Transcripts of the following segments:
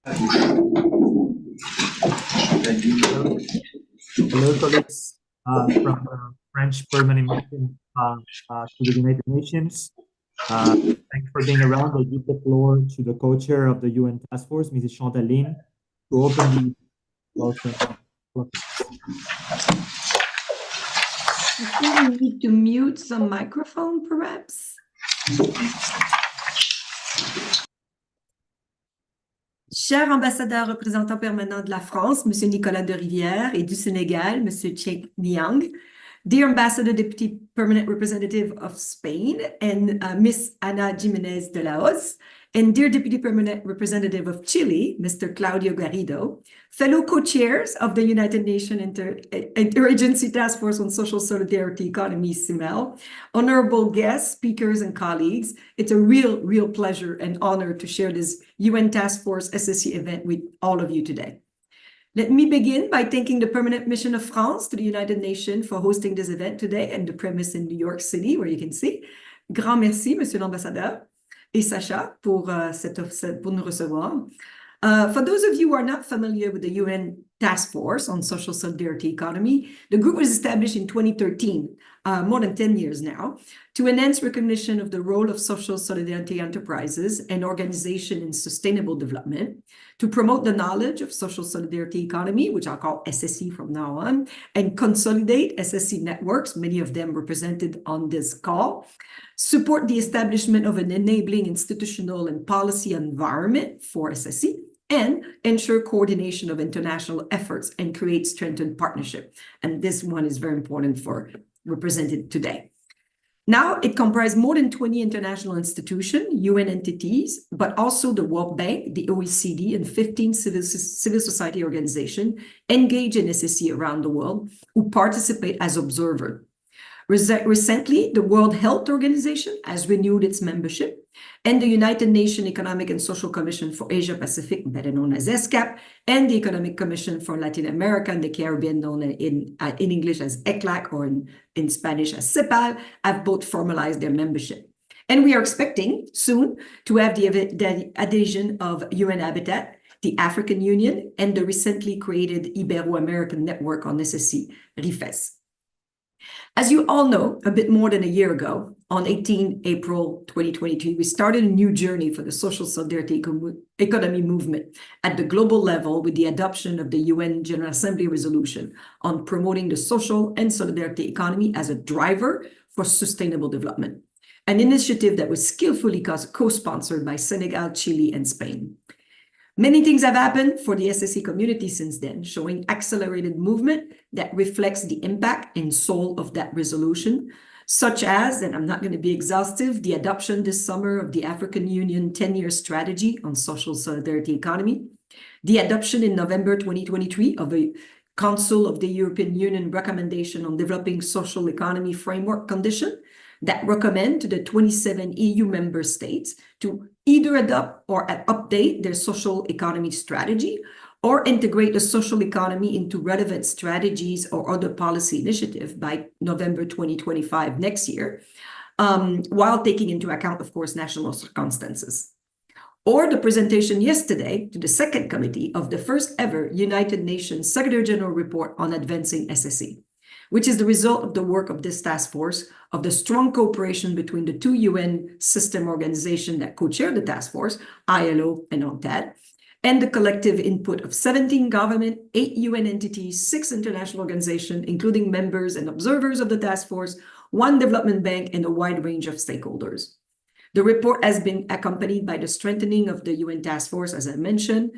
Hello, colleagues from the French Permanent Mission to the United Nations. Thanks for being around. I give the floor to the co-chair of the UN Task Force, Mrs. Chantaline, to open the welcome. I think we need to mute some microphone, perhaps. Cher ambassadeur représentant permanent de la France, Monsieur Nicolas de Rivière, et du Sénégal, Monsieur Chek Niang, dear Ambassador Deputy Permanent Representative of Spain, and Miss Ana Jiménez de Laos, and dear Deputy Permanent Representative of Chile, Mr. Claudio Garrido, fellow co-chairs of the United Nations Interagency Task Force on Social Solidarity Economy, CIMEL, honorable guests, speakers, and colleagues, it's a real pleasure and honor to share this UN Task Force SSE event with all of you today. Let me begin by thanking the Permanent Mission of France to the United Nations for hosting this event today and the premise in New York City, where you can see. Grand merci, Monsieur l'Ambassadeur et Sacha, pour nous recevoir. For those of you who are not familiar with the UN Task Force on Social Solidarity Economy, the group was established in 2013, more than 10 years now, to enhance recognition of the role of social solidarity enterprises and organization in sustainable development, to promote the knowledge of social solidarity economy, which I'll call SSE from now on, and consolidate SSE networks, many of them represented on this call, support the establishment of an enabling institutional and policy environment for SSE, and ensure coordination of international efforts and create strengthened partnership. And this one is very important for represented today. Now, it comprises more than 20 international institutions, UN entities, but also the World Bank, the OECD, and 15 civil society organizations engaged in SSE around the world who participate as observers. Recently, the World Health Organization has renewed its membership, and the United Nations Economic and Social Commission for Asia Pacific, better known as ESCAP, and the Economic Commission for Latin America and the Caribbean, known in English as ECLAC or in Spanish as CEPAL, have both formalized their membership. And we are expecting soon to have the adhesion of UN Habitat, the African Union, and the recently created Ibero-American Network on SSE, RIFES. As you all know, a bit more than a year ago, on 18 April 2022, we started a new journey for the social solidarity economy movement at the global level with the adoption of the UN General Assembly resolution on promoting the social and solidarity economy as a driver for sustainable development, an initiative that was skillfully co-sponsored by Senegal, Chile, and Spain. Many things have happened for the SSE community since then, showing accelerated movement that reflects the impact and soul of that resolution, such as, and I'm not going to be exhaustive, the adoption this summer of the African Union 10-year strategy on social solidarity economy, the adoption in November 2023 of a Council of the European Union recommendation on developing social economy framework condition that recommend to the 27 EU member states to either adopt or update their social economy strategy or integrate the social economy into relevant strategies or other policy initiative by November 2025 next year, while taking into account, of course, national circumstances. Or the presentation yesterday to the second committee of the first ever United Nations Secretary General report on advancing SSE, which is the result of the work of this task force, of the strong cooperation between the two UN system organizations that co-chair the task force, ILO and UNCTAD, and the collective input of 17 government, 8 UN entities, 6 international organizations, including members and observers of the task force, 1 development bank, and a wide range of stakeholders. The report has been accompanied by the strengthening of the UN task force, as I mentioned,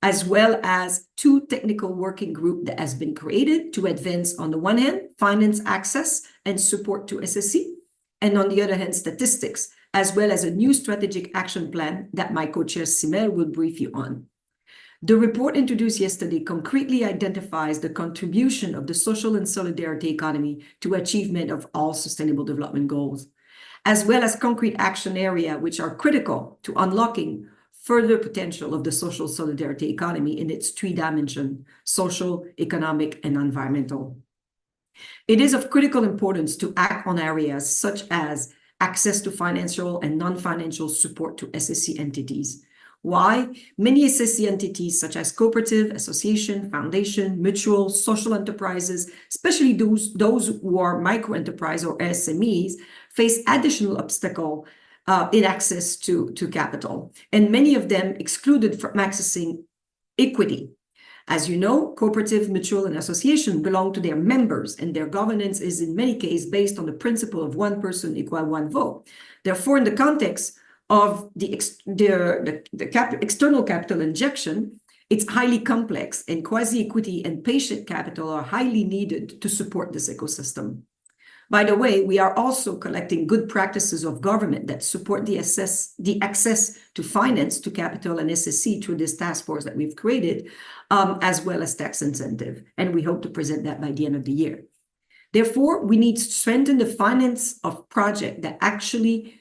as well as 2 technical working groups that has been created to advance, on the one hand, finance access and support to SSE, and on the other hand, statistics, as well as a new strategic action plan that my co-chair Simel will brief you on. The report introduced yesterday concretely identifies the contribution of the social and solidarity economy to achievement of all sustainable development goals, as well as concrete action areas which are critical to unlocking further potential of the social solidarity economy in its 3 dimensions: social, economic, and environmental. It is of critical importance to act on areas such as access to financial and non-financial support to SSE entities, Why? Many SSE entities, such as cooperative, association, foundation, mutual, social enterprises, especially those who are micro-enterprise or SMEs, face additional obstacle in access to capital, and many of them excluded from accessing equity. As you know, cooperative, mutual, and association belong to their members, and their governance is in many cases based on the principle of one person equal one vote. Therefore, in the context of the external capital injection, it's highly complex, and quasi-equity and patient capital are highly needed to support this ecosystem. By the way, we are also collecting good practices of government that support the access to finance, to capital and SSE through this task force that we've created, as well as tax incentive. And we hope to present that by the end of the year. Therefore, we need to strengthen the finance of projects that actually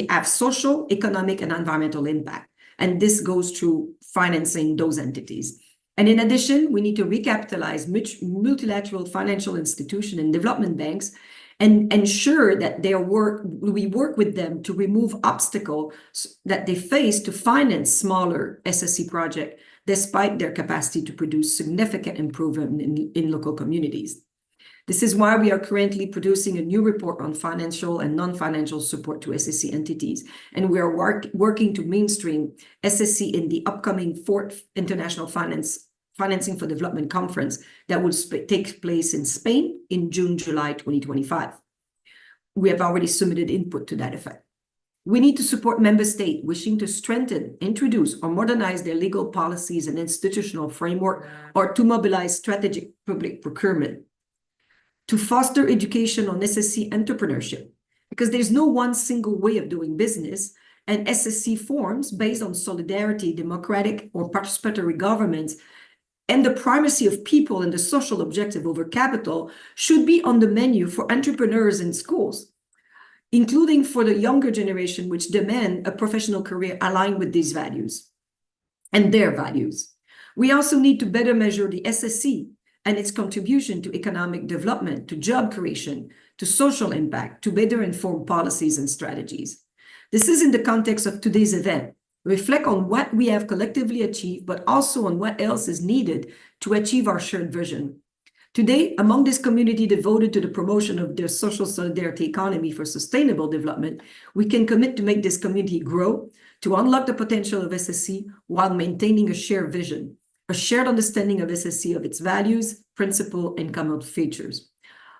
have social, economic, and environmental impact. And this goes through financing those entities. And in addition, we need to recapitalize multilateral financial institutions and development banks and ensure that we work with them to remove obstacles that they face to finance smaller SSE projects, despite their capacity to produce significant improvement in local communities. This is why we are currently producing a new report on financial and non-financial support to SSE entities. And we are working to mainstream SSE in the upcoming 4th International Financing for Development Conference that will take place in Spain in June, July 2025. We have already submitted input to that effect. We need to support member states wishing to strengthen, introduce, or modernize their legal policies and institutional framework, or to mobilize strategic public procurement, to foster education on SSE entrepreneurship, because there's no one single way of doing business, and SSE forms based on solidarity, democratic, or participatory governments, and the primacy of people and the social objective over capital should be on the menu for entrepreneurs in schools, including for the younger generation, which demand a professional career aligned with these values and their values. We also need to better measure the SSE and its contribution to economic development, to job creation, to social impact, to better inform policies and strategies. This is in the context of today's event. Reflect on what we have collectively achieved, but also on what else is needed to achieve our shared vision. Today, among this community devoted to the promotion of their social solidarity economy for sustainable development, we can commit to make this community grow, to unlock the potential of SSE while maintaining a shared vision, a shared understanding of SSE, of its values, principles, and common features.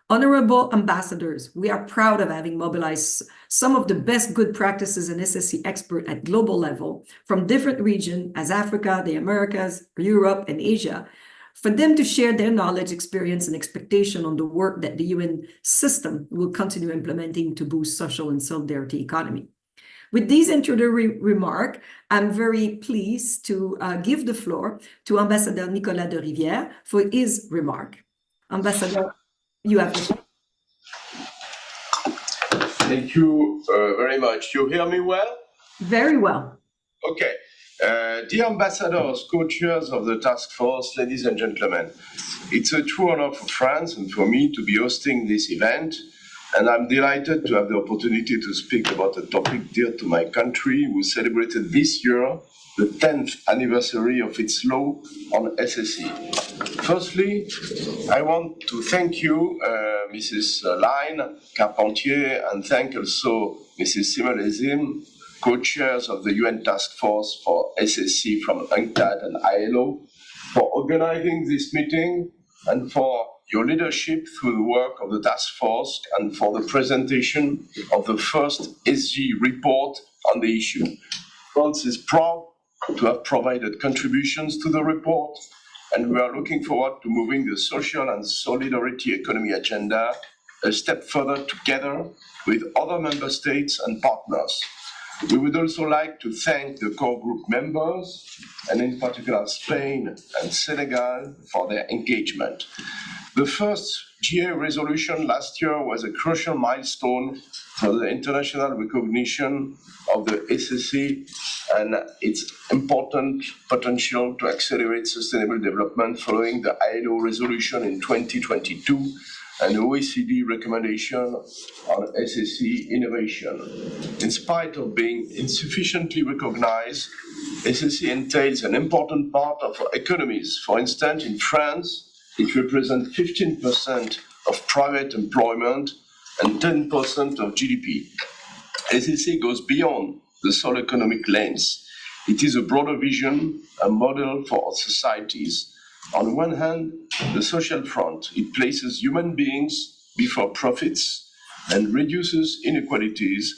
Honorable ambassadors, we are proud of having mobilized some of the best good practices and SSE experts at global level from different regions as Africa, the Americas, Europe, and Asia, for them to share their knowledge, experience, and expectation on the work that the UN system will continue implementing to boost social and solidarity economy. With these introductory remarks, I'm very pleased to give the floor to Ambassador Nicolas de Rivière for his remark. Ambassador, you have the floor. Thank you very much. You hear me well? Very well. Okay. Dear ambassadors, co-chairs of the task force, ladies and gentlemen, it's a true honor for France and for me to be hosting this event, and I'm delighted to have the opportunity to speak about a topic dear to my country, who celebrated this year the 10th anniversary of its law on SSE. Firstly, I want to thank you, Mrs. Line, Carpentier, and thank also Mrs. Simonezim, co-chairs of the UN Task Force for SSE from UNCTAD and ILO, for organizing this meeting and for your leadership through the work of the task force and for the presentation of the first SG report on the issue. France is proud to have provided contributions to the report, and we are looking forward to moving the social and solidarity economy agenda a step further together with other member states and partners. We would also like to thank the core group members, and in particular Spain and Senegal, for their engagement. The first GA resolution last year was a crucial milestone for the international recognition of the SSE and its important potential to accelerate sustainable development following the ILO resolution in 2022 and OECD recommendation on SSE innovation. In spite of being insufficiently recognized, SSE entails an important part of our economies. For instance, in France, it represents 15% of private employment and 10% of GDP. SSE goes beyond the sole economic lens. It is a broader vision, a model for our societies. On one hand, the social front, it places human beings before profits and reduces inequalities,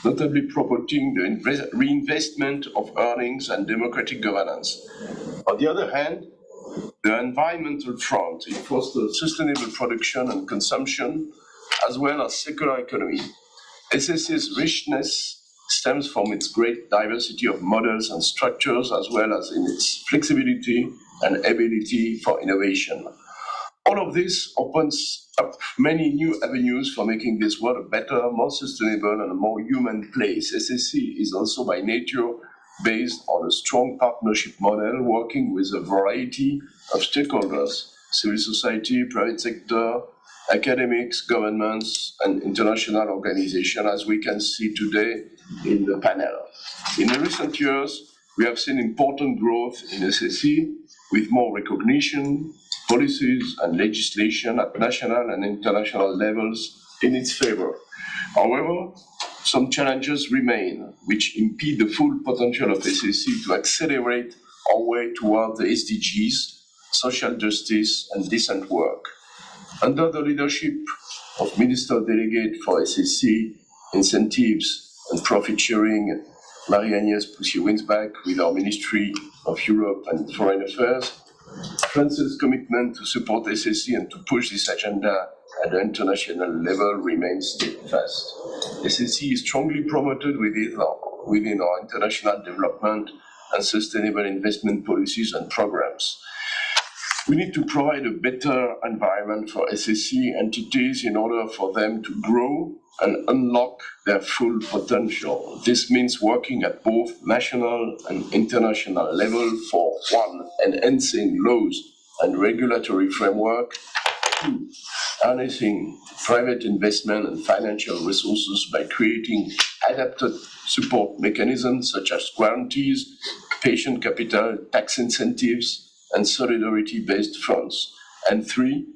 notably promoting the reinvestment of earnings and democratic governance. On the other hand, the environmental front, it fosters sustainable production and consumption, as well as circular economy. SSE's richness stems from its great diversity of models and structures, as well as in its flexibility and ability for innovation. All of this opens up many new avenues for making this world a better, more sustainable, and a more human place. SSE is also by nature based on a strong partnership model, working with a variety of stakeholders, civil society, private sector, academics, governments, and international organizations, as we can see today in the panel. In the recent years, we have seen important growth in SSE with more recognition, policies, and legislation at national and international levels in its favor. However, some challenges remain, which impede the full potential of SSE to accelerate our way toward the SDGs, social justice, and decent work. Under the leadership of Minister Delegate for SSE, Incentives and Profit Sharing, Marie-Agnès Poussier-Winsbach, with our Ministry of Europe and Foreign Affairs, France's commitment to support SSE and to push this agenda at the international level remains steadfast. SSE is strongly promoted within our international development and sustainable investment policies and programs. We need to provide a better environment for SSE entities in order for them to grow and unlock their full potential. This means working at both national and international level for one, enhancing laws and regulatory framework, two, harnessing private investment and financial resources by creating adapted support mechanisms such as guarantees, patient capital, tax incentives, and solidarity-based funds. And three,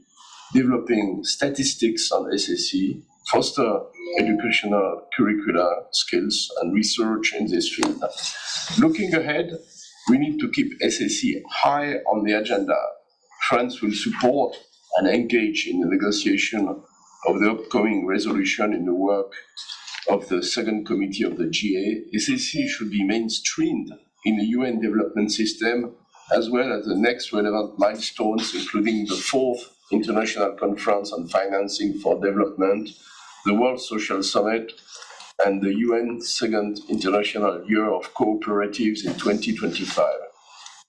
developing statistics on SSE, foster educational curricula, skills, and research in this field. Looking ahead, we need to keep SSE high on the agenda. France will support and engage in the negotiation of the upcoming resolution in the work of the second committee of the GA. SSE should be mainstreamed in the UN development system, as well as the next relevant milestones, including the 4th International Conference on Financing for Development, the World Social Summit, and the UN Second International Year of Cooperatives in 2025.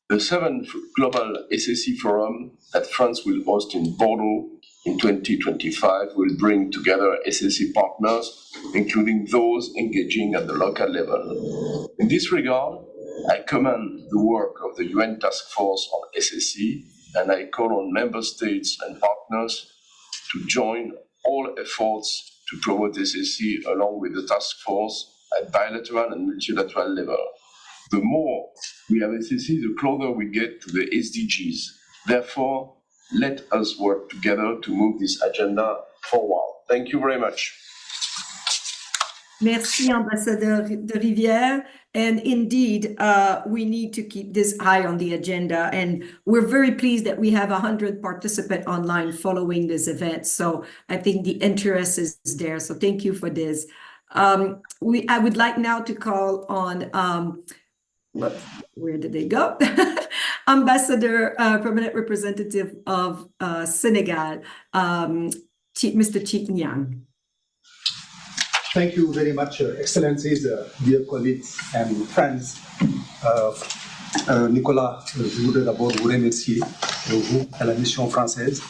The 7th Global SSE Forum that France will host in Bordeaux in 2025 will bring together SSE partners, including those engaging at the local level. In this regard, I commend the work of the UN Task Force on SSE, and I call on member states and partners to join all efforts to promote SSE along with the task force at bilateral and multilateral level. The more we have SSE, the closer we get to the SDGs. Therefore, let us work together to move this agenda forward. Thank you very much. Merci, Ambassador de Rivière. And indeed, we need to keep this high on the agenda. And we're very pleased that we have 100 participants online following this event. So I think the interest is there. So thank you for this. I would like now to call on, where did they go? Ambassador, Permanent Representative of Senegal, Mr. Cheikh Niang. Thank you very much, Excellencies, dear colleagues and friends. Nicolas, je voudrais d'abord vous remercier, vous et la mission française,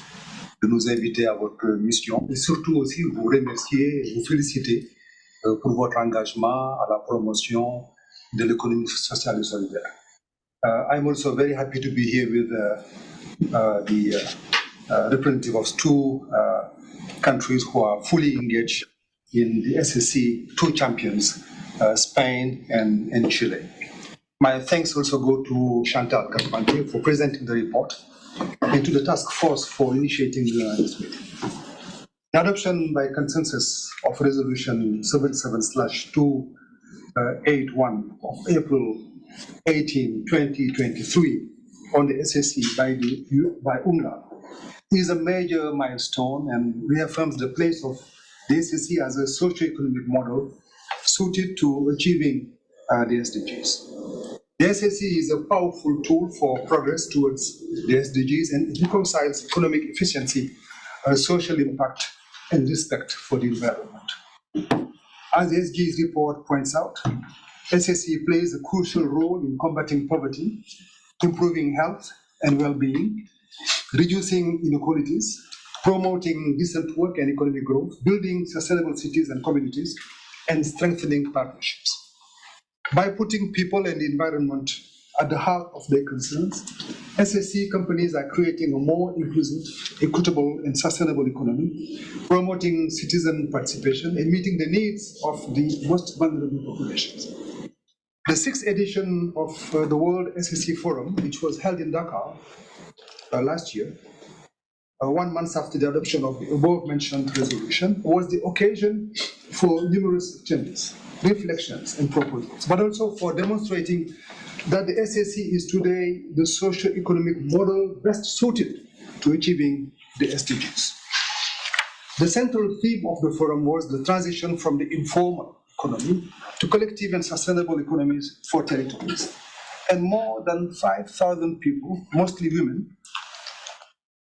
de nous inviter à votre mission, et surtout aussi vous remercier et vous féliciter pour votre engagement à la promotion de l'économie sociale et solidaire. I'm also very happy to be here with the representative of two countries who are fully engaged in the SSE, two champions, Spain and Chile. My thanks also go to Chantal Carpentier for presenting the report and to the task force for initiating this meeting. The adoption by consensus of resolution 77/281 of April 18, 2023 on the SSE by UNGA is a major milestone and reaffirms the place of the SSE as a socio-economic model suited to achieving the SDGs. The SSE is a powerful tool for progress towards the SDGs and it reconciles economic efficiency, social impact, and respect for the environment. As the SDGs report points out, SSE plays a crucial role in combating poverty, improving health and well-being, reducing inequalities, promoting decent work and economic growth, building sustainable cities and communities, and strengthening partnerships. By putting people and the environment at the heart of their concerns, SSE companies are creating a more inclusive, equitable, and sustainable economy, promoting citizen participation and meeting the needs of the most vulnerable populations. The 6th edition of the World SSE Forum, which was held in Dakar last year, 1 month after the adoption of the above-mentioned resolution, was the occasion for numerous changes, reflections, and proposals, but also for demonstrating that the SSE is today the socio-economic model best suited to achieving the SDGs. The central theme of the forum was the transition from the informal economy to collective and sustainable economies for territories. And more than 5,000 people, mostly women,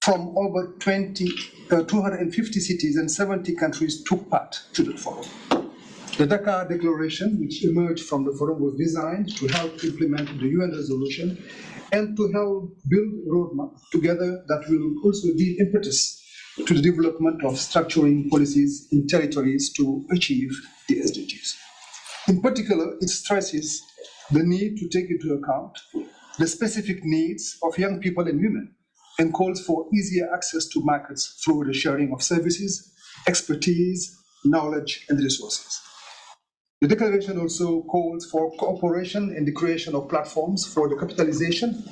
from over 250 cities and 70 countries took part to the forum. The Dakar Declaration, which emerged from the forum, was designed to help implement the UN resolution and to help build a roadmap together that will also give impetus to the development of structuring policies in territories to achieve the SDGs. In particular, it stresses the need to take into account the specific needs of young people and women and calls for easier access to markets through the sharing of services, expertise, knowledge, and resources. The declaration also calls for cooperation and the creation of platforms for the capitalization,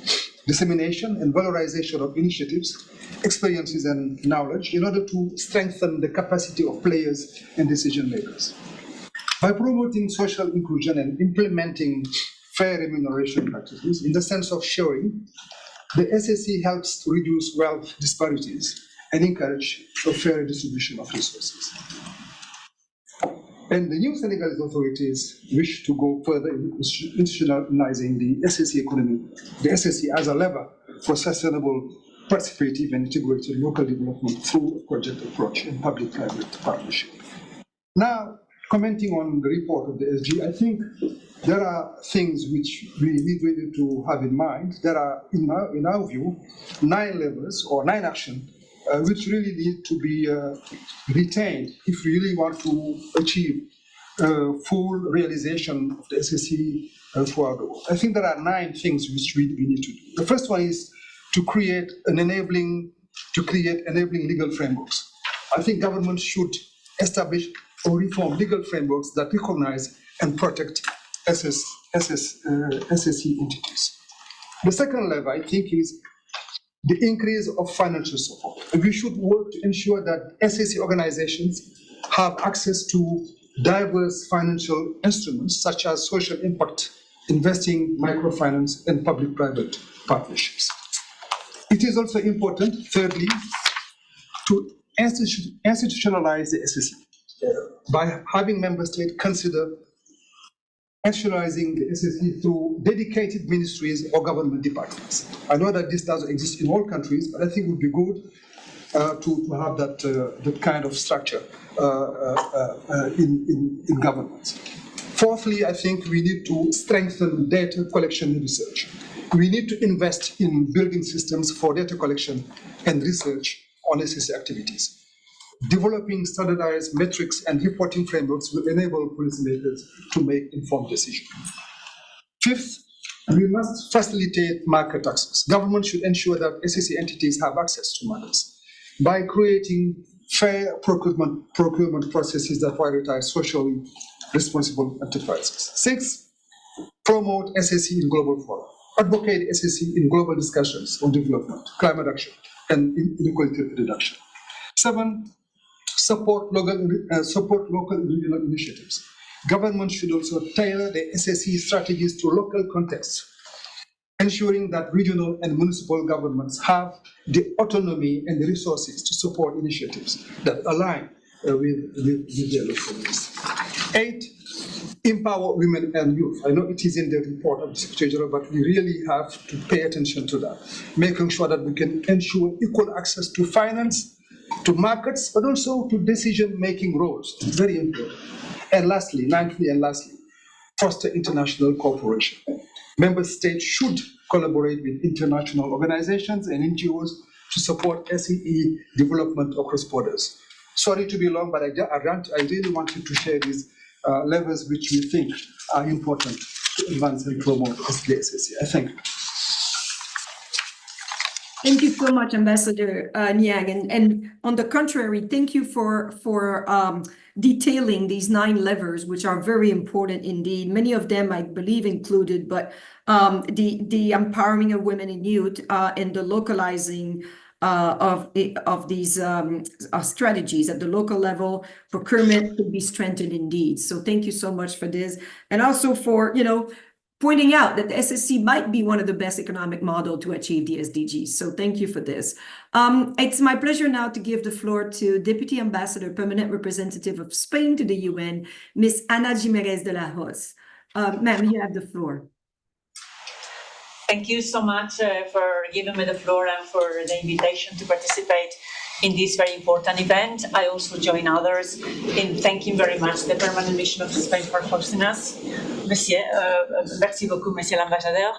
dissemination, and valorization of initiatives, experiences, and knowledge in order to strengthen the capacity of players and decision makers. By promoting social inclusion and implementing fair remuneration practices in the sense of sharing, the SSE helps to reduce wealth disparities and encourage a fair distribution of resources. And the new Senegalese authorities wish to go further in institutionalizing the SSE economy, the SSE as a lever for sustainable, participative, and integrated local development through a project approach and public-private partnership. Now, commenting on the report of the SG, I think there are things which we need really to have in mind. There are, in our view, 9 levers or 9 actions which really need to be retained if we really want to achieve full realization of the SSE throughout the world. I think there are 9 things which we need to do. The first one is to create enabling legal frameworks. I think governments should establish or reform legal frameworks that recognize and protect SSE entities. The second level, I think, is the increase of financial support. We should work to ensure that SSE organizations have access to diverse financial instruments such as social impact investing, microfinance, and public-private partnerships. It is also important, thirdly, to institutionalize the SSE by having member states consider institutionalizing the SSE through dedicated ministries or government departments. I know that this doesn't exist in all countries, but I think it would be good to have that kind of structure in government. Fourthly, I think we need to strengthen data collection and research. We need to invest in building systems for data collection and research on SSE activities. Developing standardized metrics and reporting frameworks will enable policymakers to make informed decisions. Fifth, we must facilitate market access. Government should ensure that SSE entities have access to markets by creating fair procurement processes that prioritize socially responsible enterprises. 6, promote SSE in global fora. Advocate SSE in global discussions on development, climate action, and inequality reduction. 7, support local and regional initiatives. Government should also tailor the SSE strategies to local contexts, ensuring that regional and municipal governments have the autonomy and the resources to support initiatives that align with their local needs. 8, empower women and youth. I know it is in the report of the Secretary General, but we really have to pay attention to that, making sure that we can ensure equal access to finance, to markets, but also to decision-making roles. It's very important. And lastly, ninthly and lastly, foster international cooperation. Member states should collaborate with international organizations and NGOs to support SEE development across borders. Sorry to be long, but I really wanted to share these levels which we think are important to advance and promote the SSE. I thank you. Thank you so much, Ambassador Niang. And on the contrary, thank you for detailing these 9 levers, which are very important indeed. Many of them, I believe, included, but the empowering of women and youth and the localizing of these strategies at the local level, procurement could be strengthened indeed. So thank you so much for this. And also for, pointing out that the SSE might be one of the best economic model to achieve the SDGs. So thank you for this. It's my pleasure now to give the floor to Deputy Ambassador, Permanent Representative of Spain to the UN, Ms. Ana Jiménez de la Hoz. Ma'am, you have the floor. Thank you so much for giving me the floor and for the invitation to participate in this very important event. I also join others in thanking very much the Permanent Mission of Spain for hosting us. Merci beaucoup, Monsieur l'Ambassadeur.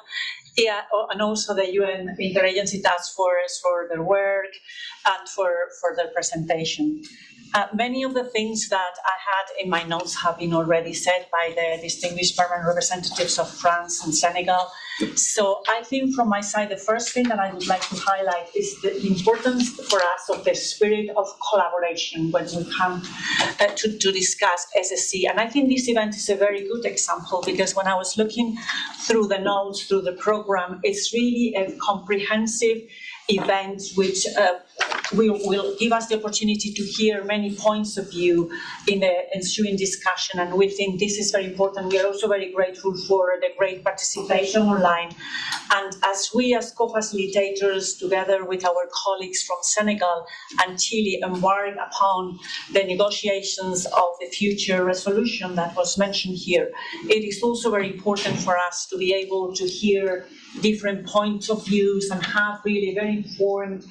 And also the UN Interagency Task Force for their work and for their presentation. Many of the things that I had in my notes have been already said by the distinguished permanent representatives of France and Senegal. So I think from my side, the first thing that I would like to highlight is the importance for us of the spirit of collaboration when we come to discuss SSE. And I think this event is a very good example because when I was looking through the notes, through the program, it's really a comprehensive event which will give us the opportunity to hear many points of view in the ensuing discussion, and we think this is very important. We are also very grateful for the great participation online, and as we as co-facilitators together with our colleagues from Senegal and Chile embark upon the negotiations of the future resolution that was mentioned here, it is also very important for us to be able to hear different points of views and have really very informed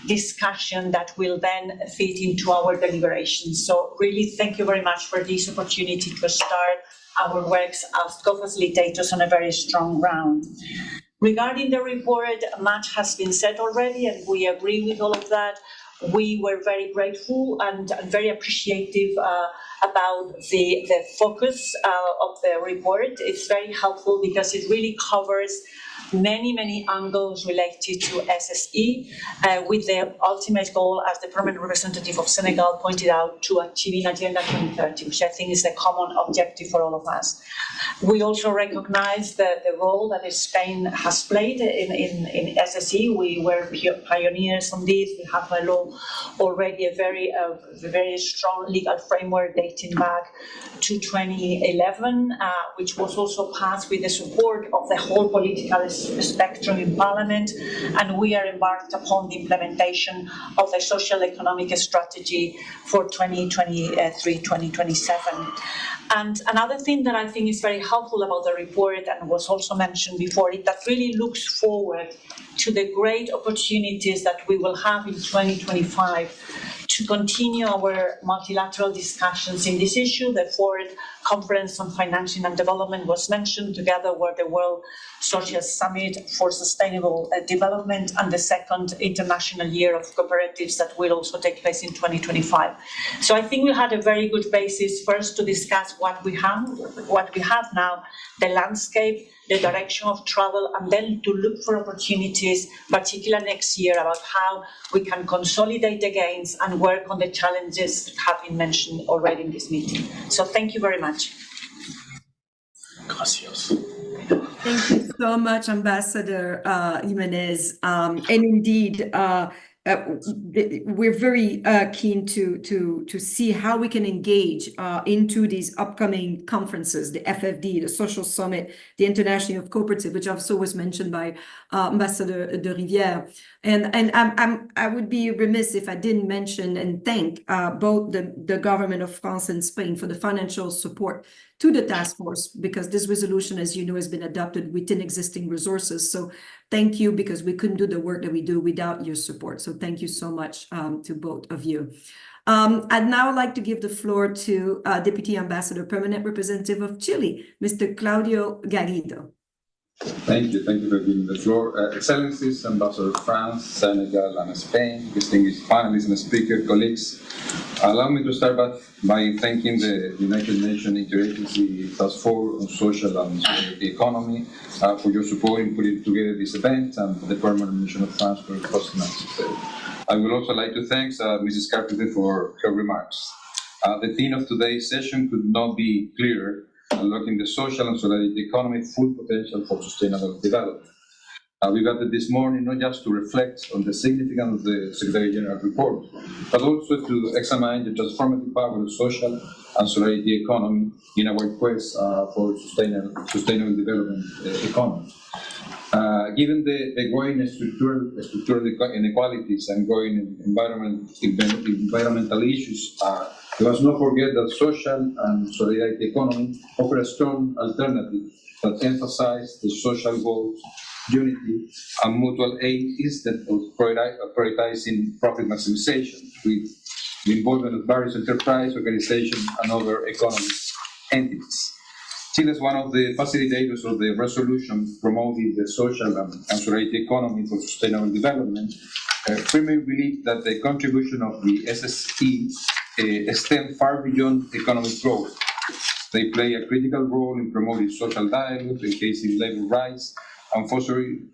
discussion that will then fit into our deliberations. So really thank you very much for this opportunity to start our works as co-facilitators on a very strong ground. Regarding the report, much has been said already and we agree with all of that. We were very grateful and very appreciative about the focus of the report. It's very helpful because it really covers many angles related to SSE with the ultimate goal, as the permanent representative of Senegal pointed out, to achieving Agenda 2030, which I think is the common objective for all of us. We also recognize the role that Spain has played in SSE. We were pioneers on this. We have a law already, a very strong legal framework dating back to 2011, which was also passed with the support of the whole political spectrum in Parliament, and we are embarked upon the implementation of the social economic strategy for 2023-2027. And another thing that I think is very helpful about the report and was also mentioned before, it that really looks forward to the great opportunities that we will have in 2025 to continue our multilateral discussions in this issue, the fourth Conference on Financing and Development was mentioned, together with the World Social Summit for Sustainable Development and the second International Year of Cooperatives that will also take place in 2025. So I think we had a very good basis first to discuss what we have now, the landscape, the direction of travel, and then to look for opportunities, particularly next year, about how we can consolidate the gains and work on the challenges that have been mentioned already in this meeting. So thank you very much. Gracias. Thank you so much, Ambassador Jimenez. And indeed, we're very keen to see how we can engage into these upcoming conferences, the FFD, the Social Summit, the International Youth Cooperative, which also was mentioned by Ambassador de Rivière. And I would be remiss if I didn't mention and thank both the government of France and Spain for the financial support to the task force, because this resolution, as you know, has been adopted within existing resources. So thank you, because we couldn't do the work that we do without your support. So thank you so much to both of you. I'd now like to give the floor to Deputy Ambassador, Permanent Representative of Chile, Mr. Claudio Garrido. Thank you for giving the floor. Excellencies, Ambassador of France, Senegal, and Spain, distinguished panelists and speaker colleagues, allow me to start by thanking the United Nations Interagency Task Force on Social and Solidarity Economy for your support in putting together this event, and the Permanent Mission of France for hosting us today. I would also like to thank Mrs. Carpenter for her remarks. The theme of today's session could not be clearer: unlocking the social and solidarity economy full potential for sustainable development. We gathered this morning not just to reflect on the significance of the Secretary General report, but also to examine the transformative power of social and solidarity economy in our quest for sustainable development economy. Given the growing structural inequalities and growing environmental issues, we must not forget that social and solidarity economy offer a strong alternative that emphasizes the social goals, unity, and mutual aid instead of prioritizing profit maximization with the involvement of various enterprise organizations and other economic entities. Chile is one of the facilitators of the resolution promoting the social and solidarity economy for sustainable development. Firmly believe that the contribution of the SSE extend far beyond economic growth. They play a critical role in promoting social dialogue, enhancing labor rights, and fostering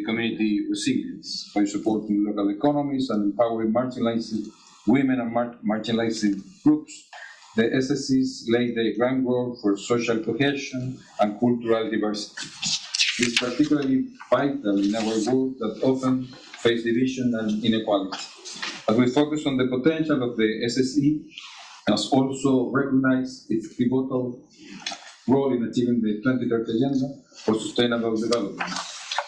community resilience by supporting local economies and empowering marginalized women and marginalized groups. The SSEs lay the groundwork for social cohesion and cultural diversity. It is particularly vital in our world that often face division and inequality. As we focus on the potential of the SSE, must also recognize its pivotal role in achieving the 2030 Agenda for Sustainable Development.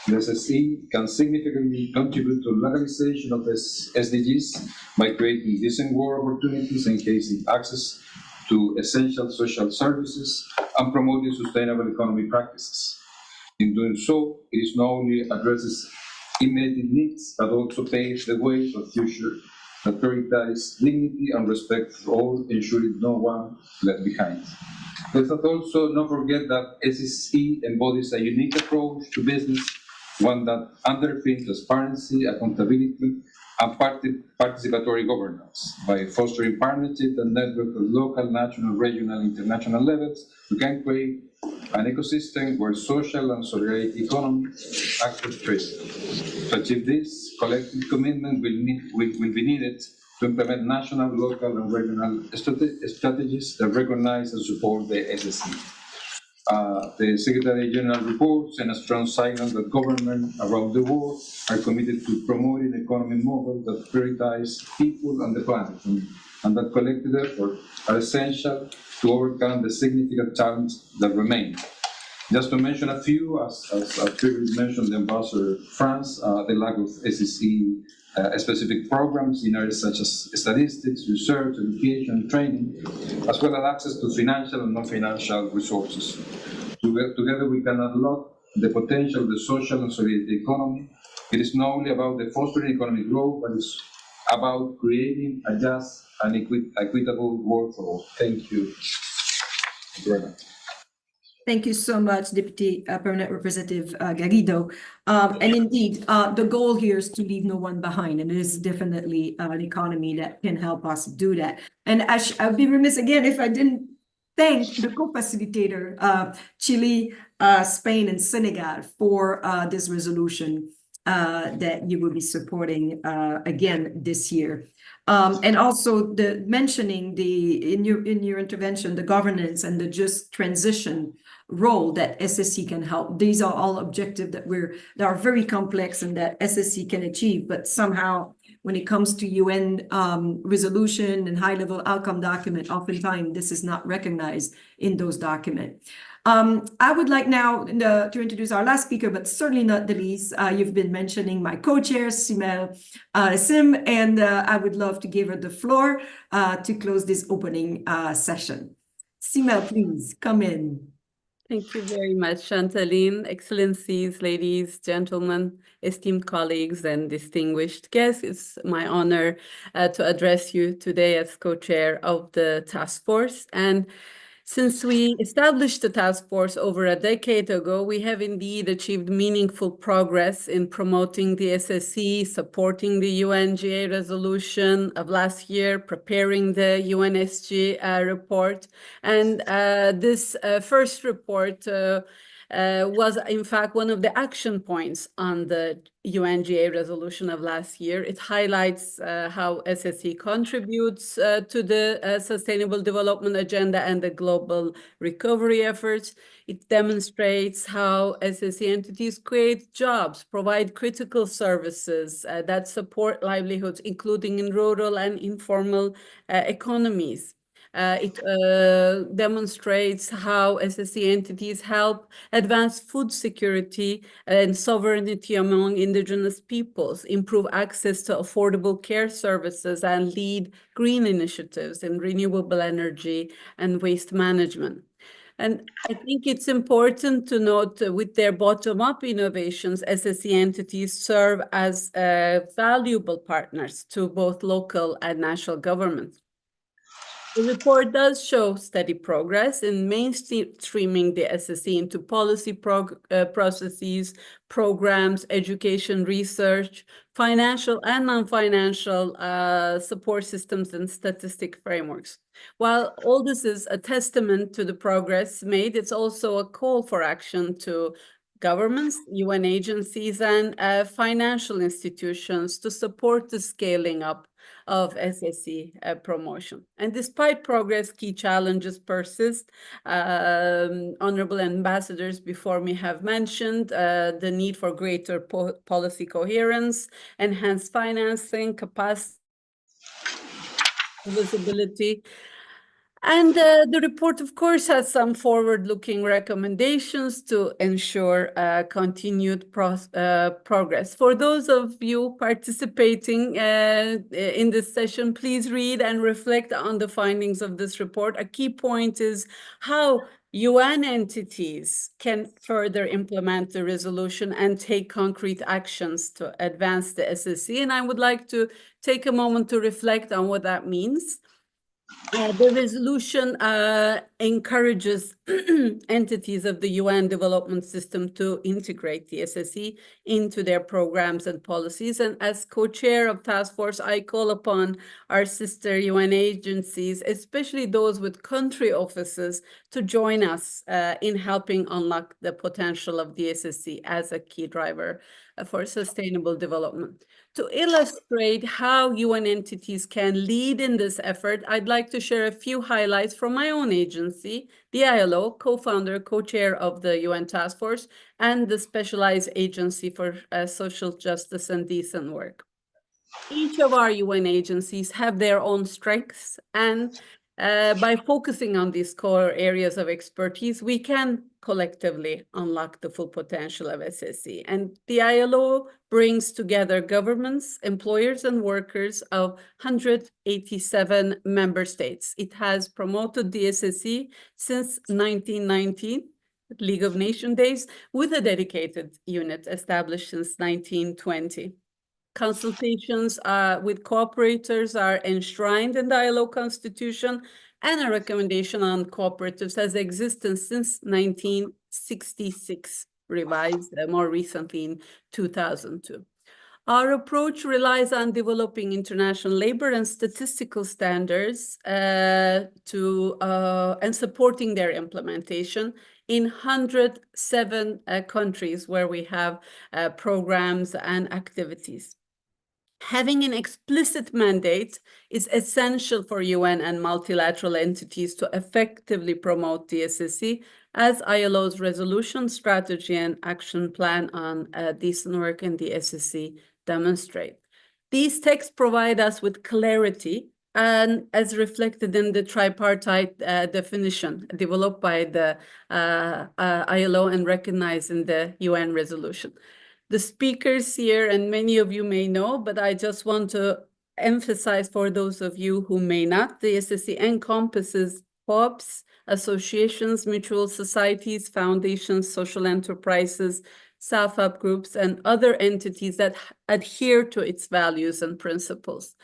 The SSE can significantly contribute to legalization of SDGs by creating decent work opportunities, enhancing access to essential social services, and promoting sustainable economic practices. In doing so, it not only addresses immediate needs, but also paves the way for future that prioritize dignity and respect for all, ensuring no one left behind. Let us also not forget that SSE embodies a unique approach to business, one that underpins transparency, accountability, and participatory governance. By fostering partnerships and networks at local, national, regional, and international levels, we can create an ecosystem where social and solidarity economy act as present. To achieve this, collective commitment will be needed to implement national, local, and regional strategies that recognize and support the SSE. The Secretary General reports and a strong signal that governments around the world are committed to promoting an economic model that prioritizes people and the planet, and that collective efforts are essential to overcome the significant challenges that remain. Just to mention a few, as previously mentioned, the Ambassador of France, the lack of SSE specific programs in areas such as statistics, research, education, training, as well as access to financial and non-financial resources. Together we can unlock the potential of the social and solidarity economy. It is not only about the fostering economic growth, but it's about creating a just and equitable world for all. Thank you. Thank you very much. Thank you so much, Deputy Permanent Representative Garrido. And indeed, the goal here is to leave no one behind, and it is definitely an economy that can help us do that. And I'd be remiss again if I didn't thank the co-facilitator, Chile, Spain, and Senegal for this resolution that you will be supporting again this year. And also mentioning in your intervention, the governance and the just transition role that SSE can help. These are all objectives that are very complex and that SSE can achieve, but somehow when it comes to UN resolution and high-level outcome document, oftentimes this is not recognized in those documents. I would like now to introduce our last speaker, but certainly not the least. You've been mentioning my co-chair, Simel Sim, and I would love to give her the floor to close this opening session. Simel, please come in. Thank you very much, Chantaline. Excellencies, ladies, gentlemen, esteemed colleagues, and distinguished guests. It's my honor to address you today as co-chair of the task force. And since we established the task force over a decade ago, we have indeed achieved meaningful progress in promoting the SSE, supporting the UNGA resolution of last year, preparing the UNSG report. And this first report was in fact one of the action points on the UNGA resolution of last year. It highlights how SSE contributes to the Sustainable Development Agenda and the global recovery efforts. It demonstrates how SSE entities create jobs, provide critical services that support livelihoods, including in rural and informal economies. It demonstrates how SSE entities help advance food security and sovereignty among indigenous peoples, improve access to affordable care services, and lead green initiatives in renewable energy and waste management. And I think it's important to note with their bottom-up innovations, SSE entities serve as valuable partners to both local and national governments. The report does show steady progress in mainstreaming the SSE into policy processes, programs, education, research, financial and non-financial support systems, and statistic frameworks. While all this is a testament to the progress made, it's also a call for action to governments, UN agencies, and financial institutions to support the scaling up of SSE promotion. And despite progress, key challenges persist. Honorable ambassadors before me have mentioned the need for greater policy coherence, enhanced financing, capacity, visibility. And the report, of course, has some forward-looking recommendations to ensure continued progress. For those of you participating in this session, please read and reflect on the findings of this report. A key point is how UN entities can further implement the resolution and take concrete actions to advance the SSE. And I would like to take a moment to reflect on what that means. The resolution encourages entities of the UN development system to integrate the SSE into their programs and policies. And as co-chair of task force, I call upon our sister UN agencies, especially those with country offices, to join us in helping unlock the potential of the SSE as a key driver for sustainable development. To illustrate how UN entities can lead in this effort, I'd like to share a few highlights from my own agency, the ILO, co-founder, co-chair of the UN Task Force, and the Specialized Agency for Social Justice and Decent Work. Each of our UN agencies have their own strengths, and by focusing on these core areas of expertise, we can collectively unlock the full potential of SSE. And the ILO brings together governments, employers, and workers of 187 member states. It has promoted the SSE since 1919, League of Nations days, with a dedicated unit established since 1920. Consultations with cooperators are enshrined in the ILO Constitution and a recommendation on cooperatives has existed since 1966, revised more recently in 2002. Our approach relies on developing international labor and statistical standards and supporting their implementation in 107 countries where we have programs and activities. Having an explicit mandate is essential for UN and multilateral entities to effectively promote the SSE, as ILO's resolution, strategy, and action plan on decent work in the SSE demonstrate. These texts provide us with clarity, and as reflected in the tripartite definition developed by the ILO and recognized in the UN resolution. The speakers here, and many of you may know, but I just want to emphasize for those of you who may not, the SSE encompasses co-ops, associations, mutual societies, foundations, social enterprises, self-help groups, and other entities that adhere to its values and principles.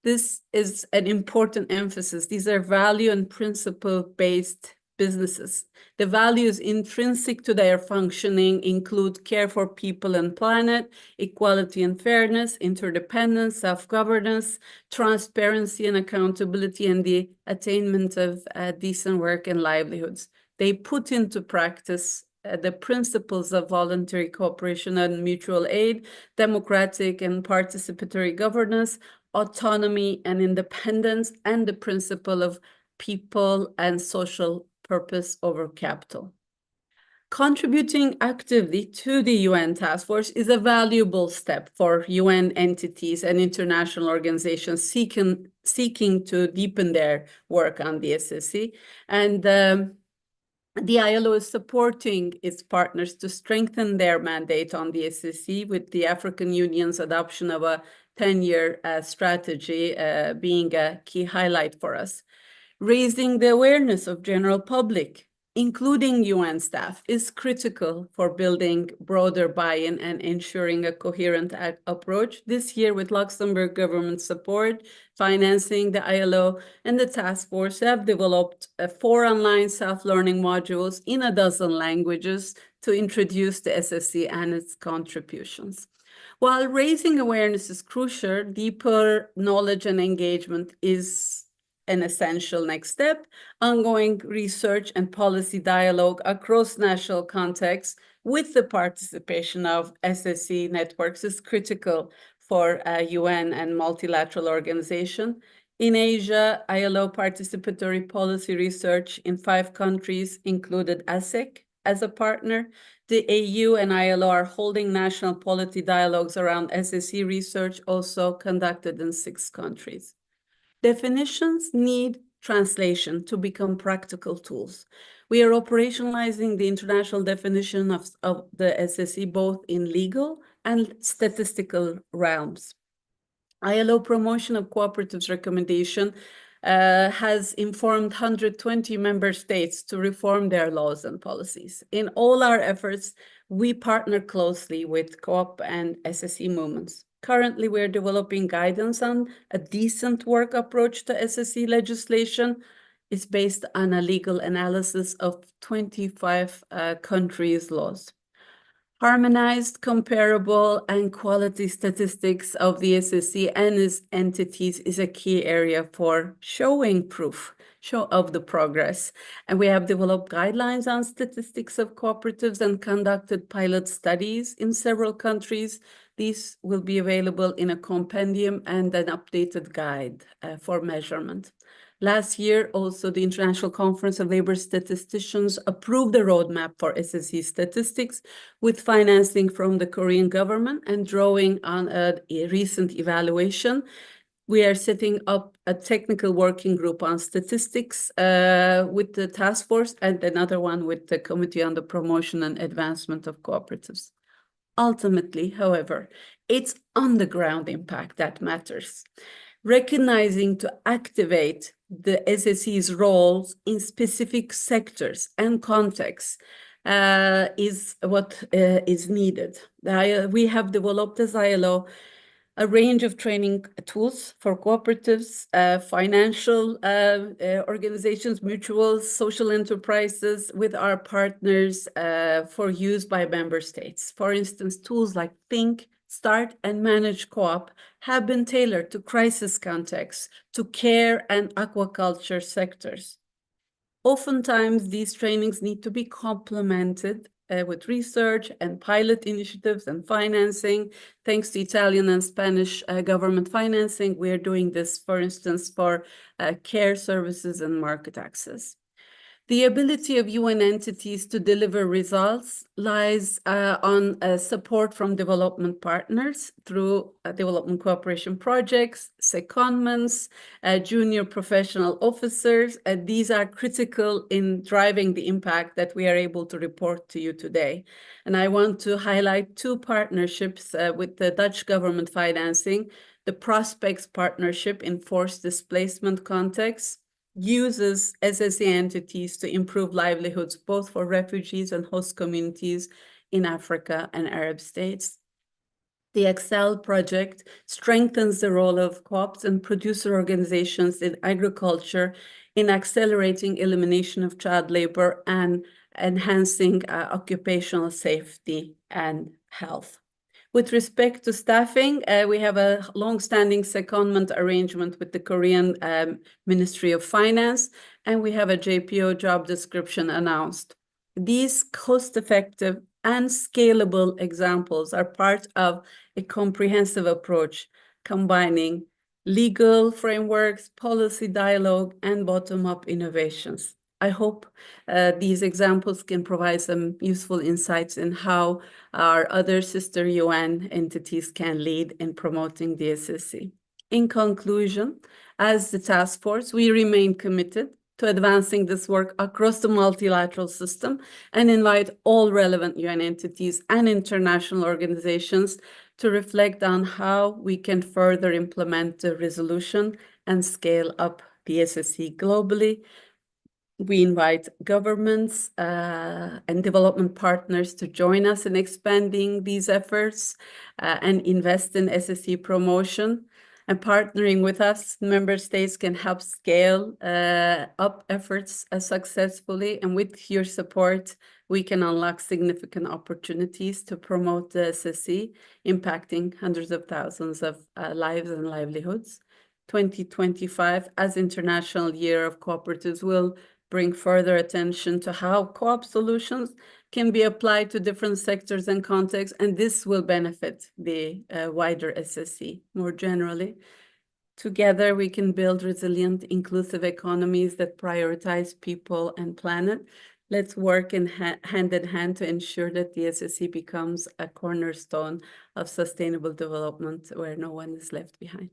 This is an important emphasis. These are value and principle-based businesses. The values intrinsic to their functioning include care for people and planet, equality and fairness, interdependence, self-governance, transparency and accountability, and the attainment of decent work and livelihoods. They put into practice the principles of voluntary cooperation and mutual aid, democratic and participatory governance, autonomy and independence, and the principle of people and social purpose over capital. Contributing actively to the UN task force is a valuable step for UN entities and international organizations seeking to deepen their work on the SSE. And the ILO is supporting its partners to strengthen their mandate on the SSE, with the African Union's adoption of a 10-year strategy being a key highlight for us. Raising the awareness of general public, including UN staff, is critical for building broader buy-in and ensuring a coherent approach. This year, with Luxembourg government support, financing, the ILO and the task force have developed 4 online self-learning modules in 12 languages to introduce the SSE and its contributions. While raising awareness is crucial, deeper knowledge and engagement is an essential next step. Ongoing research and policy dialogue across national contexts with the participation of SSE networks is critical for UN and multilateral organization. In Asia, ILO participatory policy research in 5 countries included ASEC as a partner. The AU and ILO are holding national policy dialogues around SSE research, also conducted in 6 countries. Definitions need translation to become practical tools. We are operationalizing the international definition of the SSE both in legal and statistical realms. ILO promotion of cooperatives recommendation has informed 120 member states to reform their laws and policies. In all our efforts, we partner closely with co-op and SSE movements. Currently, we're developing guidance on a decent work approach to SSE legislation. It's based on a legal analysis of 25 countries' laws. Harmonized, comparable, and quality statistics of the SSE and its entities is a key area for showing proof of the progress. And we have developed guidelines on statistics of cooperatives and conducted pilot studies in several countries. These will be available in a compendium and an updated guide for measurement. Last year, also, the International Conference of Labor Statisticians approved a roadmap for SSE statistics with financing from the Korean government and drawing on a recent evaluation. We are setting up a technical working group on statistics with the task force and another one with the Committee on the Promotion and Advancement of Cooperatives. Ultimately, however, it's on-the-ground impact that matters. Recognizing to activate the SSE's roles in specific sectors and contexts is what is needed. We have developed as ILO a range of training tools for cooperatives, financial organizations, mutuals, social enterprises with our partners for use by member states. For instance, tools like Think, Start, and Manage Co-op have been tailored to crisis contexts, to care and aquaculture sectors. Oftentimes, these trainings need to be complemented with research and pilot initiatives and financing. Thanks to Italian and Spanish government financing, we are doing this, for instance, for care services and market access. The ability of UN entities to deliver results lies on support from development partners through development cooperation projects, secondments, junior professional officers. These are critical in driving the impact that we are able to report to you today. And I want to highlight two partnerships with the Dutch government financing. The Prospects Partnership in forced displacement context uses SSE entities to improve livelihoods both for refugees and host communities in Africa and Arab states. The Excel project strengthens the role of co-ops and producer organizations in agriculture in accelerating elimination of child labor and enhancing occupational safety and health. With respect to staffing, we have a long-standing secondment arrangement with the Korean Ministry of Finance, and we have a JPO job description announced. These cost-effective and scalable examples are part of a comprehensive approach combining legal frameworks, policy dialogue, and bottom-up innovations. I hope these examples can provide some useful insights in how our other sister UN entities can lead in promoting the SSE. In conclusion, as the task force, we remain committed to advancing this work across the multilateral system and invite all relevant UN entities and international organizations to reflect on how we can further implement the resolution and scale up the SSE globally. We invite governments and development partners to join us in expanding these efforts and invest in SSE promotion. And partnering with us, member states can help scale up efforts successfully. And with your support, we can unlock significant opportunities to promote the SSE, impacting hundreds of thousands of lives and livelihoods. 2025, as International Year of Cooperatives, will bring further attention to how co-op solutions can be applied to different sectors and contexts, and this will benefit the wider SSE more generally. Together, we can build resilient, inclusive economies that prioritize people and planet. Let's work hand in hand to ensure that the SSE becomes a cornerstone of sustainable development where no one is left behind.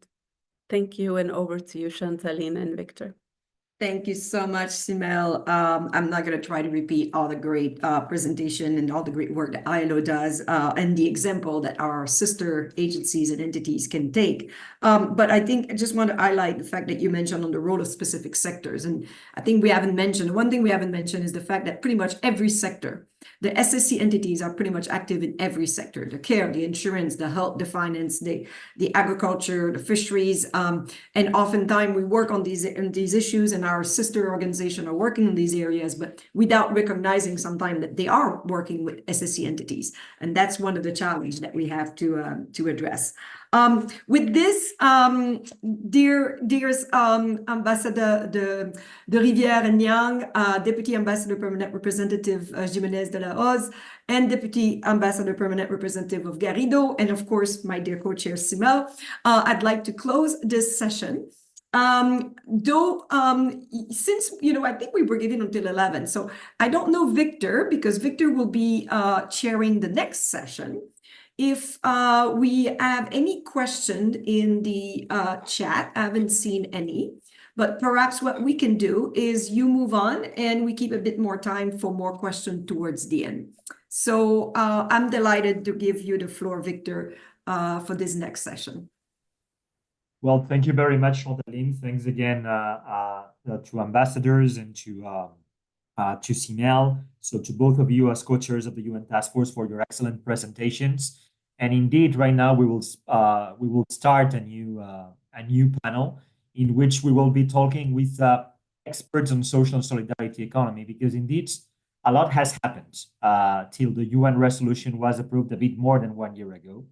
Thank you, and over to you, Chantaline and Victor. Thank you so much, Simel. I'm not going to try to repeat all the great presentation and all the great work that ILO does and the example that our sister agencies and entities can take. But I think I just want to highlight the fact that you mentioned on the role of specific sectors. And I think we haven't mentioned, one thing we haven't mentioned is the fact that pretty much every sector, the SSE entities are pretty much active in every sector: the care, the insurance, the health, the finance, the agriculture, the fisheries. And oftentimes we work on these issues, and our sister organizations are working in these areas, but without recognizing sometimes that they are working with SSE entities. And that's one of the challenges that we have to address. With this, dearest Ambassador de Rivière and Niang, Deputy Ambassador Permanent Representative Jimenez de la Hoz, and Deputy Ambassador Permanent Representative of Garrido, and of course, my dear co-chair Simel, I'd like to close this session. Since, I think we were given until 11, so I don't know Victor, because Victor will be chairing the next session. If we have any question in the chat, I haven't seen any, but perhaps what we can do is you move on and we keep a bit more time for more questions towards the end. So I'm delighted to give you the floor, Victor, for this next session. Well, thank you very much, Chantaline. Thanks again to ambassadors and to Simel. So to both of you as co-chairs of the UN Task Force for your excellent presentations. And indeed, right now we will start a new panel in which we will be talking with experts on social and solidarity economy, because indeed a lot has happened till the UN resolution was approved a bit more than 1 year ago.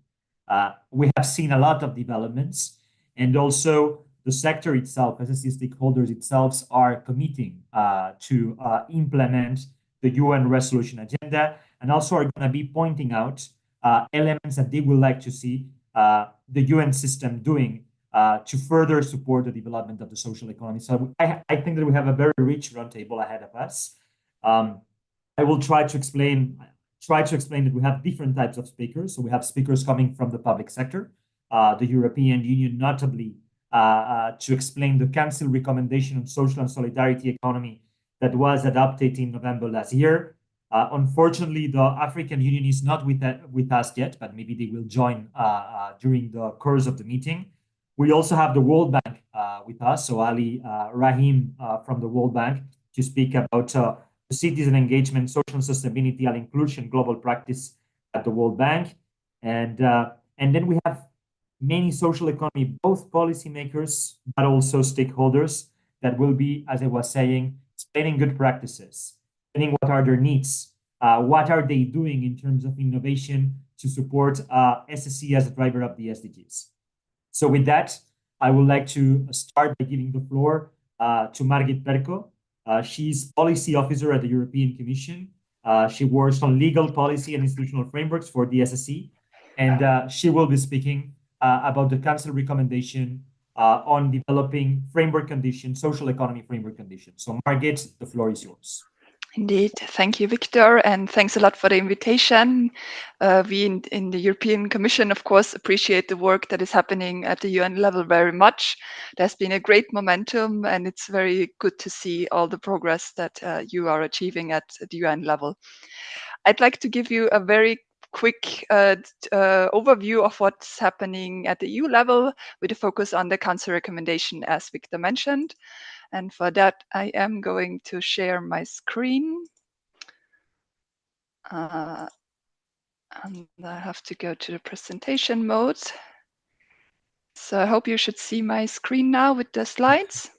We have seen a lot of developments, and also the sector itself, SSE stakeholders itself, are committing to implement the UN resolution agenda, and also are going to be pointing out elements that they would like to see the UN system doing to further support the development of the social economy. So I think that we have a very rich roundtable ahead of us. I will try to explain that we have different types of speakers. So we have speakers coming from the public sector, the European Union, notably to explain the Council recommendation on social and solidarity economy that was adopted in November last year. Unfortunately, the African Union is not with us yet, but maybe they will join during the course of the meeting. We also have the World Bank with us, so Ali Rahim from the World Bank to speak about citizen engagement, social sustainability, and inclusion global practice at the World Bank. And then we have many social economy, both policymakers, but also stakeholders that will be, as I was saying, explaining good practices, explaining what are their needs, what are they doing in terms of innovation to support SSE as a driver of the SDGs. So with that, I would like to start by giving the floor to Margit Perko. She's policy officer at the European Commission. She works on legal policy and institutional frameworks for the SSE, and she will be speaking about the Council recommendation on developing framework conditions, social economy framework conditions. So Margit, the floor is yours. Indeed. Thank you, Victor, and thanks a lot for the invitation. We in the European Commission, of course, appreciate the work that is happening at the UN level very much. There's been a great momentum, and it's very good to see all the progress that you are achieving at the UN level. I'd like to give you a very quick overview of what's happening at the EU level with a focus on the Council recommendation, as Victor mentioned. And for that, I am going to share my screen. And I have to go to the presentation mode. So I hope you should see my screen now with the slides.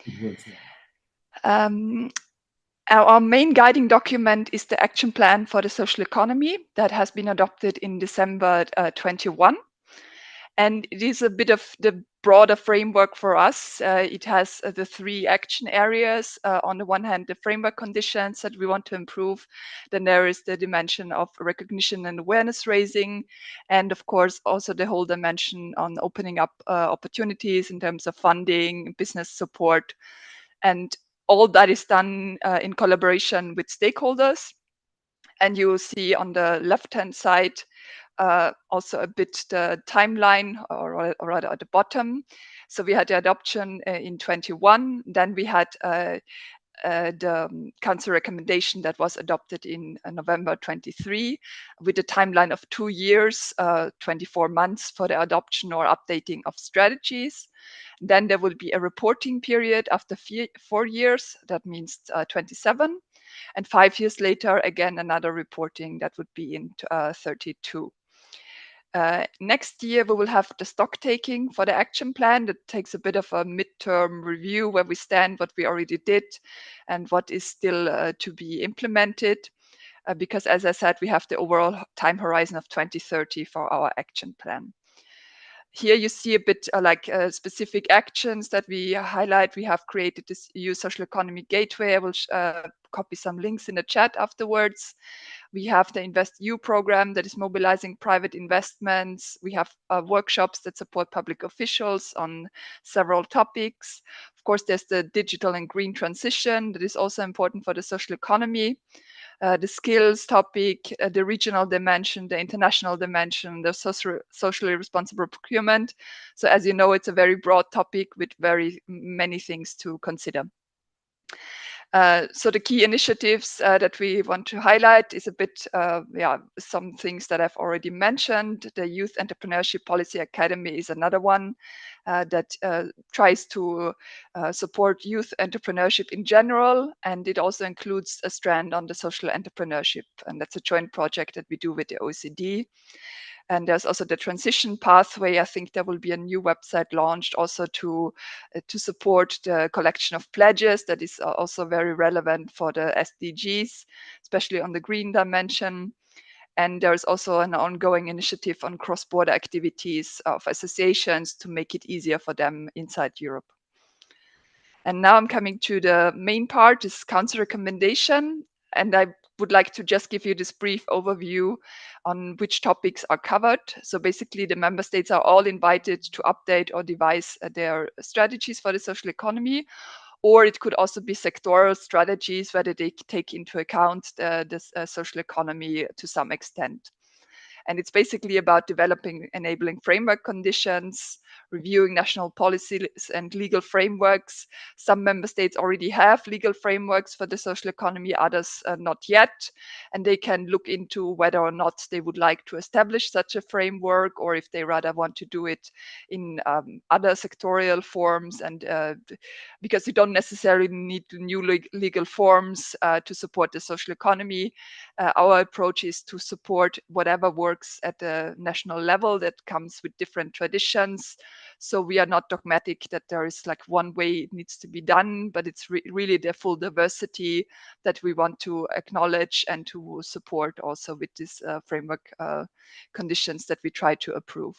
It works, yeah. Our main guiding document is the action plan for the social economy that has been adopted in December 21. And it is a bit of the broader framework for us. It has the 3 action areas. On the one hand, the framework conditions that we want to improve. Then there is the dimension of recognition and awareness raising. And of course, also the whole dimension on opening up opportunities in terms of funding, business support. And all that is done in collaboration with stakeholders. And you see on the left-hand side also a bit the timeline, or rather at the bottom. So we had the adoption in 21. Then we had the Council recommendation that was adopted in November 23, with a timeline of 2 years, 24 months for the adoption or updating of strategies. Then there will be a reporting period after 4 years. That means 27. And 5 years later, again, another reporting that would be in 32. Next year, we will have the stock taking for the action plan. That takes a bit of a midterm review where we stand, what we already did, and what is still to be implemented. Because as I said, we have the overall time horizon of 2030 for our action plan. Here you see a bit like specific actions that we highlight. We have created this EU Social Economy Gateway. I will copy some links in the chat afterwards. We have the InvestEU program that is mobilizing private investments. We have workshops that support public officials on several topics. Of course, there's the digital and green transition that is also important for the social economy. The skills topic, the regional dimension, the international dimension, the socially responsible procurement. So as you know, it's a very broad topic with very many things to consider. So the key initiatives that we want to highlight is a bit, some things that I've already mentioned. The Youth Entrepreneurship Policy Academy is another one that tries to support youth entrepreneurship in general, and it also includes a strand on the social entrepreneurship, and that's a joint project that we do with the OECD. And there's also the transition pathway. I think there will be a new website launched also to support the collection of pledges. That is also very relevant for the SDGs, especially on the green dimension. And there's also an ongoing initiative on cross-border activities of associations to make it easier for them inside Europe. And now I'm coming to the main part, this council recommendation. And I would like to just give you this brief overview on which topics are covered. So basically, the member states are all invited to update or devise their strategies for the social economy. Or it could also be sectoral strategies where they take into account the social economy to some extent. And it's basically about developing enabling framework conditions, reviewing national policies and legal frameworks. Some member states already have legal frameworks for the social economy, others not yet. And they can look into whether or not they would like to establish such a framework, or if they rather want to do it in other sectorial forms. And because you don't necessarily need new legal forms to support the social economy, our approach is to support whatever works at the national level that comes with different traditions. So we are not dogmatic that there is like one way it needs to be done, but it's really the full diversity that we want to acknowledge and to support also with these framework conditions that we try to approve.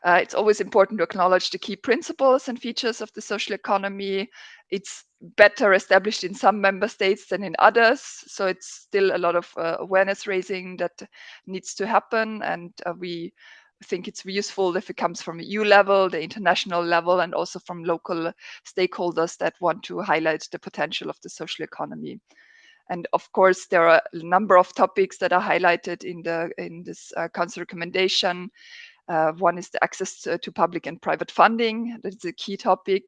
It's always important to acknowledge the key principles and features of the social economy. It's better established in some member states than in others. So it's still a lot of awareness raising that needs to happen. And we think it's useful if it comes from EU level, the international level, and also from local stakeholders that want to highlight the potential of the social economy. And of course, there are a number of topics that are highlighted in this council recommendation. One is the access to public and private funding. That is a key topic.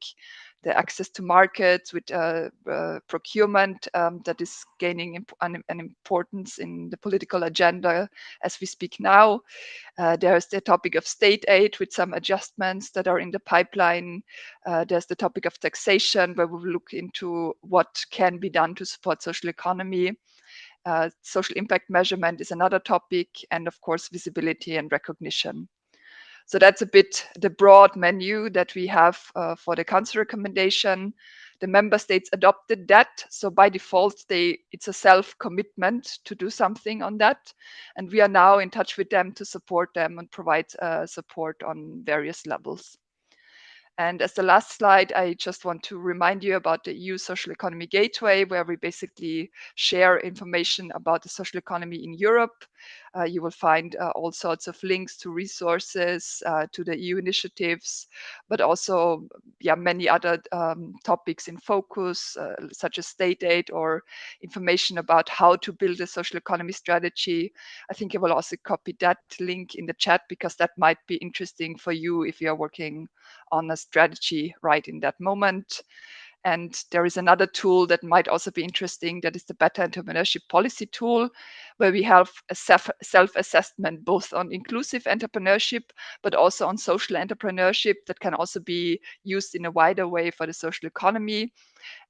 The access to markets with procurement that is gaining an importance in the political agenda as we speak now. There's the topic of state aid with some adjustments that are in the pipeline. There's the topic of taxation, where we will look into what can be done to support social economy. Social impact measurement is another topic, and of course, visibility and recognition. So that's a bit the broad menu that we have for the council recommendation. The member states adopted that. So by default, it's a self-commitment to do something on that. And we are now in touch with them to support them and provide support on various levels. And as the last slide, I just want to remind you about the EU Social Economy Gateway, where we basically share information about the social economy in Europe. You will find all sorts of links to resources, to the EU initiatives, but also many other topics in focus, such as state aid or information about how to build a social economy strategy. I think I will also copy that link in the chat, because that might be interesting for you if you are working on a strategy right in that moment. And there is another tool that might also be interesting, that is the Better Entrepreneurship Policy tool, where we have a self-assessment both on inclusive entrepreneurship, but also on social entrepreneurship that can also be used in a wider way for the social economy.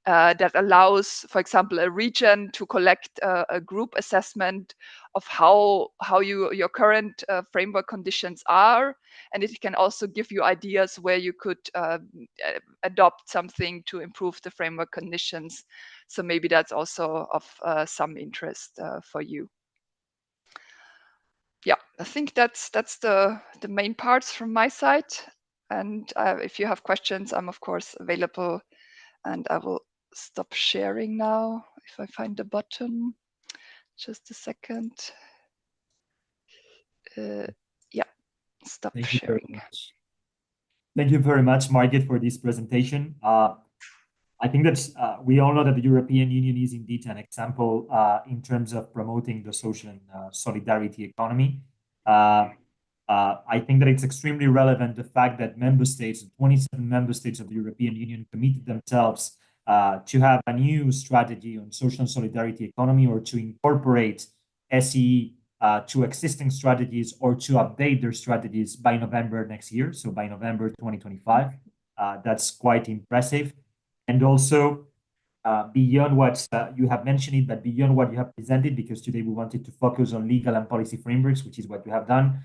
That allows, for example, a region to collect a group assessment of how your current framework conditions are, and it can also give you ideas where you could adopt something to improve the framework conditions. So maybe that's also of some interest for you. Yeah, I think that's the main parts from my side. And if you have questions, I'm of course available, and I will stop sharing now if I find the button. Just a second. Stop Thank you very sharing. much. Thank you very much, Margit, for this presentation. I think that we all know that the European Union is indeed an example in terms of promoting the social and solidarity economy. I think that it's extremely relevant, the fact that member states, 27 member states of the European Union, committed themselves to have a new strategy on social and solidarity economy, or to incorporate SE to existing strategies, or to update their strategies by November next year, so by November 2025. That's quite impressive. And also, beyond what you have mentioned it, but beyond what you have presented, because today we wanted to focus on legal and policy frameworks, which is what you have done.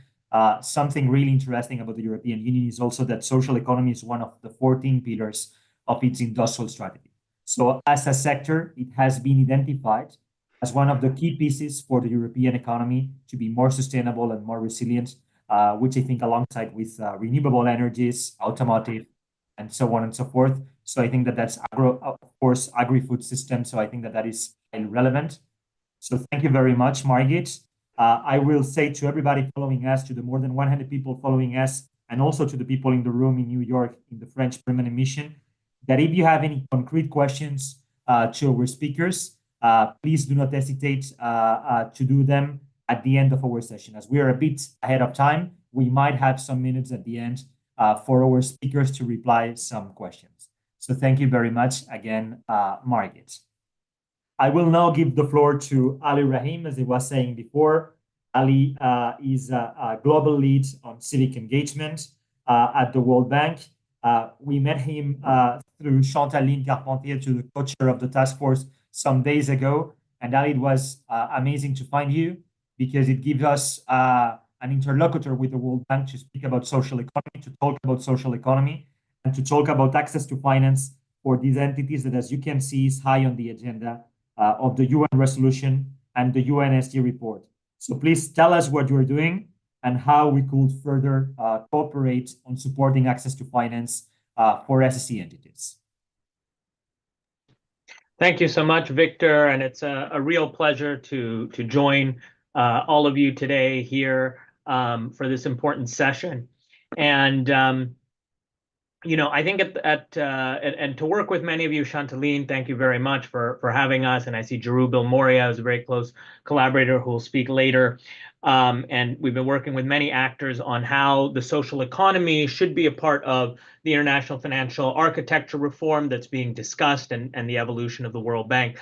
Something really interesting about the European Union is also that social economy is one of the 14 pillars of its industrial strategy. So as a sector, it has been identified as one of the key pieces for the European economy to be more sustainable and more resilient, which I think alongside with renewable energies, automotive, and so on and so forth. So I think that that's of course, agri-food system. So I think that that is highly relevant. So thank you very much, Margit. I will say to everybody following us, to the more than 100 people following us, and also to the people in the room in New York in the French Permanent Mission, that if you have any concrete questions to our speakers, please do not hesitate to do them at the end of our session. As we are a bit ahead of time, we might have some minutes at the end for our speakers to reply some questions. So thank you very much again, Margit. I will now give the floor to Ali Rahim, as I was saying before. Ali is a global lead on civic engagement at the World Bank. We met him through Chantaline Carpentier, to the co-chair of the task force some days ago. And Ali, it was amazing to find you, because it gives us an interlocutor with the World Bank to speak about social economy, to talk about social economy, and to talk about access to finance for these entities that, as you can see, is high on the agenda of the UN resolution and the UN SDG report. So please tell us what you're doing and how we could further cooperate on supporting access to finance for SSE entities. Thank you so much, Victor, and it's a real pleasure to join all of you today here for this important session. And you know, I think and to work with many of you, Chantaline, thank you very much for having us. And I see Jeru Bilmoria is a very close collaborator who will speak later. And we've been working with many actors on how the social economy should be a part of the international financial architecture reform that's being discussed, and the evolution of the World Bank,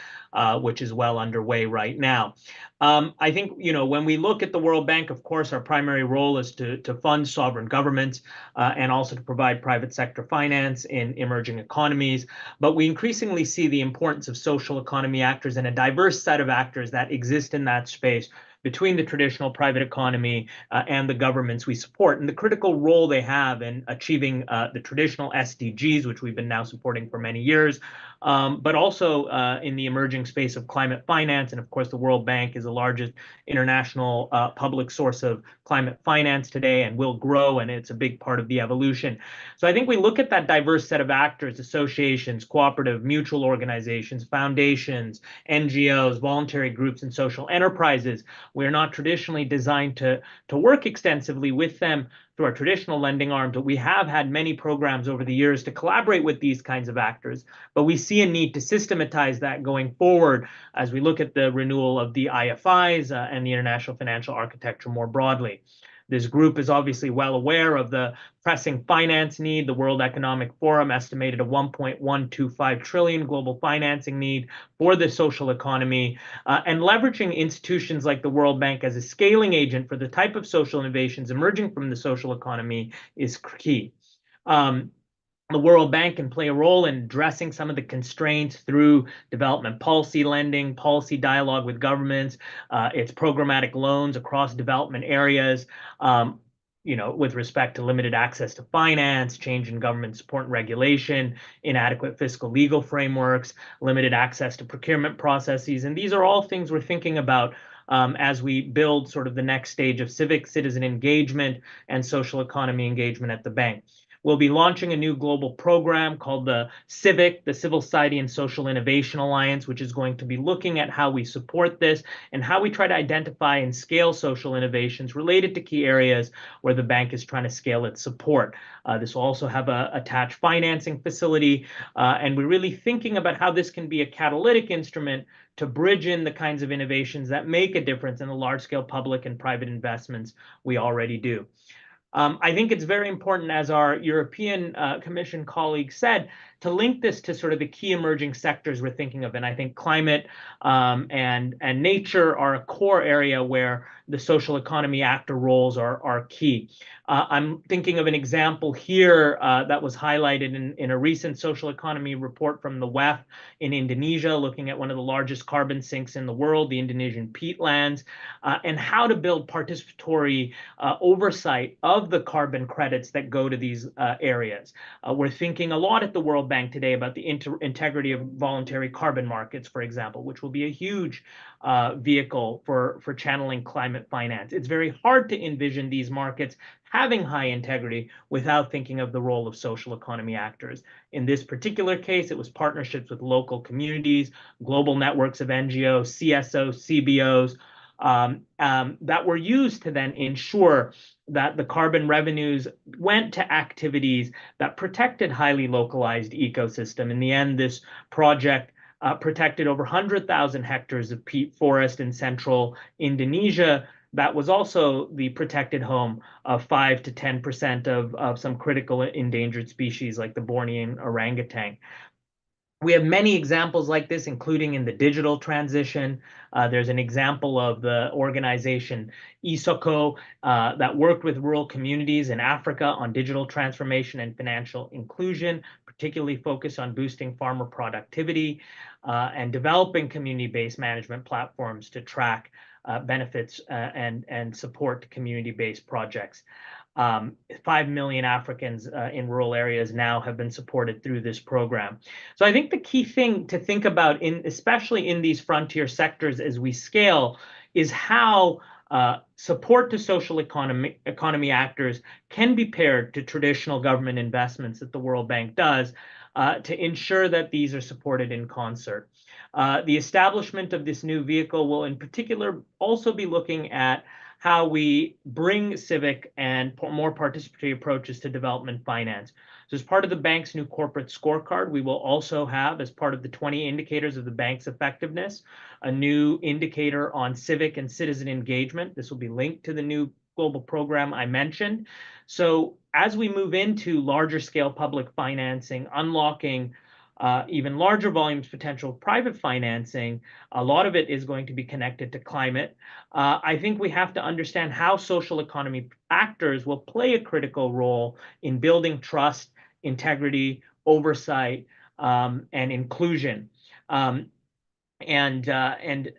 which is well underway right now. I think, you know, when we look at the World Bank, of course, our primary role is to fund sovereign governments and also to provide private sector finance in emerging economies. But we increasingly see the importance of social economy actors and a diverse set of actors that exist in that space between the traditional private economy and the governments we support, and the critical role they have in achieving the traditional SDGs, which we've been now supporting for many years, but also in the emerging space of climate finance. And of course, the World Bank is the largest international public source of climate finance today and will grow, and it's a big part of the evolution. So I think we look at that diverse set of actors, associations, cooperative, mutual organizations, foundations, NGOs, voluntary groups, and social enterprises. We're not traditionally designed to work extensively with them through our traditional lending arm, but we have had many programs over the years to collaborate with these kinds of actors. But we see a need to systematize that going forward as we look at the renewal of the IFIs and the international financial architecture more broadly. This group is obviously well aware of the pressing finance need. The World Economic Forum estimated a 1.125 trillion global financing need for the social economy, and leveraging institutions like the World Bank as a scaling agent for the type of social innovations emerging from the social economy is key. The World Bank can play a role in addressing some of the constraints through development policy lending, policy dialogue with governments, its programmatic loans across development areas, you know, with respect to limited access to finance, change in government support and regulation, inadequate fiscal legal frameworks, limited access to procurement processes. And these are all things we're thinking about as we build sort of the next stage of civic citizen engagement and social economy engagement at the bank. We'll be launching a new global program called the CIVIC, the Civil Society and Social Innovation Alliance, which is going to be looking at how we support this and how we try to identify and scale social innovations related to key areas where the bank is trying to scale its support. This will also have a attached financing facility, and we're really thinking about how this can be a catalytic instrument to bridge in the kinds of innovations that make a difference in the large-scale public and private investments we already do. I think it's very important, as our European Commission colleague said, to link this to sort of the key emerging sectors we're thinking of. And I think climate and nature are a core area where the social economy actor roles are key. I'm thinking of an example here that was highlighted in a recent social economy report from the WEF in Indonesia, looking at one of the largest carbon sinks in the world, the Indonesian peatlands, and how to build participatory oversight of the carbon credits that go to these areas. We're thinking a lot at the World Bank today about the integrity of voluntary carbon markets, for example, which will be a huge vehicle for channeling climate finance. It's very hard to envision these markets having high integrity without thinking of the role of social economy actors. In this particular case, it was partnerships with local communities, global networks of NGOs, CSOs, CBOs, that were used to then ensure that the carbon revenues went to activities that protected highly localized ecosystem. In the end, this project protected over 100,000 hectares of peat forest in central Indonesia. That was also the protected home of 5 to 10% of some critical endangered species like the Bornean orangutan. We have many examples like this, including in the digital transition. There's an example of the organization Isoko that worked with rural communities in Africa on digital transformation and financial inclusion, particularly focused on boosting farmer productivity and developing community-based management platforms to track benefits and support community-based projects. 5 million Africans in rural areas now have been supported through this program. So I think the key thing to think about, especially in these frontier sectors as we scale, is how support to social economy actors can be paired to traditional government investments that the World Bank does to ensure that these are supported in concert. The establishment of this new vehicle will in particular also be looking at how we bring civic and more participatory approaches to development finance. So as part of the bank's new corporate scorecard, we will also have, as part of the 20 indicators of the bank's effectiveness, a new indicator on civic and citizen engagement. This will be linked to the new global program I mentioned. So as we move into larger scale public financing, unlocking even larger volumes potential private financing, a lot of it is going to be connected to climate. I think we have to understand how social economy actors will play a critical role in building trust, integrity, oversight, and inclusion. And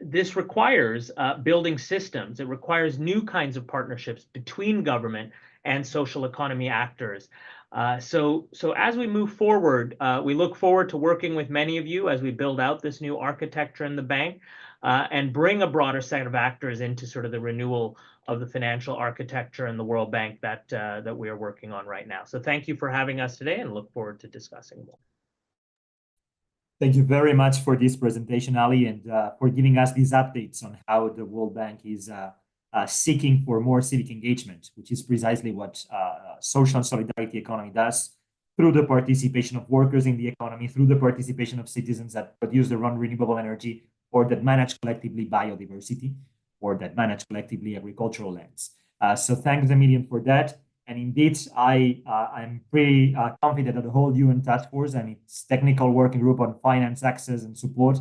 this requires building systems. It requires new kinds of partnerships between government and social economy actors. So as we move forward, we look forward to working with many of you as we build out this new architecture in the bank and bring a broader set of actors into sort of the renewal of the financial architecture in the World Bank that we are working on right now. So thank you for having us today and look forward to discussing more. Thank you very much for this presentation, Ali, and for giving us these updates on how the World Bank is seeking for more civic engagement, which is precisely what social and solidarity economy does through the participation of workers in the economy, through the participation of citizens that produce their own renewable energy or that manage collectively biodiversity or that manage collectively agricultural lands. So thanks a million for that. And indeed, I'm pretty confident that the whole UN task force and its technical working group on finance access and support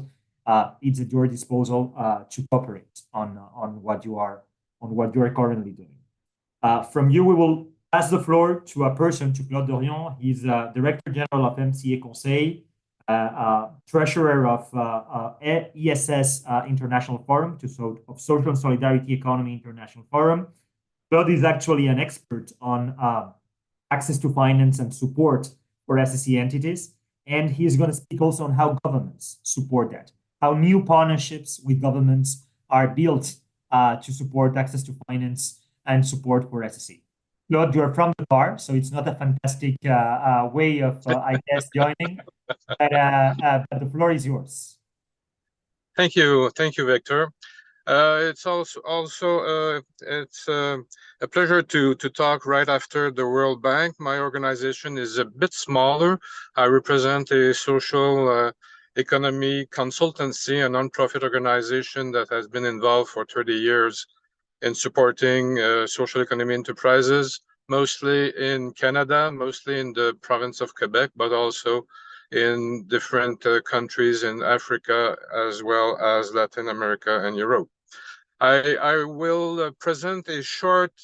is at your disposal to cooperate on what you are currently doing. From you, we will pass the floor to a person, to Claude Dorion. He's Director General of MCA Conseil, Treasurer of ESS International Forum, of Social and Solidarity Economy International Forum. Claude is actually an expert on access to finance and support for SSE entities, and he's going to speak also on how governments support that, how new partnerships with governments are built to support access to finance and support for SSE. Claude, you're from the bar, so it's not a fantastic way of, I guess, joining, but the floor is yours. Thank you, Victor. It's also a pleasure to talk right after the World Bank. My organization is a bit smaller. I represent a social economy consultancy, a non-profit organization that has been involved for 30 years in supporting social economy enterprises, mostly in Canada, mostly in the province of Quebec, but also in different countries in Africa, as well as Latin America and Europe. I will present a short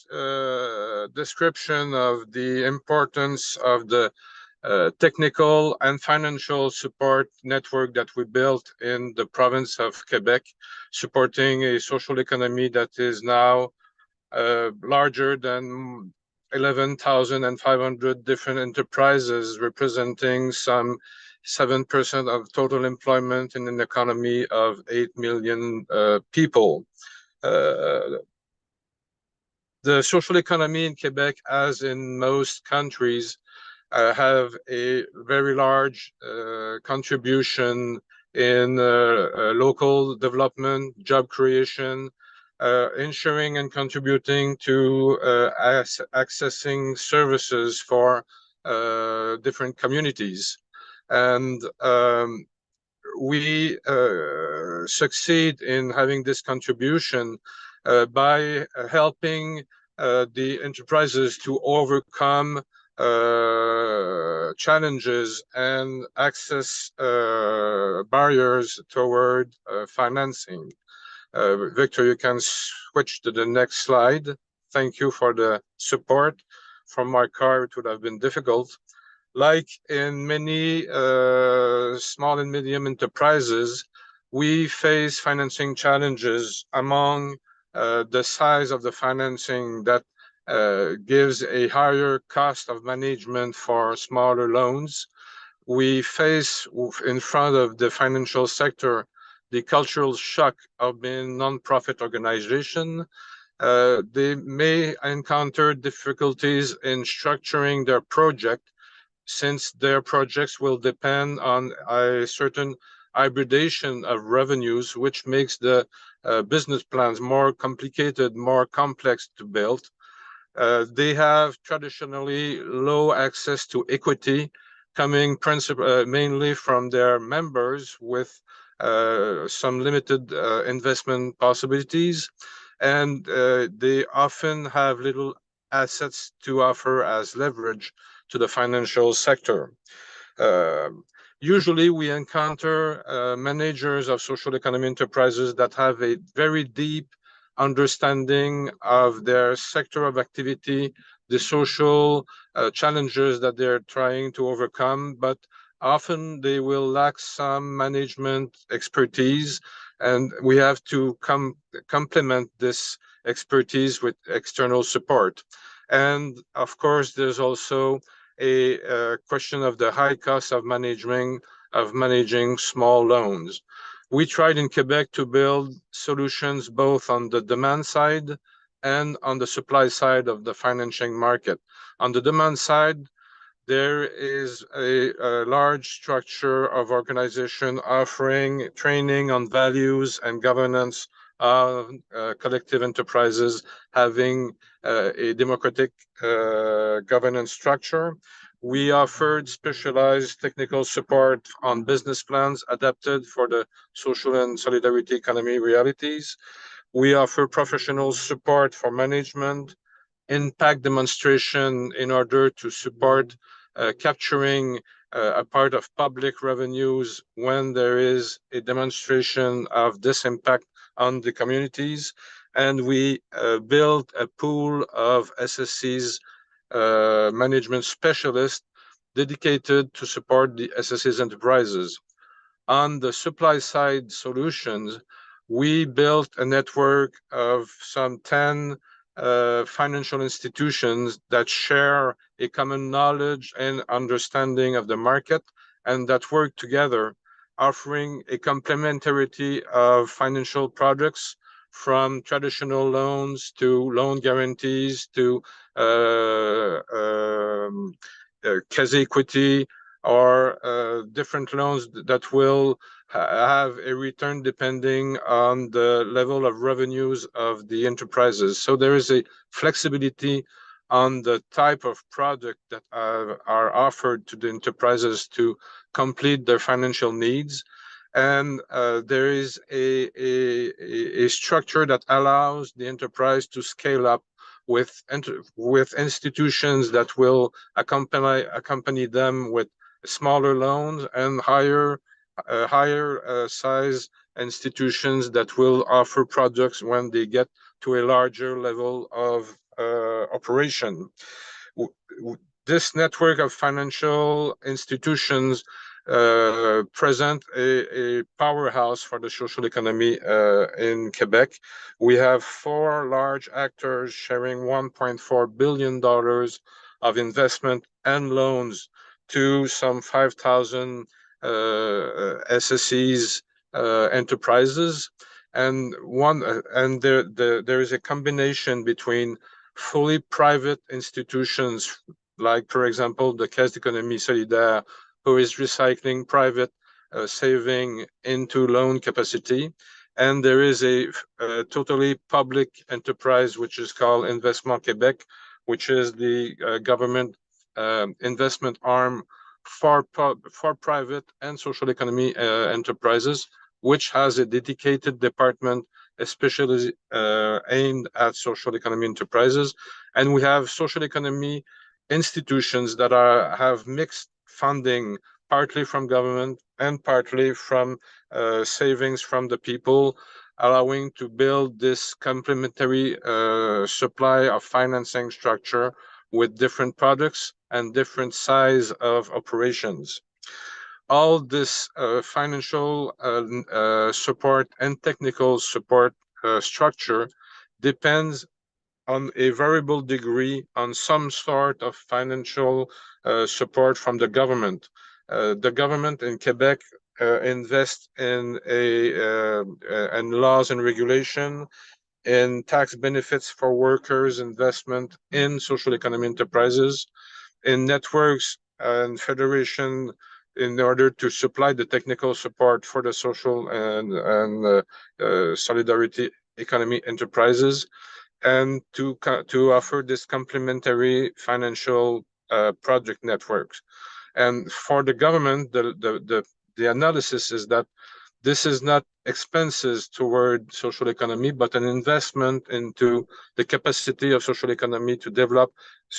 description of the importance of the technical and financial support network that we built in the province of Quebec, supporting a social economy that is now larger than 11,500 different enterprises, representing some 7% of total employment in an economy of 8 million people. The social economy in Quebec, as in most countries, have a very large contribution in local development, job creation, ensuring and contributing to accessing services for different communities. And we succeed in having this contribution by helping the enterprises to overcome challenges and access barriers toward financing. Victor, you can switch to the next slide. Thank you for the support. From my car, it would have been difficult. Like in many small and medium enterprises, we face financing challenges among the size of the financing that gives a higher cost of management for smaller loans. We face in front of the financial sector the cultural shock of being non-profit organization. They may encounter difficulties in structuring their project, since their projects will depend on a certain hybridation of revenues, which makes the business plans more complicated, more complex to build. They have traditionally low access to equity, coming mainly from their members with some limited investment possibilities. And they often have little assets to offer as leverage to the financial sector. Usually we encounter managers of social economy enterprises that have a very deep understanding of their sector of activity, the social challenges that they're trying to overcome, but often they will lack some management expertise, and we have to complement this expertise with external support. And of course, there's also a question of the high cost of managing small loans. We tried in Quebec to build solutions both on the demand side and on the supply side of the financing market. On the demand side, there is a large structure of organization offering training on values and governance of collective enterprises, having a democratic governance structure. We offered specialized technical support on business plans adapted for the social and solidarity economy realities. We offer professional support for management, impact demonstration in order to support capturing a part of public revenues when there is a demonstration of this impact on the communities. And we built a pool of SSE's management specialists dedicated to support the SSE's enterprises. On the supply side solutions, we built a network of some 10 financial institutions that share a common knowledge and understanding of the market and that work together, offering a complementarity of financial products from traditional loans to loan guarantees to quasi-equity or different loans that will have a return depending on the level of revenues of the enterprises. So there is a flexibility on the type of product that are offered to the enterprises to complete their financial needs. And there is a structure that allows the enterprise to scale up with institutions that will accompany them with smaller loans, and higher size institutions that will offer products when they get to a larger level of operation. This network of financial institutions present a powerhouse for the social economy in Quebec. We have 4 large actors sharing $1.4 billion of investment and loans to some 5,000 SSEs enterprises, and there is a combination between fully private institutions, like, for example, the Caisse d'économie solidaire, who is recycling private saving into loan capacity. And there is a totally public enterprise, which is called Investissement Québec, which is the government investment arm for private and social economy enterprises, which has a dedicated department especially aimed at social economy enterprises. And we have social economy institutions that have mixed funding, partly from government and partly from savings from the people, allowing to build this complementary supply of financing structure with different products and different size of operations. All this financial support and technical support structure depends on a variable degree on some sort of financial support from the government. The government in Quebec invests in laws and regulation, in tax benefits for workers, investment in social economy enterprises, in networks and federation, in order to supply the technical support for the social and solidarity economy enterprises, and to offer this complementary financial project networks. And for the government, the analysis is that this is not expenses toward social economy, but an investment into the capacity of social economy to develop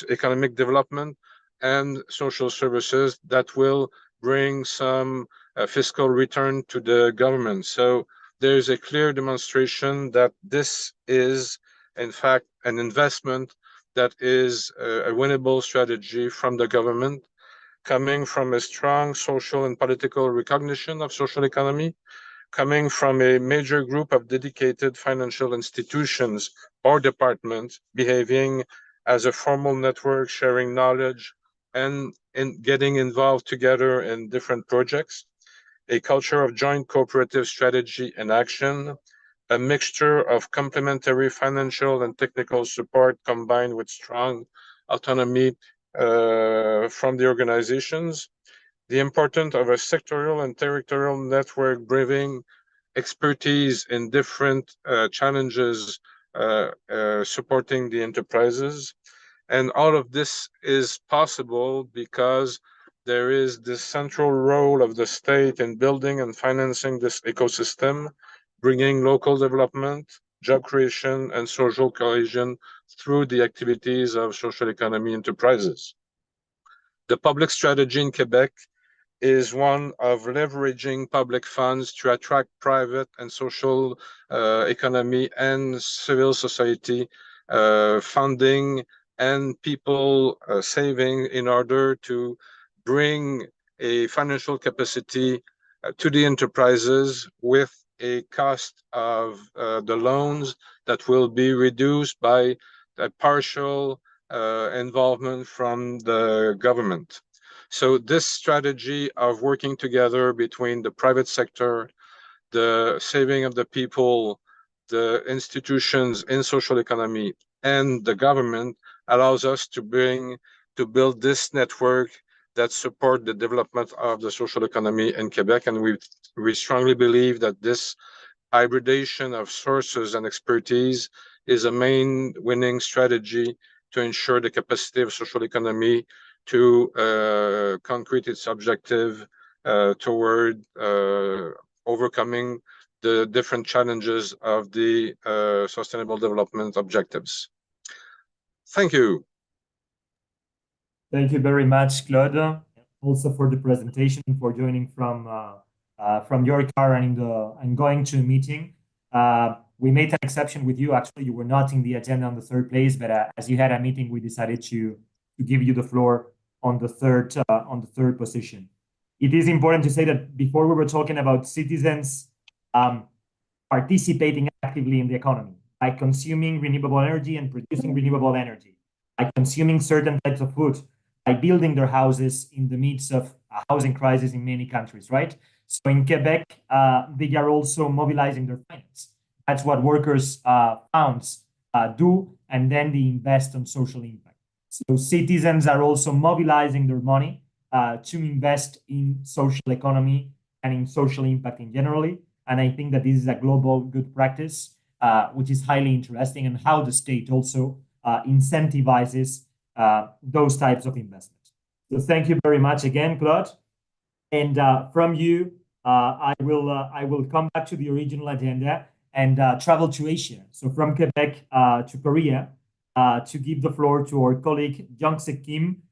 economic development and social services that will bring some fiscal return to the government. So there's a clear demonstration that this is, in fact, an investment that is a winnable strategy from the government, coming from a strong social and political recognition of social economy, coming from a major group of dedicated financial institutions or departments behaving as a formal network, sharing knowledge and getting involved together in different projects, a culture of joint cooperative strategy and action, a mixture of complementary financial and technical support combined with strong autonomy from the organizations, the importance of a sectorial and territorial network bringing expertise in different challenges supporting the enterprises. And all of this is possible because there is this central role of the state in building and financing this ecosystem, bringing local development, job creation, and social cohesion through the activities of social economy enterprises. The public strategy in Quebec is one of leveraging public funds to attract private and social economy and civil society funding and people saving in order to bring a financial capacity to the enterprises with a cost of the loans that will be reduced by a partial involvement from the government. So this strategy of working together between the private sector, the saving of the people, the institutions in social economy, and the government allows us to build this network that support the development of the social economy in Quebec. And we strongly believe that this hybridization of sources and expertise is a main winning strategy to ensure the capacity of social economy to concrete its objective toward overcoming the different challenges of the Sustainable Development Objectives. Thank you. Thank you very much, Claude, also for the presentation, for joining from your car and going to a meeting. We made an exception with you. Actually, you were not in the agenda on the third place, but as you had a meeting, we decided to give you the floor on the third position. It is important to say that before we were talking about citizens participating actively in the economy by consuming renewable energy and producing renewable energy, by consuming certain types of food, by building their houses in the midst of a housing crisis in many countries, right? So in Quebec, they are also mobilizing their finance. That's what workers' funds do, and then they invest on social impact. So citizens are also mobilizing their money to invest in social economy and in social impact in generally. And I think that this is a global good practice, which is highly interesting, and how the state also incentivizes those types of investments. So thank you very much again, Claude. And from you, I will come back to the original agenda and travel to Asia. So from Quebec to Korea, to give the floor to our colleague Jung-Sik Kim,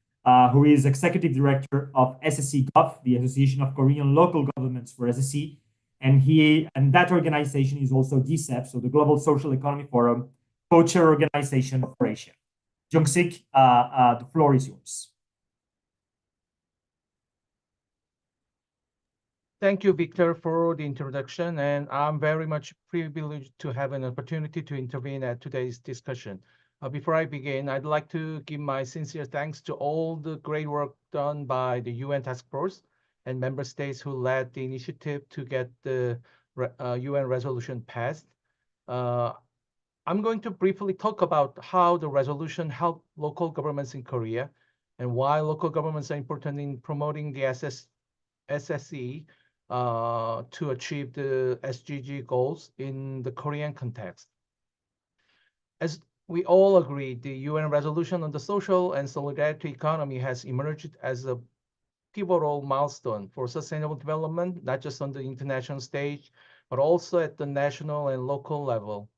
who is Executive Director of SSE Gov, the Association of Korean Local Governments for SSE. And that organization is also GSEP, so the Global Social Economy Forum, co-chair organization for Asia. Jung-Sik, the floor is yours. Thank you, Victor, for the introduction, and I'm very much privileged to have an opportunity to intervene at today's discussion. Before I begin, I'd like to give my sincere thanks to all the great work done by the UN Task Force and member states who led the initiative to get the UN resolution passed. I'm going to briefly talk about how the resolution helped local governments in Korea and why local governments are important in promoting the SSE to achieve the SDG goals in the Korean context. As we all agree, the UN resolution on the social and solidarity economy has emerged as a pivotal milestone for sustainable development, not just on the international stage, but also at the national and local level.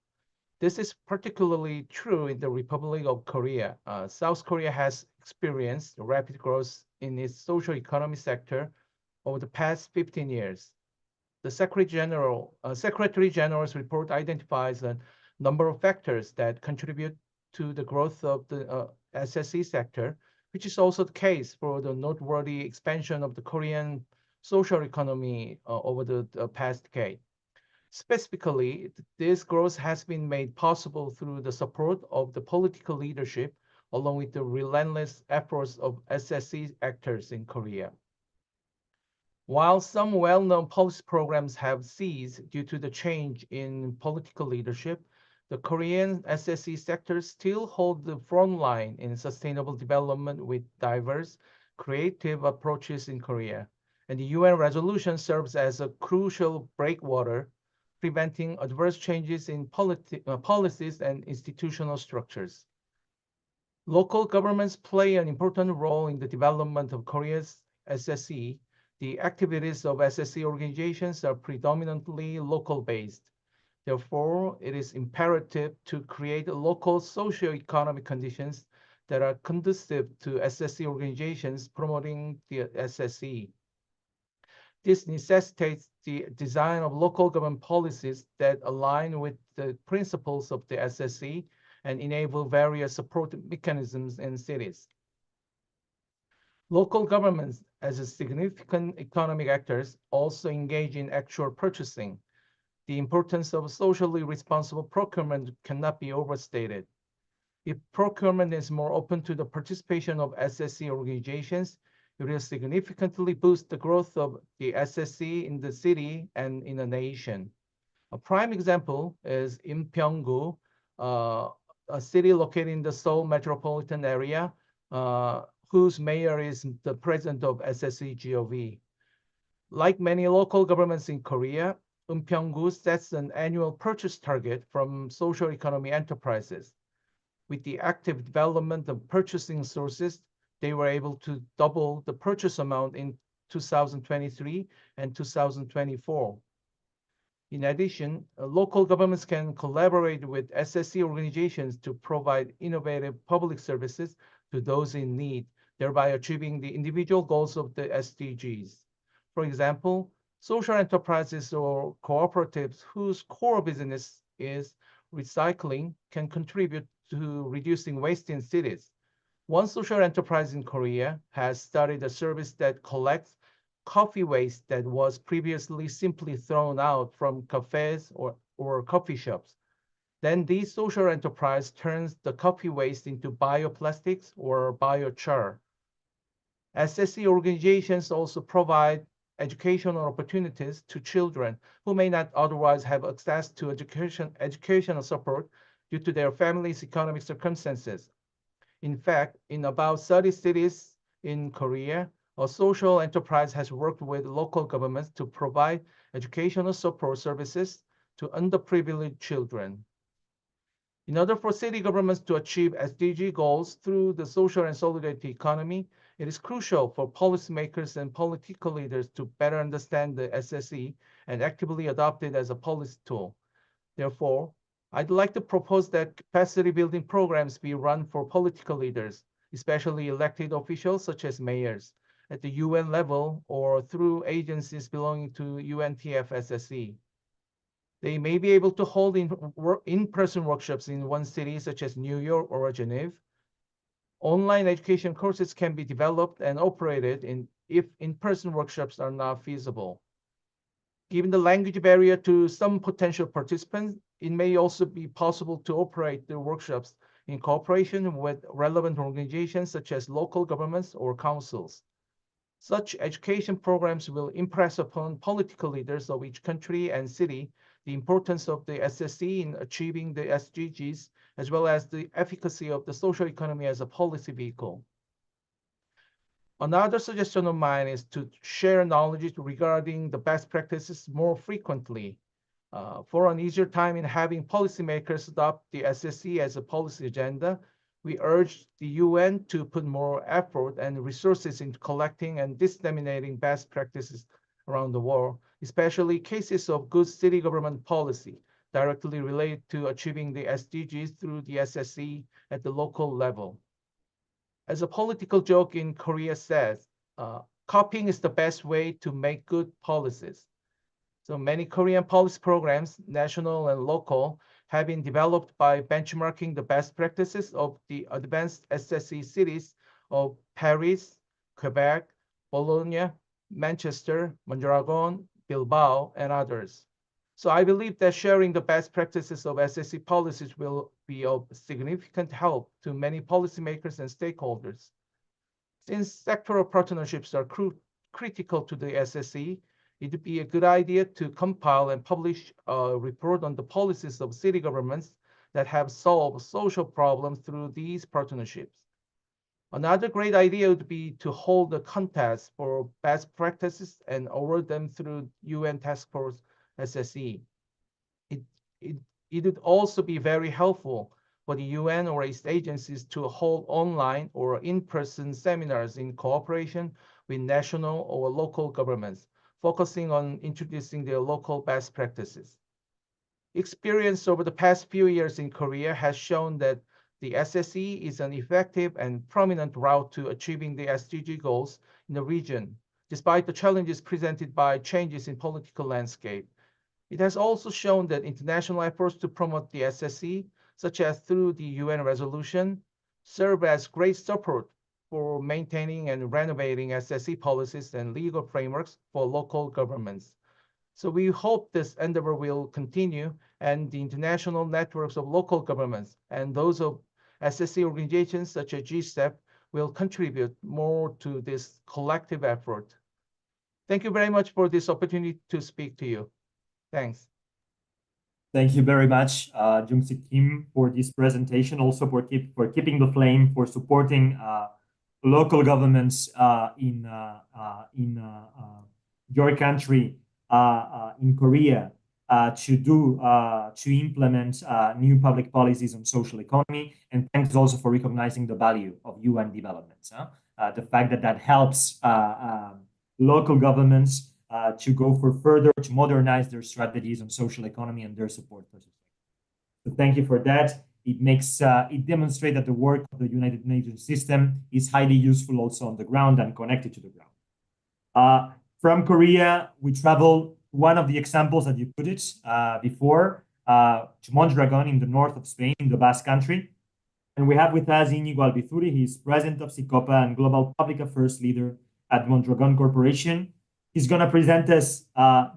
This is particularly true in the Republic of Korea. South Korea has experienced rapid growth in its social economy sector over the past 15 years. The Secretary General's report identifies a number of factors that contribute to the growth of the SSE sector, which is also the case for the noteworthy expansion of the Korean social economy over the past decade. Specifically, this growth has been made possible through the support of the political leadership, along with the relentless efforts of SSE actors in Korea. While some well-known policy programs have ceased due to the change in political leadership, the Korean SSE sector still holds the front line in sustainable development with diverse, creative approaches in Korea. And the UN resolution serves as a crucial breakwater, preventing adverse changes in policies and institutional structures. Local governments play an important role in the development of Korea's SSE. The activities of SSE organizations are predominantly local-based. Therefore, it is imperative to create local socio-economic conditions that are conducive to SSE organizations promoting the SSE. This necessitates the design of local government policies that align with the principles of the SSE and enable various support mechanisms in cities. Local governments, as a significant economic actors, also engage in actual purchasing. The importance of socially responsible procurement cannot be overstated. If procurement is more open to the participation of SSE organizations, it will significantly boost the growth of the SSE in the city and in the nation. A prime example is Impyeonggu, a city located in the Seoul metropolitan area, whose mayor is the president of SSE GOV. Like many local governments in Korea, Impyeonggu sets an annual purchase target from social economy enterprises. With the active development of purchasing sources, they were able to double the purchase amount in 2023 and 2024. In addition, local governments can collaborate with SSE organizations to provide innovative public services to those in need, thereby achieving the individual goals of the SDGs. For example, social enterprises or cooperatives whose core business is recycling can contribute to reducing waste in cities. One social enterprise in Korea has started a service that collects coffee waste that was previously simply thrown out from cafes or coffee shops. Then this social enterprise turns the coffee waste into bioplastics or biochar. SSE organizations also provide educational opportunities to children who may not otherwise have access to educational support due to their family's economic circumstances. In fact, in about 30 cities in Korea, a social enterprise has worked with local governments to provide educational support services to underprivileged children. In order for city governments to achieve SDG goals through the social and solidarity economy, it is crucial for policymakers and political leaders to better understand the SSE and actively adopt it as a policy tool. Therefore, I'd like to propose that capacity building programs be run for political leaders, especially elected officials such as mayors, at the UN level or through agencies belonging to UNTF SSE. They may be able to hold in-person workshops in one city such as New York or Geneva. Online education courses can be developed and operated if in-person workshops are not feasible. Given the language barrier to some potential participants, it may also be possible to operate the workshops in cooperation with relevant organizations such as local governments or councils. Such education programs will impress upon political leaders of each country and city the importance of the SSE in achieving the SDGs, as well as the efficacy of the social economy as a policy vehicle. Another suggestion of mine is to share knowledge regarding the best practices more frequently. For an easier time in having policymakers adopt the SSE as a policy agenda, we urge the UN to put more effort and resources into collecting and disseminating best practices around the world, especially cases of good city government policy directly related to achieving the SDGs through the SSE at the local level. As a political joke in Korea says, copying is the best way to make good policies. So many Korean policy programs, national and local, have been developed by benchmarking the best practices of the advanced SSE cities of Paris, Quebec, Bologna, Manchester, Mondragon, Bilbao, and others. So I believe that sharing the best practices of SSE policies will be of significant help to many policymakers and stakeholders. Since sectoral partnerships are critical to the SSE, it would be a good idea to compile and publish a report on the policies of city governments that have solved social problems through these partnerships. Another great idea would be to hold a contest for best practices and award them through UN Task Force SSE. It would also be very helpful for the UN or its agencies to hold online or in-person seminars in cooperation with national or local governments, focusing on introducing their local best practices. Experience over the past few years in Korea has shown that the SSE is an effective and prominent route to achieving the SDG goals in the region, despite the challenges presented by changes in political landscape. It has also shown that international efforts to promote the SSE, such as through the UN resolution, serve as great support for maintaining and renovating SSE policies and legal frameworks for local governments. So we hope this endeavor will continue and the international networks of local governments and those of SSE organizations such as GSTEP will contribute more to this collective effort. Thank you very much for this opportunity to speak to you. Thanks. Thank you very much, Jung-Sik Kim, for this presentation, also for keeping the flame, for supporting local governments in your country, in Korea, to implement new public policies on social economy. And thanks also for recognizing the value of UN developments. The fact that helps local governments to go for further to modernize their strategies on social economy and their support for society. So thank you for that. It makes it demonstrates that the work of the United Nations system is highly useful also on the ground and connected to the ground. From Korea, we travel. One of the examples that you put it before to Mondragon in the north of Spain, in the Basque Country. And we have with us Íñigo Albizuri. He's president of SICOPA and global public affairs leader at Mondragon Corporation. He's going to present us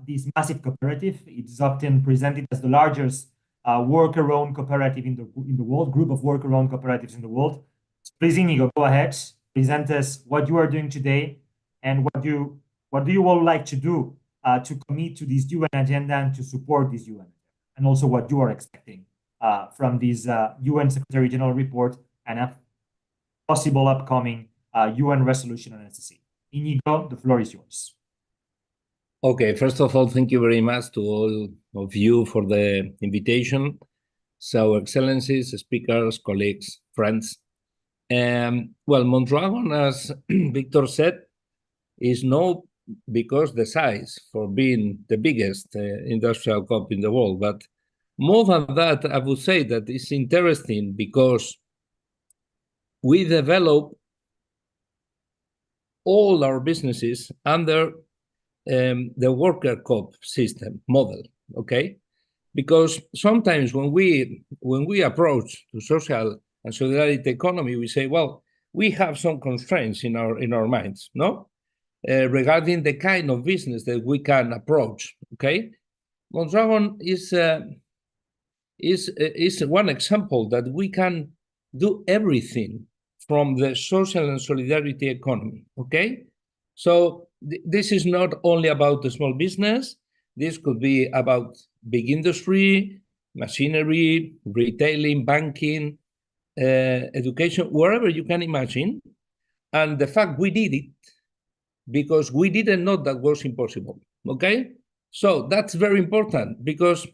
this massive cooperative. It's often presented as the largest worker-owned cooperative in the world, group of worker-owned cooperatives in the world. So please, Íñigo, go ahead, present us what you are doing today and what do you all like to do to commit to this UN agenda and to support this UN, and also what you are expecting from this UN Secretary General report and a possible upcoming UN resolution on SSE. Íñigo, the floor is yours. Okay, first of all, thank you very much to all of you for the invitation. So, Excellencies, speakers, colleagues, friends. Well, Mondragon, as Victor said, is known because the size for being the biggest industrial COP in the world. But more than that, I would say that it's interesting because we develop all our businesses under the worker COP system model, okay? Because sometimes when we approach the social and solidarity economy, we say, well, we have some constraints in our minds, no? Regarding the kind of business that we can approach, okay? Mondragon is one example that we can do everything from the social and solidarity economy, okay? So this is not only about the small business. This could be about big industry, machinery, retailing, banking, education, wherever you can imagine. And the fact we did it because we didn't know that was impossible, okay? So that's very important because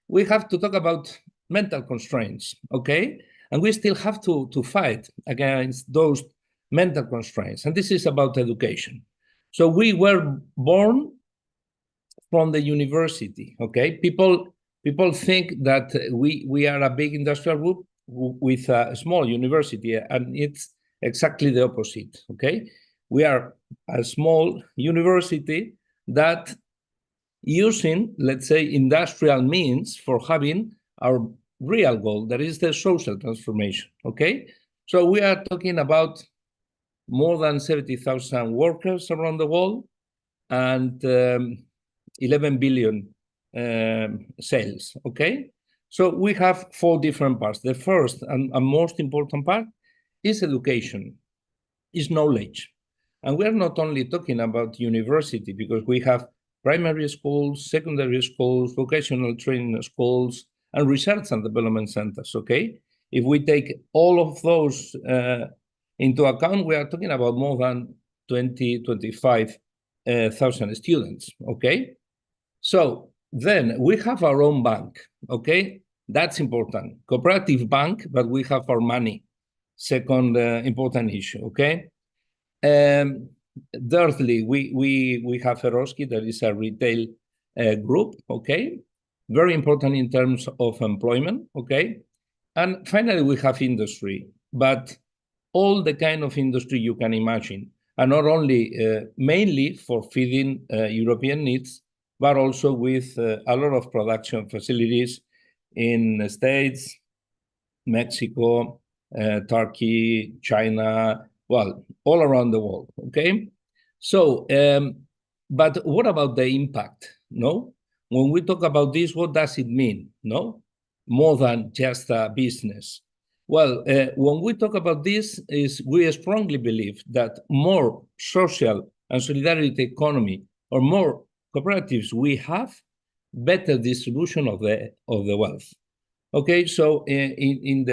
we have to talk about mental constraints, okay? And we still have to fight against those mental constraints. And this is about education. So we were born from the university, okay? People think that we are a big industrial group with a small university, and it's exactly the opposite, okay? We are a small university that using, let's say, industrial means for having our real goal, that is the social transformation, okay? So we are talking about more than 70,000 workers around the world and 11 billion sales, okay? So we have 4 different parts. The first and most important part is education, is knowledge. And we are not only talking about university because we have primary schools, secondary schools, vocational training schools, and research and development centers, okay? If we take all of those into account, we are talking about more than 25,000 students, okay? So then we have our own bank, okay? That's important. Cooperative bank, but we have our money. Second important issue, okay? Thirdly, we have Eroski, that is a retail group, okay? Very important in terms of employment, okay? And finally, we have industry, but all the kind of industry you can imagine, and not only mainly for feeding European needs, but also with a lot of production facilities in the States, Mexico, Turkey, China, well, all around the world, okay? So, but what about the impact, no? When we talk about this, what does it mean, no? More than just a business. Well, when we talk about this, we strongly believe that more social and solidarity economy or more cooperatives we have, better distribution of the wealth. Okay, so in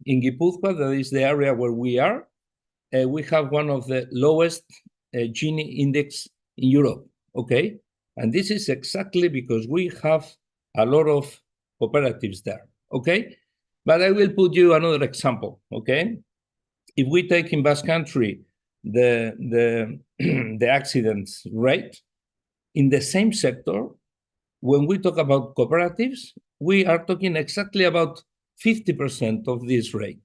Gipuzkoa, that is the area where we are, we have one of the lowest Gini index in Europe, okay? And this is exactly because we have a lot of cooperatives there, okay? But I will put you another example, okay? If we take in Basque Country the accidents rate. In the same sector, when we talk about cooperatives, we are talking exactly about 50% of this rate.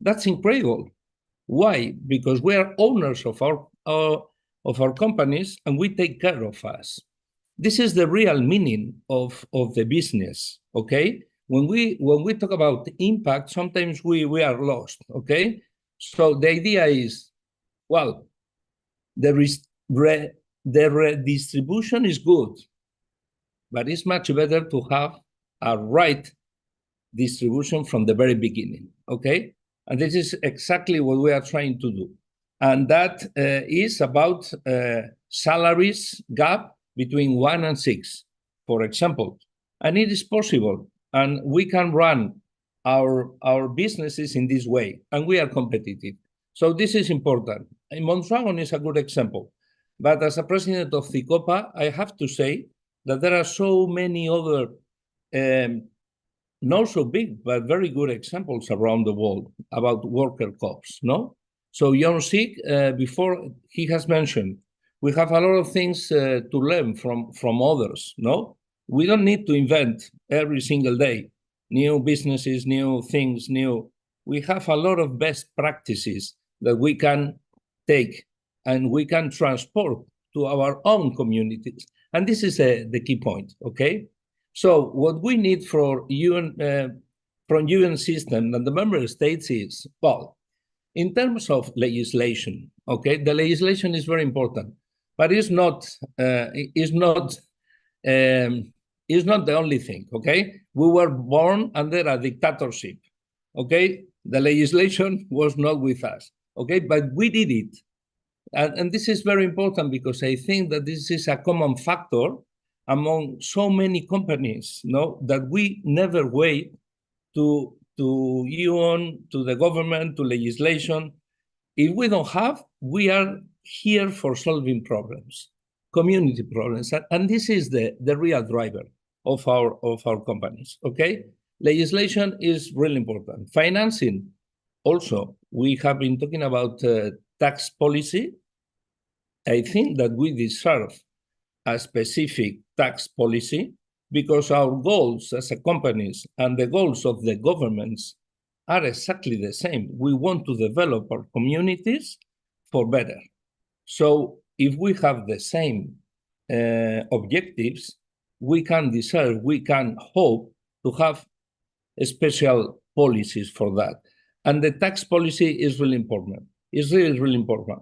That's incredible. Why? Because we are owners of our companies and we take care of us. This is the real meaning of the business, okay? When we talk about impact, sometimes we are lost, okay? So the idea is, well, the redistribution is good, but it's much better to have a right distribution from the very beginning, okay? And this is exactly what we are trying to do. And that is about salaries gap between 1 and 6, for example. And it is possible. And we can run our businesses in this way, and we are competitive. So this is important. And Mondragon is a good example. But as a president of CICOPA, I have to say that there are so many other not so big, but very good examples around the world about worker co-ops, no? So Jon Sik, before he has mentioned, we have a lot of things to learn from others, no? We don't need to invent every single day new businesses, new things, new. We have a lot of best practices that we can take and we can transport to our own communities. And this is the key point, okay? So what we need from UN system and the member states is, well, in terms of legislation, okay, the legislation is very important, but it's not the only thing, okay? We were born under a dictatorship, okay? The legislation was not with us, okay? But we did it. And this is very important because I think that this is a common factor among so many companies, no, that we never wait to UN, to the government, to legislation. If we don't have, we are here for solving problems, community problems, and this is the real driver of our companies. Okay, legislation is really important. Financing, also, we have been talking about tax policy. I think that we deserve a specific tax policy because our goals as a companies and the goals of the governments are exactly the same. We want to develop our communities for better. So if we have the same objectives, we can deserve, we can hope to have special policies for that. And the tax policy is really important. It's really, really important.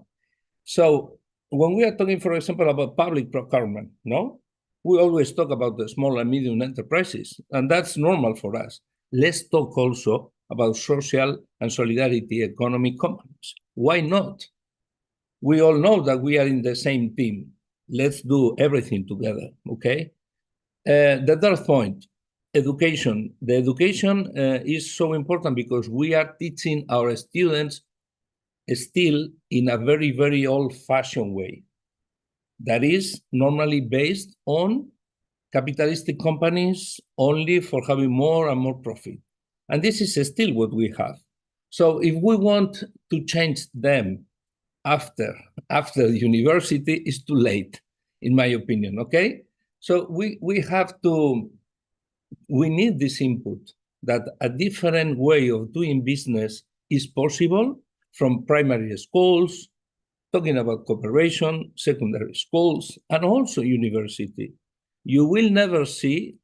So when we are talking, for example, about public procurement, no, we always talk about the small and medium enterprises, and that's normal for us. Let's talk also about social and solidarity economic companies. Why not? We all know that we are in the same team. Let's do everything together, okay? The third point, education. The education is so important because we are teaching our students still in a very, very old-fashioned way that is normally based on capitalistic companies only for having more and more profit. And this is still what we have. So if we want to change them after the university, it's too late, in my opinion, okay? So we need this input that a different way of doing business is possible from primary schools, talking about cooperation, secondary schools, and also university. You will never see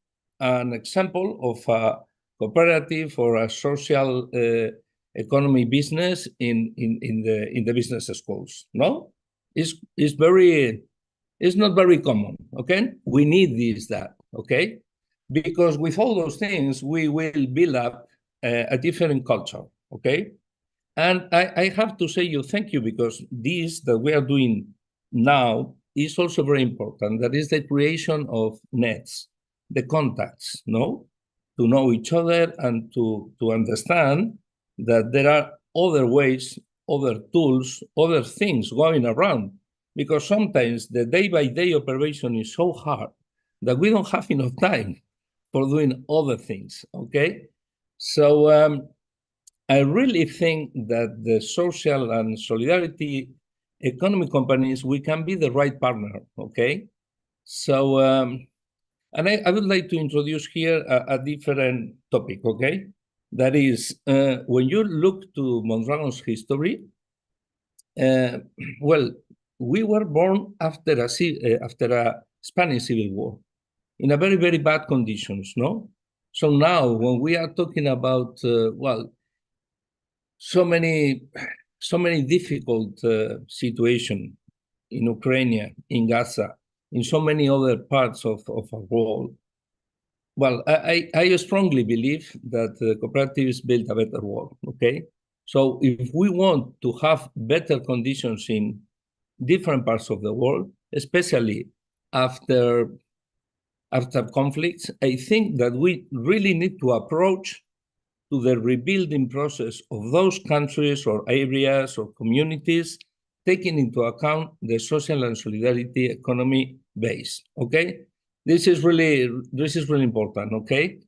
an example of a cooperative or a social economy business in the business schools. No, it's not very common. Okay, we need that. Okay, because with all those things we will build up a different culture. Okay. And I have to say you thank you because this that we are doing now is also very important. That is the creation of nets, the contacts, no? To know each other and to understand that there are other ways, other tools, other things going around. Because sometimes the day-by-day operation is so hard that we don't have enough time for doing other things, okay? So I really think that the social and solidarity economic companies, we can be the right partner, okay? So, and I would like to introduce here a different topic, okay? That is, when you look to Mondragon's history, well, we were born after a Spanish Civil War in a very, very bad conditions, no? So now when we are talking about, well, so many difficult situation in Ukraine, in Gaza, in so many other parts of our world, well, I strongly believe that cooperatives build a better world, okay? So if we want to have better conditions in different parts of the world, especially after conflicts, I think that we really need to approach to the rebuilding process of those countries or areas or communities, taking into account the social and solidarity economy base, okay? This is really important, okay?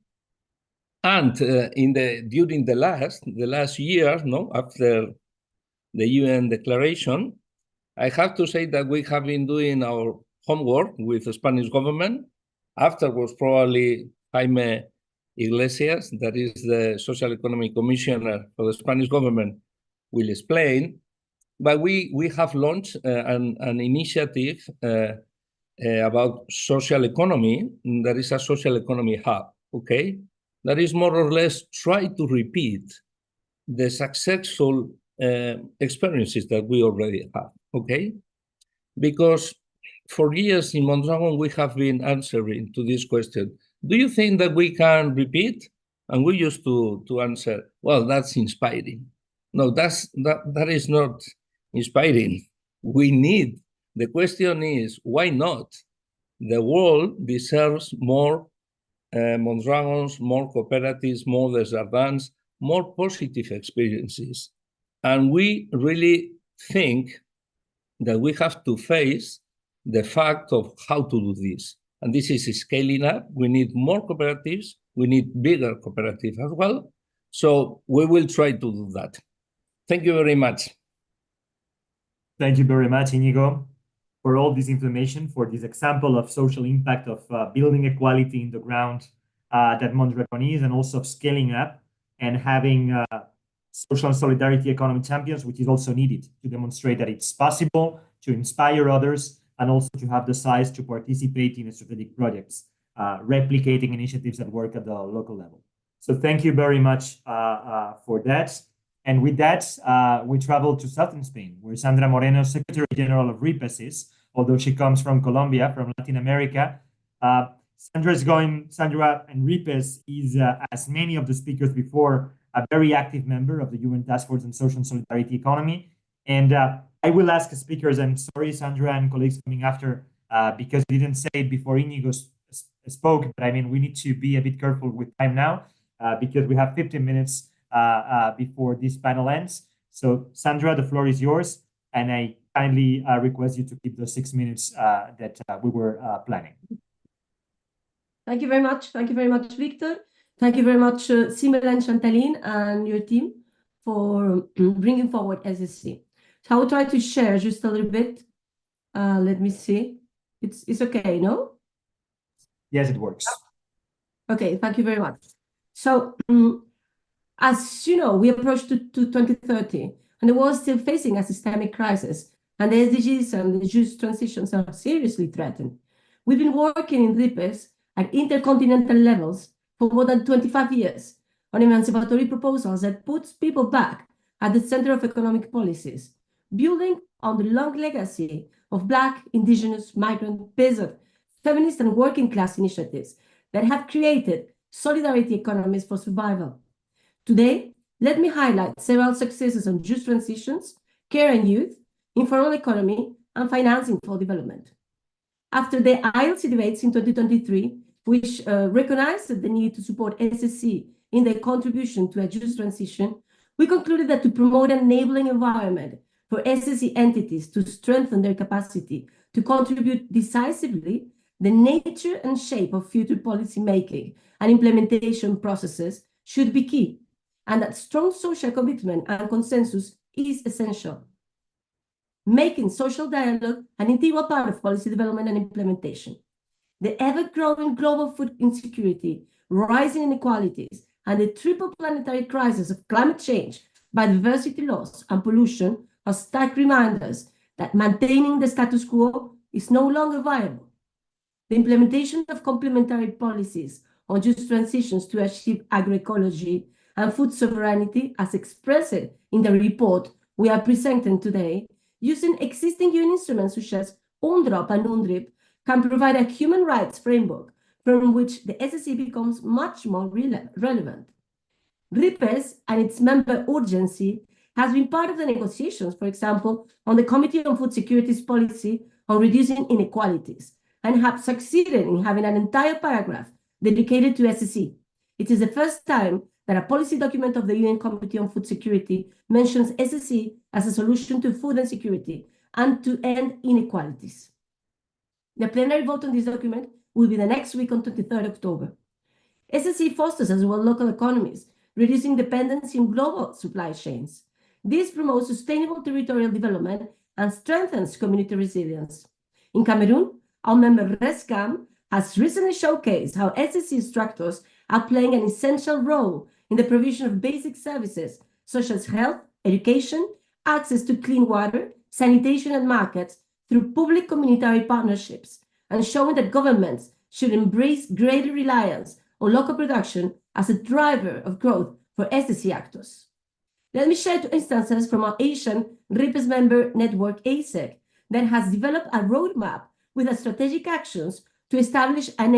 And during the last year, no, after the UN declaration, I have to say that we have been doing our homework with the Spanish government. Afterwards, probably Jaime Iglesias, that is the Social Economic Commissioner for the Spanish government, will explain. But we have launched an initiative about social economy. That is a social economy hub, okay? That is more or less try to repeat the successful experiences that we already have, okay? Because for years in Mondragon, we have been answering to this question. Do you think that we can repeat? And we used to answer, well, that's inspiring. No, that is not inspiring. We need, the question is, why not? The world deserves more Mondragons, more cooperatives, more Desjardins, more positive experiences. And we really think that we have to face the fact of how to do this. And this is scaling up. We need more cooperatives. We need bigger cooperatives as well. So we will try to do that. Thank you very much. Thank you very much, Inigo, for all this information, for this example of social impact of building equality in the ground that Mondragon is, and also of scaling up and having social and solidarity economy champions, which is also needed to demonstrate that it's possible, to inspire others, and also to have the size to participate in strategic projects, replicating initiatives that work at the local level. So thank you very much for that. And with that, we travel to southern Spain, where Sandra Moreno, Secretary General of RIPES, is, although she comes from Colombia, from Latin America. Sandra and RIPES is, as many of the speakers before, a very active member of the UN Task Force on Social and Solidarity Economy. And I will ask speakers, and sorry, Sandra and colleagues coming after, because we didn't say it before Inigo spoke, but I mean, we need to be a bit careful with time now, because we have 15 minutes before this panel ends. So Sandra, the floor is yours, and I kindly request you to keep the 6 minutes that we were planning. Thank you very much. Thank you very much, Victor. Thank you very much, Simela and Chantaline and your team for bringing forward SSE. So I will try to share just a little bit. Let me see. It's okay, no? Yes, it works. Okay, thank you very much. So as you know, we approached to 2030, and the world is still facing a systemic crisis, and the SDGs and the just transitions are seriously threatened. We've been working in RIPES at intercontinental levels for more than 25 years on emancipatory proposals that puts people back at the center of economic policies, building on the long legacy of Black, Indigenous, migrant, peasant, feminist, and working class initiatives that have created solidarity economies for survival. Today, let me highlight several successes on just transitions, care and youth, informal economy, and financing for development. After the ILC debates in 2023, which recognized the need to support SSE in their contribution to a just transition, we concluded that to promote an enabling environment for SSE entities to strengthen their capacity to contribute decisively, the nature and shape of future policy making and implementation processes should be key, and that strong social commitment and consensus is essential. making social dialogue an integral part of policy development and implementation. The ever-growing global food insecurity, rising inequalities, and the triple planetary crisis of climate change, biodiversity loss, and pollution are stark reminders that maintaining the status quo is no longer viable. The implementation of complementary policies on just transitions to achieve agroecology and food sovereignty, as expressed in the report we are presenting today, using existing UN instruments such as UNDROP and UNDRIP, can provide a human rights framework from which the SSE becomes much more relevant. RIPES and its member urgency has been part of the negotiations, for example, on the Committee on Food Security's policy on reducing inequalities, and have succeeded in having an entire paragraph dedicated to SSE. It is the first time that a policy document of the UN Committee on Food Security mentions SSE as a solution to food insecurity and to end inequalities. The plenary vote on this document will be the next week on 23rd October. SSE fosters as well local economies, reducing dependency on global supply chains. This promotes sustainable territorial development and strengthens community resilience. In Cameroon, our member RESCAM has recently showcased how SSE structures are playing an essential role in the provision of basic services such as health, education, access to clean water, sanitation, and markets through public community partnerships, and showing that governments should embrace greater reliance on local production as a driver of growth for SSE actors. Let me share two instances from our Asian RIPES member network, ASEC, that has developed a roadmap with strategic actions to establish an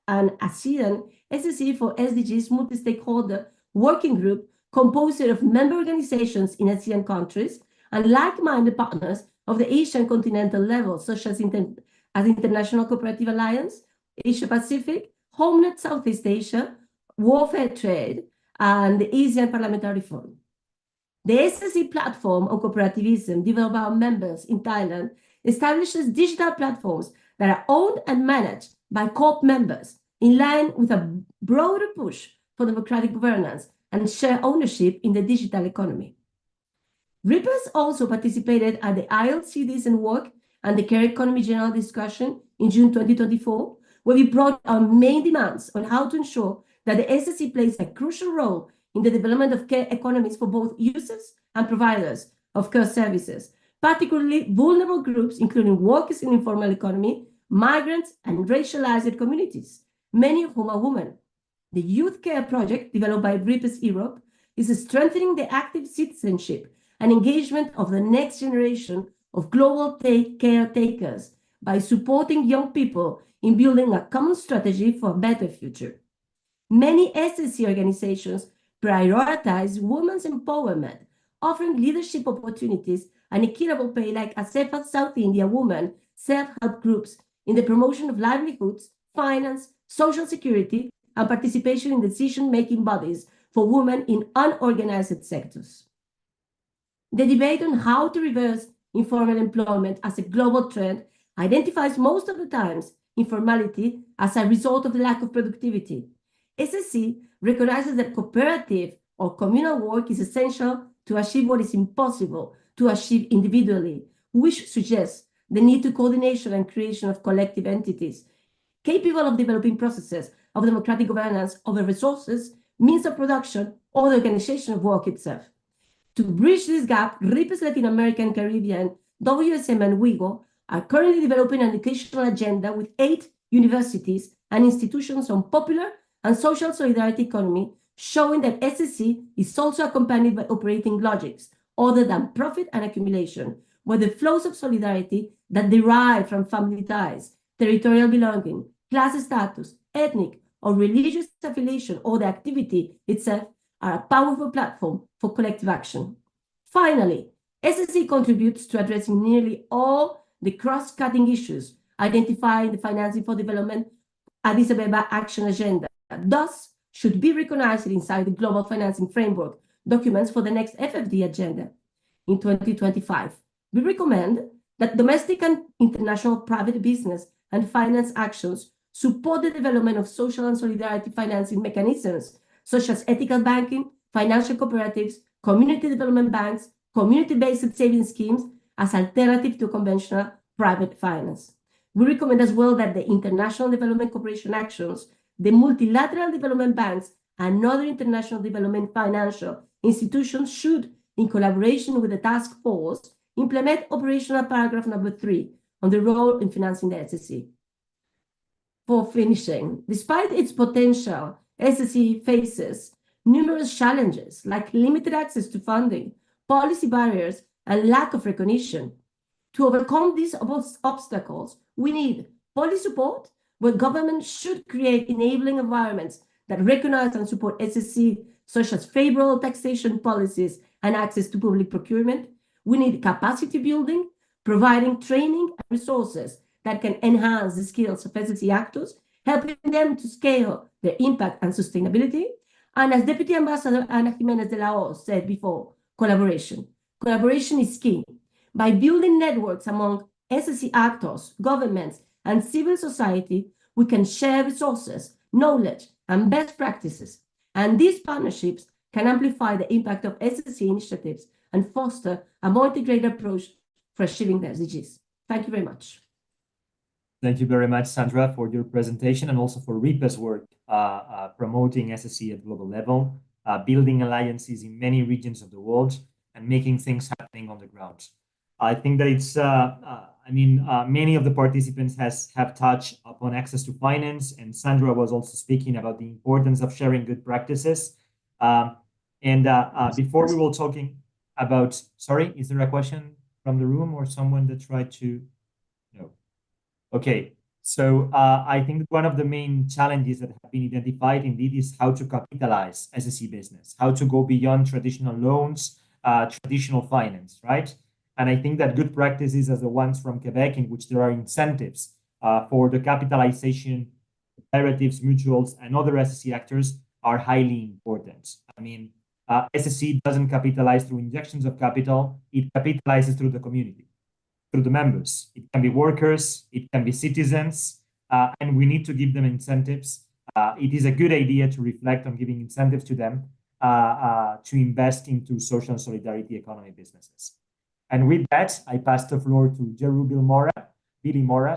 ASEAN SSE for SDGs multi-stakeholder working group composed of member organizations in ASEAN countries and like-minded partners of the Asian continental level, such as International Cooperative Alliance, Asia Pacific, HomeNet Southeast Asia, Warfare Trade, and the ASEAN Parliamentary Forum. The SSE platform on cooperativism developed by our members in Thailand establishes digital platforms that are owned and managed by COOP members in line with a broader push for democratic governance and shared ownership in the digital economy. RIPES also participated at the ILC Decent Work and the Care Economy General Discussion in June 2024, where we brought our main demands on how to ensure that the SSE plays a crucial role in the development of care economies for both users and providers of care services, particularly vulnerable groups, including workers in informal economy, migrants, and racialized communities, many of whom are women. The Youth Care Project, developed by RIPES Europe, is strengthening the active citizenship and engagement of the next generation of global caretakers by supporting young people in building a common strategy for a better future. Many SSE organizations prioritize women's empowerment, offering leadership opportunities and equitable pay, like ASEPA South India Women self-help groups in the promotion of livelihoods, finance, social security, and participation in decision-making bodies for women in unorganized sectors. The debate on how to reverse informal employment as a global trend identifies most of the times informality as a result of the lack of productivity. SSE recognizes that cooperative or communal work is essential to achieve what is impossible to achieve individually, which suggests the need to coordination and creation of collective entities capable of developing processes of democratic governance over resources, means of production, or the organization of work itself. To bridge this gap, RIPES Latin American, Caribbean, WSM, and WIGO are currently developing an educational agenda with 8 universities and institutions on popular and social solidarity economy, showing that SSE is also accompanied by operating logics other than profit and accumulation, where the flows of solidarity that derive from family ties, territorial belonging, class status, ethnic or religious affiliation, or the activity itself are a powerful platform for collective action. Finally, SSE contributes to addressing nearly all the cross-cutting issues identified in the Financing for Development Addis Ababa Action Agenda, thus should be recognized inside the Global Financing Framework documents for the next FFD agenda in 2025. We recommend that domestic and international private business and finance actions support the development of social and solidarity financing mechanisms, such as ethical banking, financial cooperatives, community development banks, community-based savings schemes, as alternative to conventional private finance. We recommend as well that the international development cooperation actions, the multilateral development banks, and other international development financial institutions should, in collaboration with the task force, implement operational paragraph number 3 on the role in financing the SSE. For finishing, despite its potential, SSE faces numerous challenges like limited access to funding, policy barriers, and lack of recognition. To overcome these obstacles, we need policy support, where governments should create enabling environments that recognize and support SSE, such as favorable taxation policies and access to public procurement. We need capacity building, providing training and resources that can enhance the skills of SSE actors, helping them to scale their impact and sustainability. And as Deputy Ambassador Ana Jimenez de la Hoz said before, collaboration. Collaboration is key. By building networks among SSE actors, governments, and civil society, we can share resources, knowledge, and best practices. And these partnerships can amplify the impact of SSE initiatives and foster a more integrated approach for achieving the SDGs. Thank you very much. Thank you very much, Sandra, for your presentation and also for RIPA's work promoting SSE at global level, building alliances in many regions of the world, and making things happening on the ground. I think that it's, many of the participants have touched upon access to finance, and Sandra was also speaking about the importance of sharing good practices. Before we were talking about, sorry, is there a question from the room or someone that tried to? No. Okay, so I think one of the main challenges that have been identified indeed is how to capitalize SSE business, how to go beyond traditional loans, traditional finance, right? And I think that good practices as the ones from Quebec, in which there are incentives for the capitalization, cooperatives, mutuals, and other SSE actors are highly important. I mean, SSE doesn't capitalize through injections of capital, it capitalizes through the community, through the members. It can be workers, it can be citizens, and we need to give them incentives. It is a good idea to reflect on giving incentives to them to invest into social and solidarity economy businesses. And with that, I pass the floor to Jeru Billy Mora,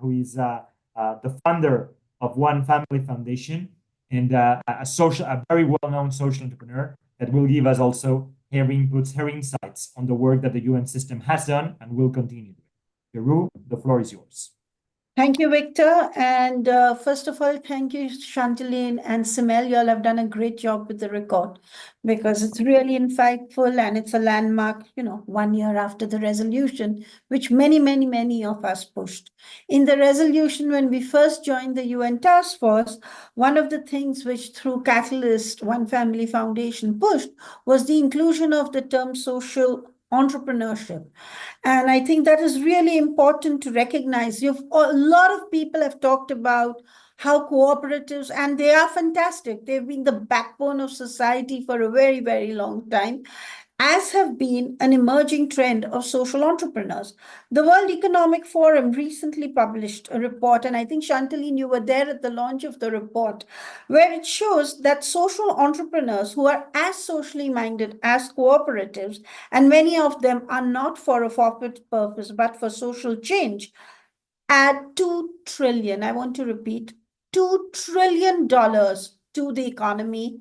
who is the founder of One Family Foundation and a very well-known social entrepreneur that will give us also her inputs, her insights on the work that the UN system has done and will continue doing. Jeru, the floor is yours. Thank you, Victor. And first of all, thank you, Chantaline and Simel. You all have done a great job with the record because it's really insightful and it's a landmark, 1 year after the resolution, which many of us pushed. In the resolution, when we first joined the UN task force, one of the things which through Catalyst, One Family Foundation pushed was the inclusion of the term social entrepreneurship. And I think that is really important to recognize. A lot of people have talked about how cooperatives, and they are fantastic. They've been the backbone of society for a very long time, as have been an emerging trend of social entrepreneurs. The World Economic Forum recently published a report, and I think, Chantaline, you were there at the launch of the report, where it shows that social entrepreneurs who are as socially minded as cooperatives, and many of them are not for a profit purpose, but for social change, add 2 trillion, I want to repeat, $2 trillion to the economy,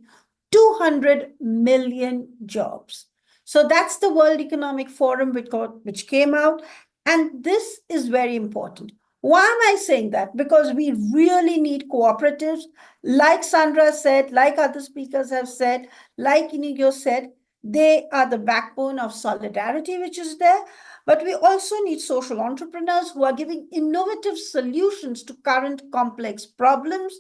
200 million jobs. So that's the World Economic Forum which came out, and this is very important. Why am I saying that? Because we really need cooperatives, like Sandra said, like other speakers have said, like Inigo said, they are the backbone of solidarity which is there, but we also need social entrepreneurs who are giving innovative solutions to current complex problems,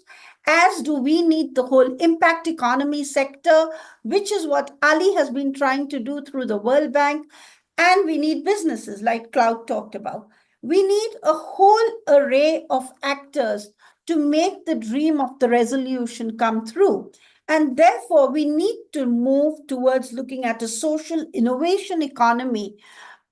as do we need the whole impact economy sector, which is what Ali has been trying to do through the World Bank, and we need businesses like Cloud talked about. We need a whole array of actors to make the dream of the resolution come through. And therefore, we need to move towards looking at a social innovation economy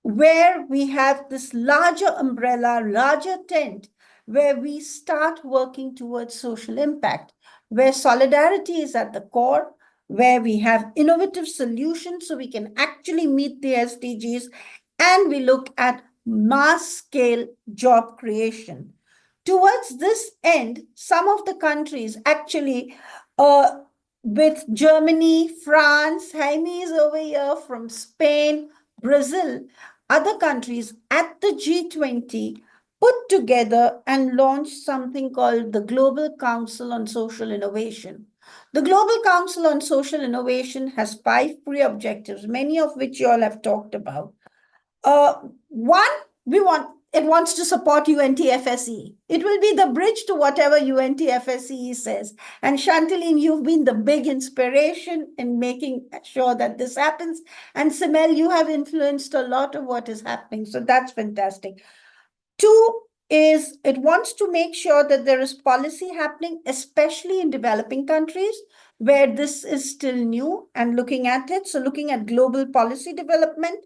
where we have this larger umbrella, larger tent, where we start working towards social impact, where solidarity is at the core, where we have innovative solutions so we can actually meet the SDGs, and we look at mass scale job creation. Towards this end, some of the countries actually, with Germany, France, Jaime is over here from Spain, Brazil, other countries at the G20 put together and launched something called the Global Council on Social Innovation. The Global Council on Social Innovation has 5 pre-objectives, many of which you all have talked about. One, it wants to support UNTFSE. It will be the bridge to whatever UNTFSE says. And Chantaline, you've been the big inspiration in making sure that this happens. And Simel, you have influenced a lot of what is happening. So that's fantastic. 2 is it wants to make sure that there is policy happening, especially in developing countries where this is still new and looking at it. So looking at global policy development.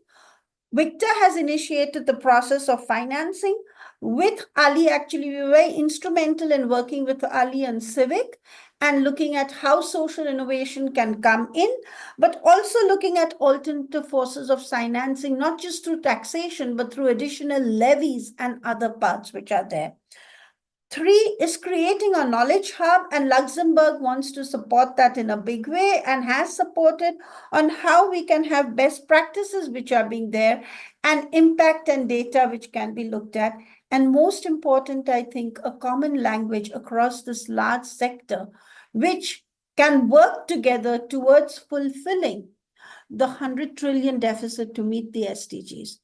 Victor has initiated the process of financing with Ali. Actually, we were very instrumental in working with Ali and Civic and looking at how social innovation can come in, but also looking at alternative forces of financing, not just through taxation, but through additional levies and other parts which are there. 3 is creating a knowledge hub, and Luxembourg wants to support that in a big way and has supported on how we can have best practices which are being there and impact and data which can be looked at. And most important, I think, a common language across this large sector, which can work together towards fulfilling the 100 trillion deficit to meet the SDGs.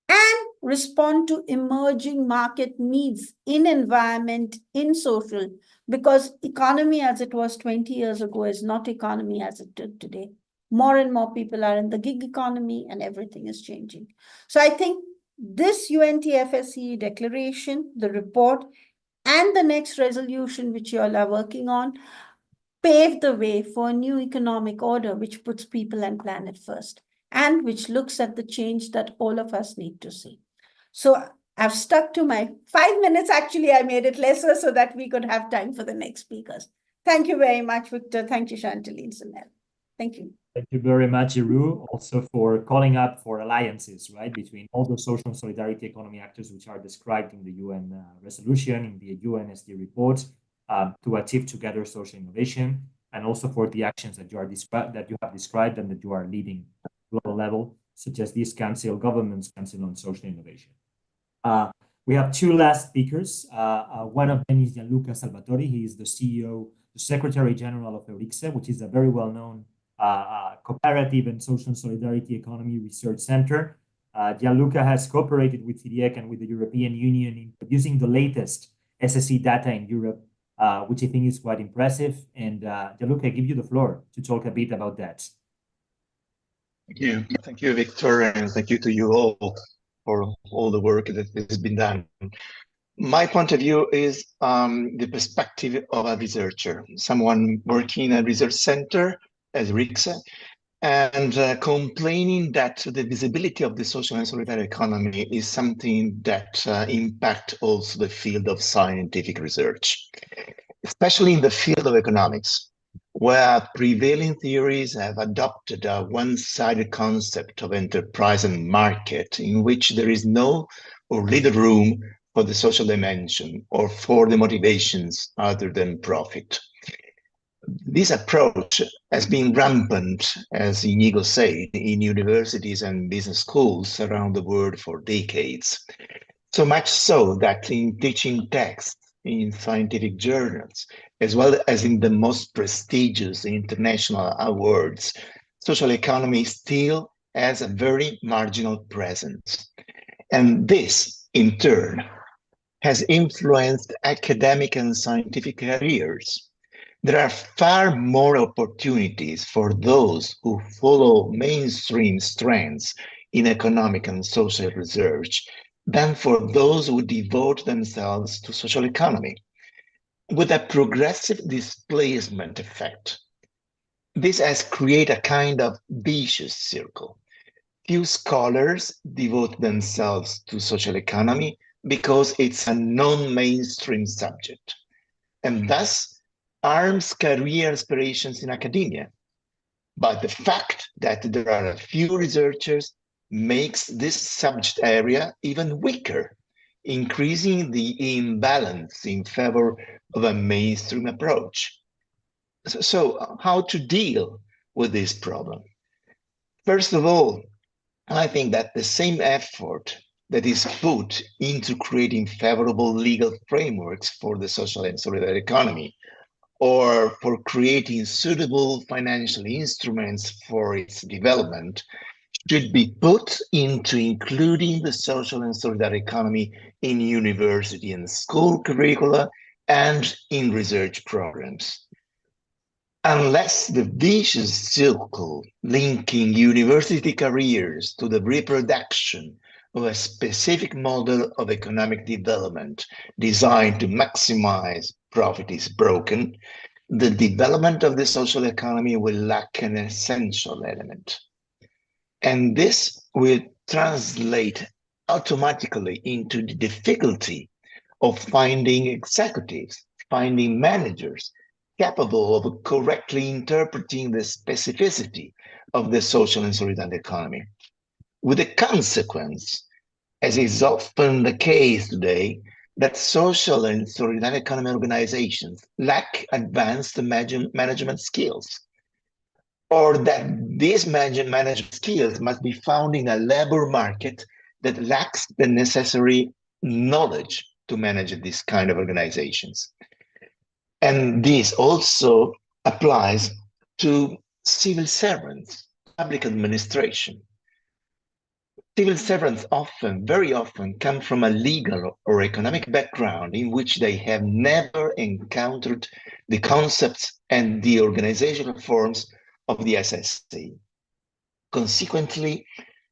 And respond to emerging market needs in environment, in social, because economy as it was 20 years ago is not economy as it is today. More and more people are in the gig economy and everything is changing. So I think this UNTFSE declaration, the report, and the next resolution which you all are working on pave the way for a new economic order which puts people and planet first, and which looks at the change that all of us need to see. So I've stuck to my 5 minutes. Actually, I made it lesser so that we could have time for the next speakers. Thank you very much, Victor. Thank you, Chantaline Simel. Thank you. Thank you very much, Iru, also for calling up for alliances, right, between all the social and solidarity economy actors which are described in the UN resolution, in the UNSD report, to achieve together social innovation, and also for the actions that you have described and that you are leading at global level, such as this Council, Governments Council on Social Innovation. We have 2 last speakers. One of them is Gianluca Salvatori. He is the CEO, the Secretary General of EURICSE, which is a very well-known cooperative and social and solidarity economy research center. Gianluca has cooperated with CDEC and with the European Union in producing the latest SSE data in Europe, which I think is quite impressive. And Gianluca, I give you the floor to talk a bit about that. Thank you, Victor, and thank you to you all for all the work that has been done. My point of view is the perspective of a researcher, someone working in a research center as EURICSE, and complaining that the visibility of the social and solidarity economy is something that impacts also the field of scientific research, especially in the field of economics, where prevailing theories have adopted a one-sided concept of enterprise and market in which there is no or little room for the social dimension or for the motivations other than profit. This approach has been rampant, as Inigo said, in universities and business schools around the world for decades. So much so that in teaching texts in scientific journals, as well as in the most prestigious international awards, social economy still has a very marginal presence. And this, in turn, has influenced academic and scientific careers. There are far more opportunities for those who follow mainstream strands in economic and social research than for those who devote themselves to social economy, with a progressive displacement effect. This has created a kind of vicious circle. Few scholars devote themselves to social economy because it's a non-mainstream subject, and thus harms career aspirations in academia. But the fact that there are a few researchers makes this subject area even weaker, increasing the imbalance in favor of a mainstream approach. So how to deal with this problem? First of all, I think that the same effort that is put into creating favorable legal frameworks for the social and solidarity economy, or for creating suitable financial instruments for its development, should be put into including the social and solidarity economy in university and school curricula and in research programs. Unless the vicious circle linking university careers to the reproduction of a specific model of economic development designed to maximize profit is broken, the development of the social economy will lack an essential element. And this will translate automatically into the difficulty of finding executives, finding managers capable of correctly interpreting the specificity of the social and solidarity economy, with the consequence, as is often the case today, that social and solidarity economy organizations lack advanced management skills, or that these management skills must be found in a labor market that lacks the necessary knowledge to manage these kind of organizations. And this also applies to civil servants, public administration. Civil servants often, very often, come from a legal or economic background in which they have never encountered the concepts and the organizational forms of the SSE. Consequently,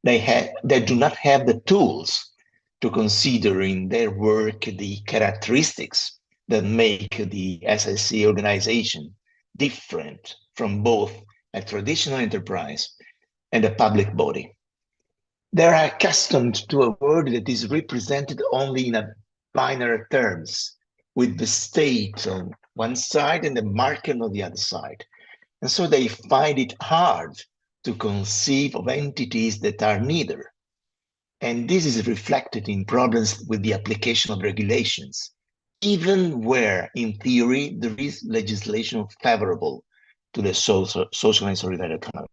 they do not have the tools to consider in their work the characteristics that make the SSE organization different from both a traditional enterprise and a public body. They are accustomed to a world that is represented only in a binary terms, with the state on one side and the market on the other side. And so they find it hard to conceive of entities that are neither. And this is reflected in problems with the application of regulations, even where, in theory, there is legislation favorable to the social and solidarity economy.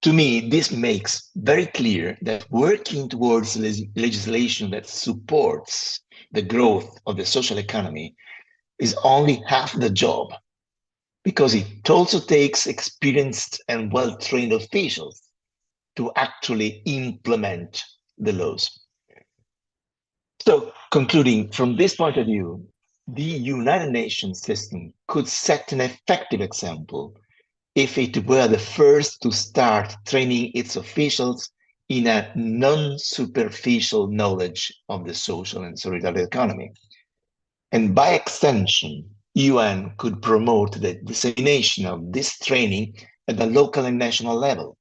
To me, this makes very clear that working towards legislation that supports the growth of the social economy is only half the job, because it also takes experienced and well-trained officials to actually implement the laws. So, concluding, from this point of view, the United Nations system could set an effective example if it were the first to start training its officials in a non-superficial knowledge of the social and solidarity economy. And by extension, UN could promote the dissemination of this training at the local and national level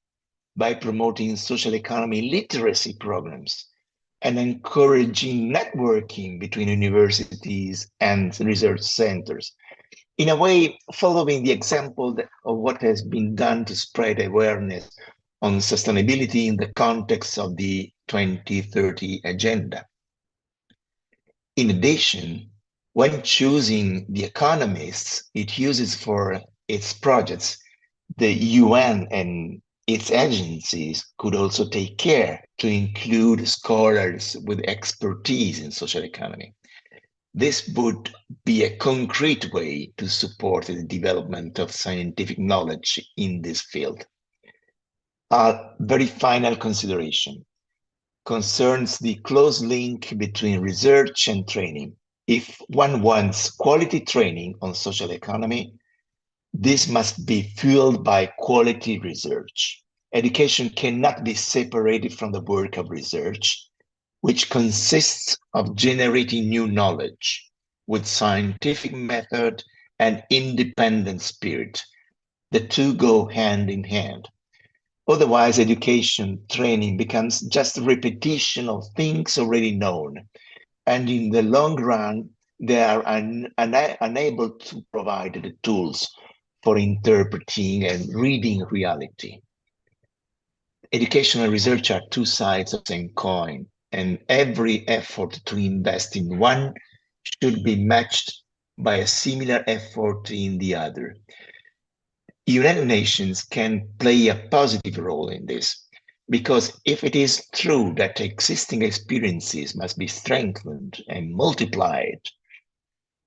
by promoting social economy literacy programs and encouraging networking between universities and research centers. In a way, following the example of what has been done to spread awareness on sustainability in the context of the 2030 agenda. In addition, when choosing the economists it uses for its projects, the UN and its agencies could also take care to include scholars with expertise in social economy. This would be a concrete way to support the development of scientific knowledge in this field. A very final consideration concerns the close link between research and training. If one wants quality training on social economy, this must be fueled by quality research. Education cannot be separated from the work of research, which consists of generating new knowledge with scientific method and independent spirit. The two go hand in hand. Otherwise, education training becomes just a repetition of things already known. And in the long run, they are unable to provide the tools for interpreting and reading reality. Education and research are two sides of the same coin, and every effort to invest in one should be matched by a similar effort in the other. United Nations can play a positive role in this, because if it is true that existing experiences must be strengthened and multiplied,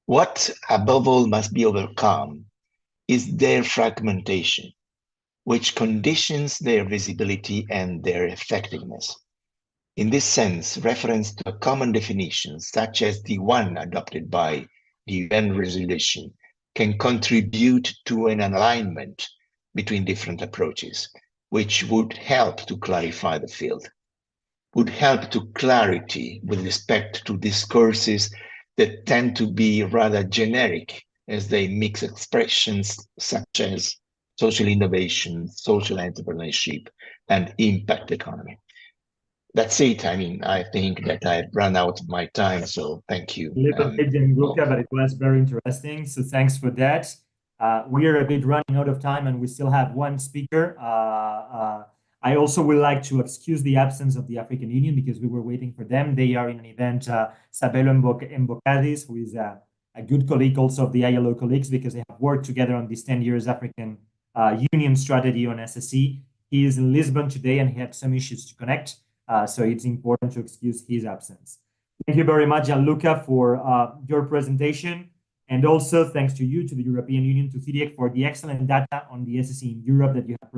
what above all must be overcome is their fragmentation, which conditions their visibility and their effectiveness. In this sense, reference to a common definition, such as the one adopted by the UN resolution, can contribute to an alignment between different approaches, which would help to clarify the field, would help to clarity with respect to discourses that tend to be rather generic as they mix expressions such as social innovation, social entrepreneurship, and impact economy. That's it. I mean, I think that I've run out of my time, so thank you. A little bit, Gianluca, but it was very interesting. So thanks for that. We are a bit running out of time and we still have one speaker. I also would like to excuse the absence of the African Union because we were waiting for them. They are in an event, Sabelo Mbokadis, who is a good colleague also of the ILO colleagues because they have worked together on this 10 years African Union strategy on SSE. He is in Lisbon today and he had some issues to connect. So it's important to excuse his absence. Thank you very much, Gianluca, for your presentation. And also thanks to you, to the European Union, to FIDIEC for the excellent data on the SSE in Europe that you have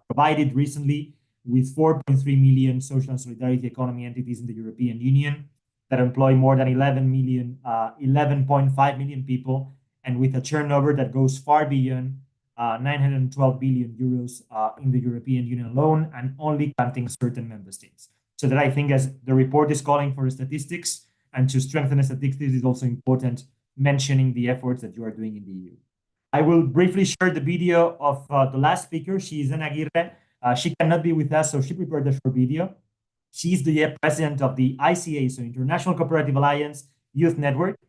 provided recently with 4.3 million social and solidarity economy entities in the European Union that employ more than 11.5 million people, and with a turnover that goes far beyond 912 billion euros in the European Union alone, and only counting certain member states. So that I think as the report is calling for statistics, and to strengthen the statistics is also important mentioning the efforts that you are doing in the EU. I will briefly share the video of the last speaker. She is Ana Aguirre. She cannot be with us, so she prepared a short video. She's the president of the ICA, so International Cooperative Alliance Youth Network.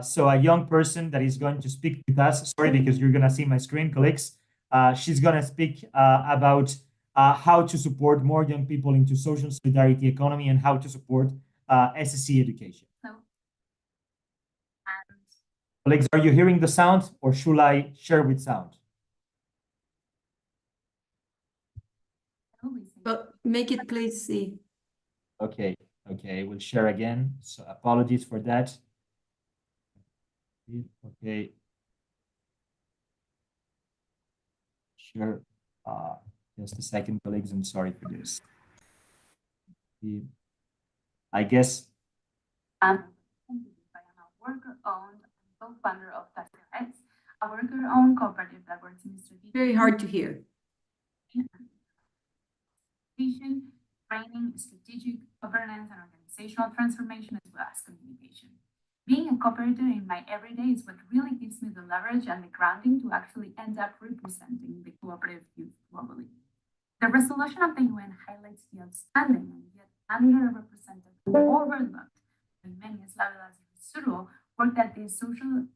So a young person that is going to speak with us. Sorry, because you're going to see my screen, colleagues. She's going to speak about how to support more young people into social solidarity economy and how to support SSE education. Colleagues, are you hearing the sound or should I share with sound? But make it please see. Okay, we'll share again. So apologies for that. Okay. Sure. Just a second, colleagues. I'm sorry for this. I guess. Worker-owned co-founder of TaskX, a worker-owned cooperative that works in strategic. Very hard to hear. Training, strategic governance, and organizational transformation, as well as communication. Being a cooperator in my everyday is what really gives me the leverage and the grounding to actually end up representing the cooperative youth globally. The resolution of the UN highlights the outstanding and yet underrepresented and overlooked by many as Suro work that the social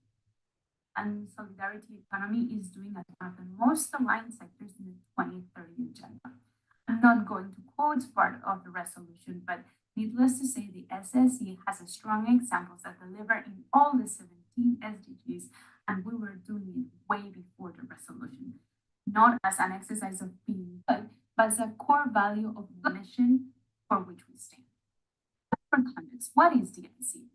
and solidarity economy is doing as one of the most aligned sectors in the 2030 agenda. I'm not going to quote part of the resolution, but needless to say, the SSE has a strong examples that deliver in all the 17 SDGs, and we were doing it way before the resolution, not as an exercise of being good, but as a core value of the mission for which we stand. For context, what is the SSE?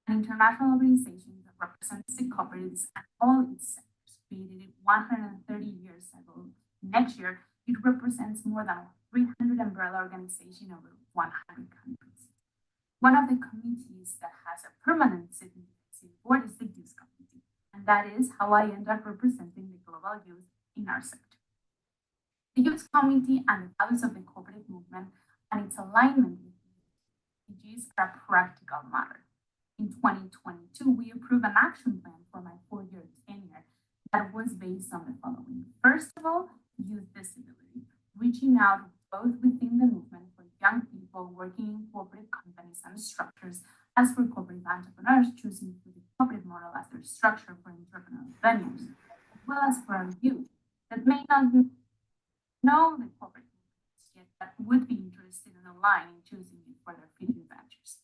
An international organization that represents the cooperatives and all its sectors, created 130 years ago. Next year, it represents more than 300 umbrella organizations in over 100 countries. One of the committees that has a permanent sitting board is the Youth Committee, and that is how I end up representing the global youth in our sector. The Youth Committee and the values of the cooperative movement and its alignment with the SDGs are a practical matter. In 2022, we approved an action plan for my 4-year tenure that was based on the following. First of all, youth visibility, reaching out both within the movement for young people working in cooperative companies and structures, as for cooperative entrepreneurs choosing the cooperative model as their structure for entrepreneurial venues, as well as for our youth that may not know the cooperative movement associate that would be interested and aligned in choosing it for their future ventures.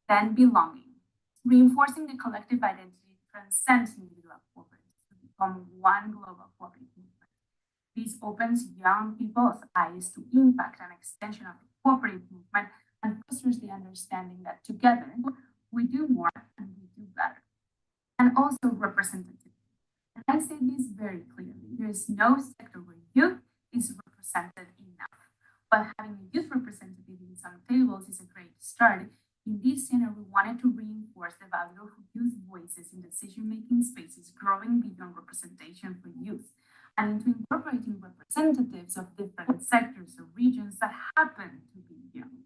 Then belonging. Reinforcing the collective identity transcends individual cooperatives to become one global cooperative movement. This opens young people's eyes to impact and extension of the cooperative movement and fosters the understanding that together we do more and we do better. And also representativity. And I say this very clearly. There is no sector where youth is represented enough. But having a youth representative in some tables is a great start. In this center, we wanted to reinforce the value of youth voices in decision-making spaces, growing beyond representation for youth, and into incorporating representatives of different sectors or regions that happen to be young.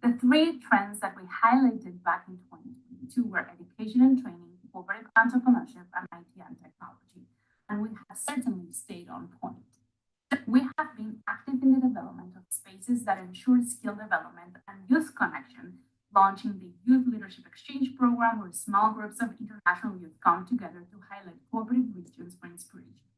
The three trends that we highlighted back in 2022 were education and training, cooperative entrepreneurship, and IT and technology, and we have certainly stayed on point. We have been active in the development of spaces that ensure skill development and youth connection, launching the Youth Leadership Exchange Program, where small groups of international youth come together to highlight cooperative regions for inspiration.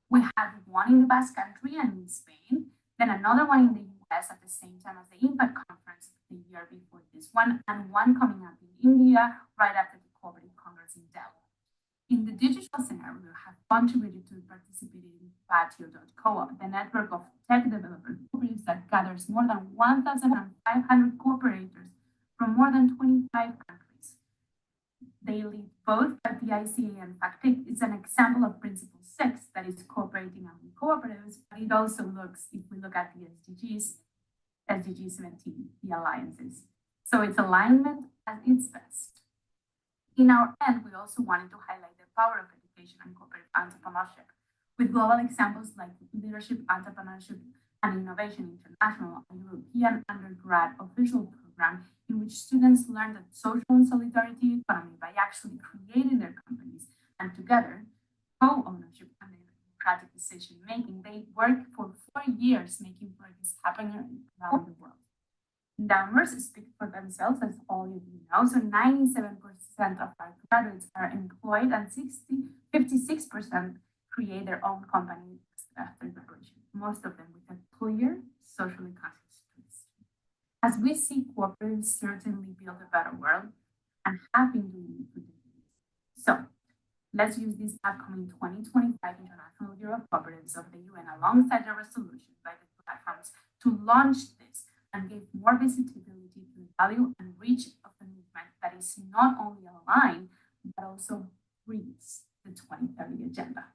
We had one in the Basque Country and in Spain, then another one in the US at the same time as the Impact Conference the year before this one, and one coming up in India right after the Cooperative Congress in Delhi. In the digital scenario, we have contributed to participating in Patio.coop, the network of tech developer cooperatives that gathers more than 1,500 cooperators from more than 25 countries. They lead both by the ICA and FACTIC. It's an example of Principle 6 that is cooperating among cooperatives, but it also looks, if we look at the SDG 17, the alliances. So it's alignment at its best. In our end, we also wanted to highlight the power of education and cooperative entrepreneurship with global examples like Leadership, Entrepreneurship, and Innovation International, a European undergrad official program in which students learn the social and solidarity economy by actually creating their companies and together, co-ownership and democratic decision making. They work for 4 years making progress happen around the world. Numbers speak for themselves, as all of you know. So 97% of our graduates are employed and 56% create their own company after graduation, most of them with a clear, socially conscious twist. As we see cooperatives certainly build a better world and have been doing it for decades. So let's use this upcoming 2025 International Year of Cooperatives of the UN alongside the resolution by the platforms to launch this and give more visibility to the value and reach of the movement that is not only aligned, but also reads the 2030 agenda.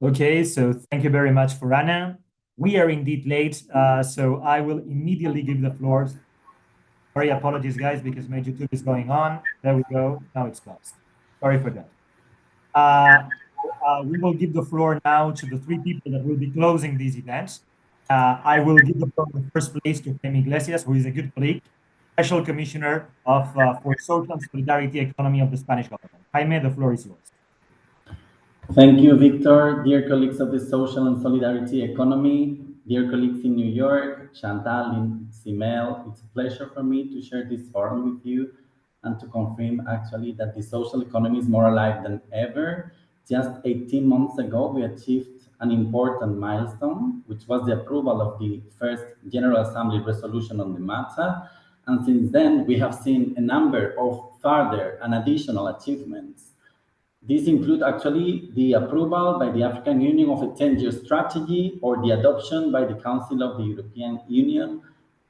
Okay, so thank you very much for Anna. We are indeed late, so I will immediately give the floor. Sorry, apologies, guys, because my YouTube is going on. There we go. Now it's closed. Sorry for that. We will give the floor now to the three people that will be closing these events. I will give the floor in the first place to Jaime Iglesias, who is a good colleague, Special Commissioner for Social and Solidarity Economy of the Spanish government. Jaime, the floor is yours. Thank you, Victor. Dear colleagues of the Social and Solidarity Economy, dear colleagues in New York, Chantal and Simel, it's a pleasure for me to share this forum with you and to confirm actually that the social economy is more alive than ever. Just 18 months ago, we achieved an important milestone, which was the approval of the first General Assembly resolution on the matter. And since then, we have seen a number of further and additional achievements. These include actually the approval by the African Union of a 10-year strategy or the adoption by the Council of the European Union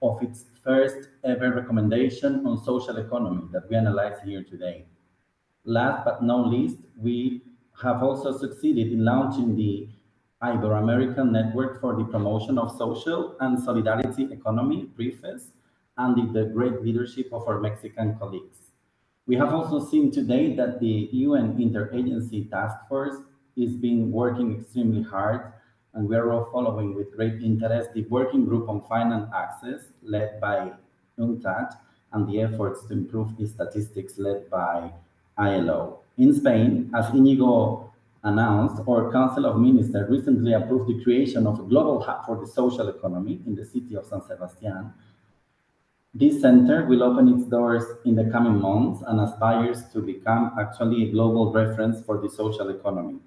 of its first ever recommendation on social economy that we analyze here today. Last but not least, we have also succeeded in launching the Ibero-American Network for the Promotion of Social and Solidarity Economy, PRIFES, under the great leadership of our Mexican colleagues. We have also seen today that the UN Interagency Task Force is been working extremely hard, and we are all following with great interest the Working Group on Finance Access led by UNCTAD and the efforts to improve the statistics led by ILO. In Spain, as Inigo announced, our Council of Ministers recently approved the creation of a global hub for the social economy in the city of San Sebastián. This center will open its doors in the coming months and aspires to become actually a global reference for the social economy.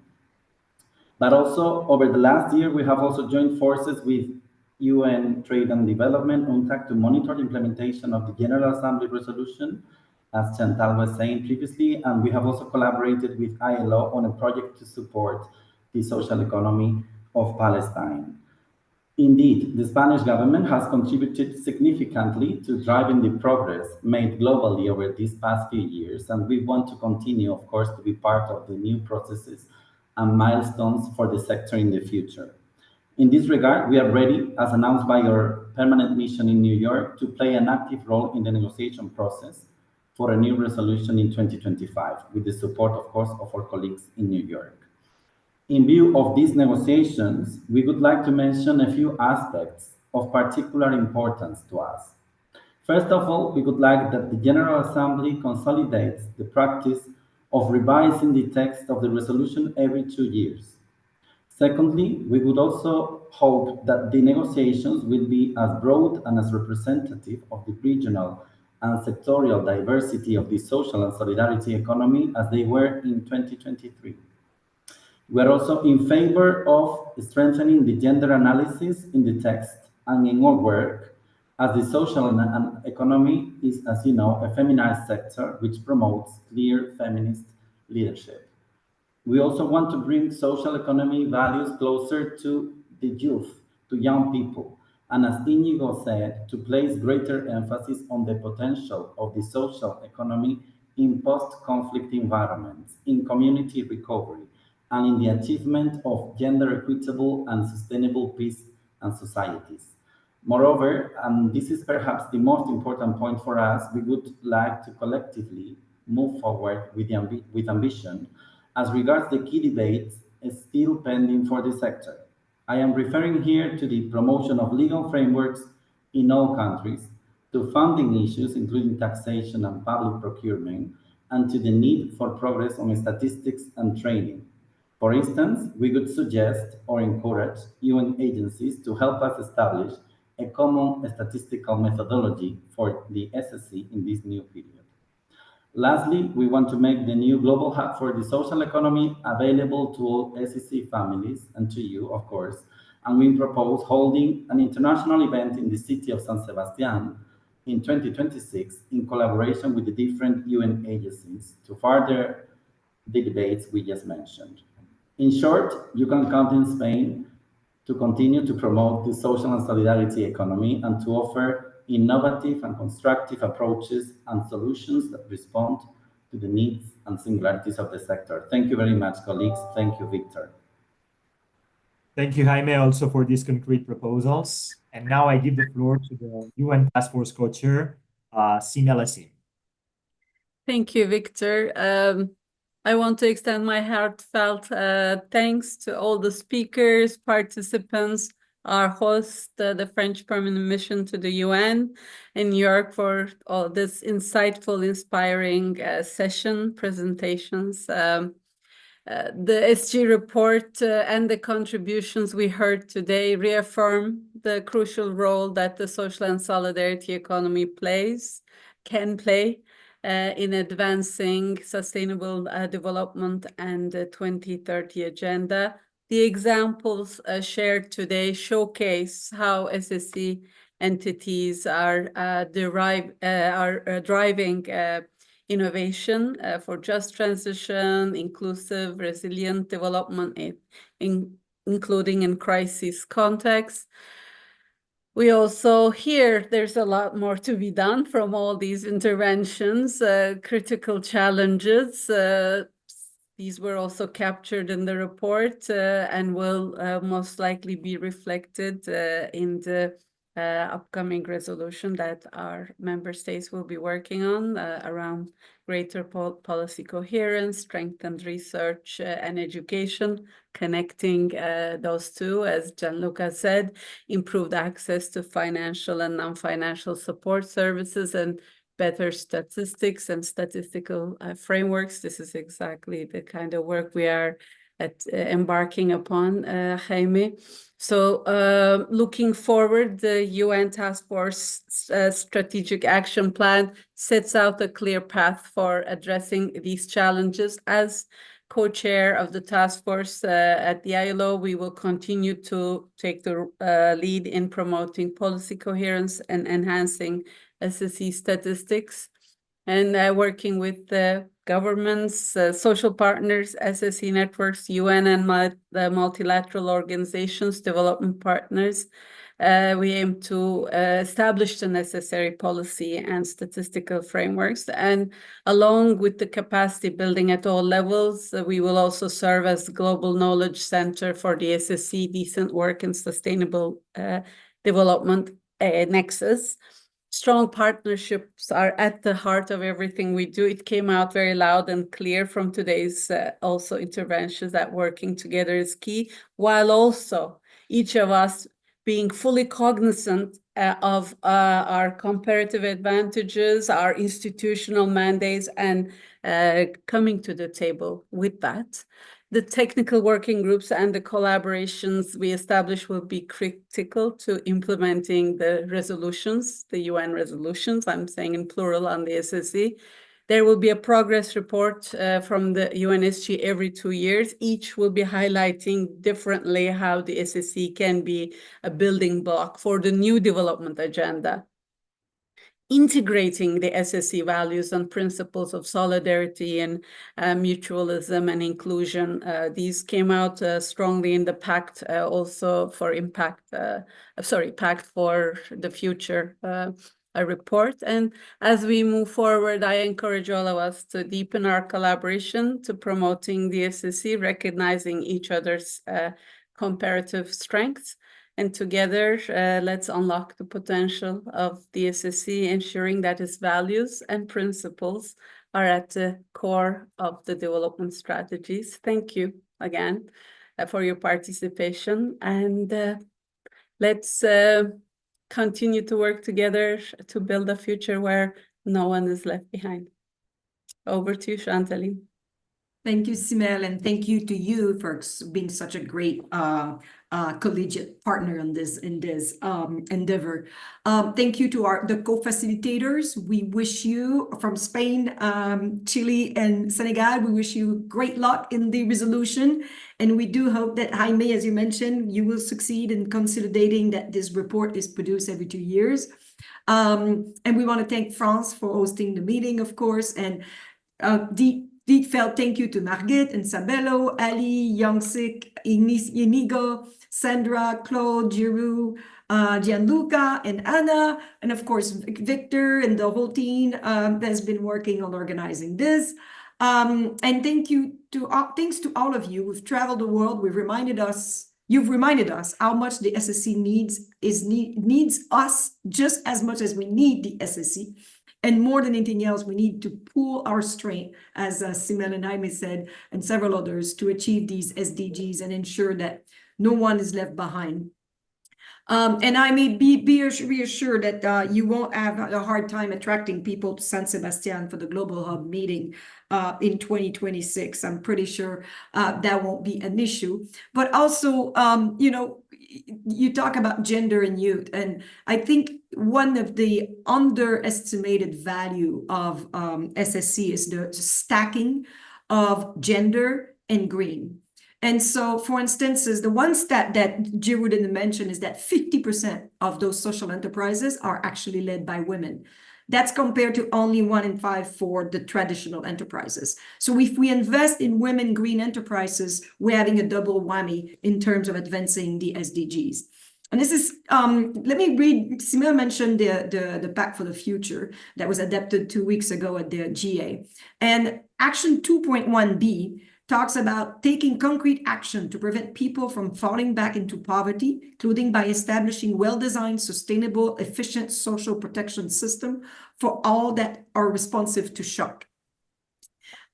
But also, over the last year, we have also joined forces with UN Trade and Development, UNTAC, to monitor the implementation of the General Assembly resolution, as Chantal was saying previously, and we have also collaborated with ILO on a project to support the social economy of Palestine. Indeed, the Spanish government has contributed significantly to driving the progress made globally over these past few years, and we want to continue, of course, to be part of the new processes and milestones for the sector in the future. In this regard, we are ready, as announced by our permanent mission in New York, to play an active role in the negotiation process for a new resolution in 2025, with the support, of course, of our colleagues in New York. In view of these negotiations, we would like to mention a few aspects of particular importance to us. First of all, we would like that the General Assembly consolidates the practice of revising the text of the resolution every 2 years. Secondly, we would also hope that the negotiations will be as broad and as representative of the regional and sectorial diversity of the social and solidarity economy as they were in 2023. We are also in favor of strengthening the gender analysis in the text and in our work, as the social and economy is, as you know, a feminized sector which promotes clear feminist leadership. We also want to bring social economy values closer to the youth, to young people, and as Inigo said, to place greater emphasis on the potential of the social economy in post-conflict environments, in community recovery, and in the achievement of gender equitable and sustainable peace and societies. Moreover, and this is perhaps the most important point for us, we would like to collectively move forward with ambition as regards the key debates still pending for the sector. I am referring here to the promotion of legal frameworks in all countries, to funding issues, including taxation and public procurement, and to the need for progress on statistics and training. For instance, we would suggest or encourage UN agencies to help us establish a common statistical methodology for the SSE in this new period. Lastly, we want to make the new Global Hub for the Social Economy available to all SSE families and to you, of course, and we propose holding an international event in the city of San Sebastián in 2026 in collaboration with the different UN agencies to further the debates we just mentioned. In short, you can count in Spain to continue to promote the social and solidarity economy and to offer innovative and constructive approaches and solutions that respond to the needs and singularities of the sector. Thank you very much, colleagues. Thank you, Victor. Thank you, Jaime, also for these concrete proposals. And now I give the floor to the UN Task Force Co-Chair, Simel Assim. Thank you, Victor. I want to extend my heartfelt thanks to all the speakers, participants, our host, the French Permanent Mission to the UN in New York, for all this insightful, inspiring session presentations. The SG report and the contributions we heard today reaffirm the crucial role that the social and solidarity economy can play in advancing sustainable development and the 2030 agenda. The examples shared today showcase how SSE entities are driving innovation for just transition, inclusive, resilient development, including in crisis contexts. We also hear there's a lot more to be done from all these interventions, critical challenges. These were also captured in the report and will most likely be reflected in the upcoming resolution that our member states will be working on around greater policy coherence, strengthened research and education, connecting those two, as Gianluca said, improved access to financial and non-financial support services, and better statistics and statistical frameworks. This is exactly the kind of work we are embarking upon, Jaime. So looking forward, the UN Task Force Strategic Action Plan sets out a clear path for addressing these challenges, as co-chair of the task force at the ILO, we will continue to take the lead in promoting policy coherence and enhancing SSE statistics, and working with the governments, social partners, SSE networks, UN and the multilateral organizations, development partners. We aim to establish the necessary policy and statistical frameworks. And along with the capacity building at all levels, we will also serve as global knowledge center for the SSE Decent Work and Sustainable Development Nexus. Strong partnerships are at the heart of everything we do. It came out very loud and clear from today's also interventions that working together is key, while also each of us being fully cognizant of our comparative advantages, our institutional mandates, and coming to the table with that. The technical working groups and the collaborations we establish will be critical to implementing the resolutions, the UN resolutions, I'm saying in plural on the SSE. There will be a progress report from the UNSG every 2 years. Each will be highlighting differently how the SSE can be a building block for the new development agenda, integrating the SSE values and principles of solidarity and mutualism and inclusion. These came out strongly in the pact also for Pact for the Future a report. And as we move forward, I encourage all of us to deepen our collaboration to promoting the SSE, recognizing each other's comparative strengths. And together, let's unlock the potential of the SSE, ensuring that its values and principles are at the core of the development strategies. Thank you again for your participation. And let's continue to work together to build a future where no one is left behind. Over to you, Chantaline. Thank you, Simel, and thank you to you for being such a great collegiate partner in this endeavor. Thank you to the co-facilitators. We wish you from Spain, Chile, and Senegal, we wish you great luck in the resolution. And we do hope that, Jaime, as you mentioned, you will succeed in consolidating that this report is produced every 2 years. And we want to thank France for hosting the meeting, of course, and deep-felt thank you to Margit and Sabelo, Ali, Youngsik, Inigo, Sandra, Claude, Giroux, Gianluca, and Anna, and of course, Victor and the whole team that has been working on organizing this. And thanks to all of you who've traveled the world. You've reminded us how much the SSE needs us just as much as we need the SSE. And more than anything else, we need to pool our strength, as Simel and Jaime said, and several others, to achieve these SDGs and ensure that no one is left behind. And I may be reassured that you won't have a hard time attracting people to San Sebastian for the Global Hub meeting in 2026. I'm pretty sure that won't be an issue. But also, you talk about gender and youth, and I think one of the underestimated value of SSE is the stacking of gender and green. And so, for instance, the one stat that Giroux didn't mention is that 50% of those social enterprises are actually led by women. That's compared to only 1 in 5 for the traditional enterprises. So if we invest in women green enterprises, we're having a double whammy in terms of advancing the SDGs. And this is, let me read, Simel mentioned the Pact for the Future that was adopted 2 weeks ago at the GA. And Action 2.1b talks about taking concrete action to prevent people from falling back into poverty, including by establishing well-designed, sustainable, efficient social protection system for all that are responsive to shock.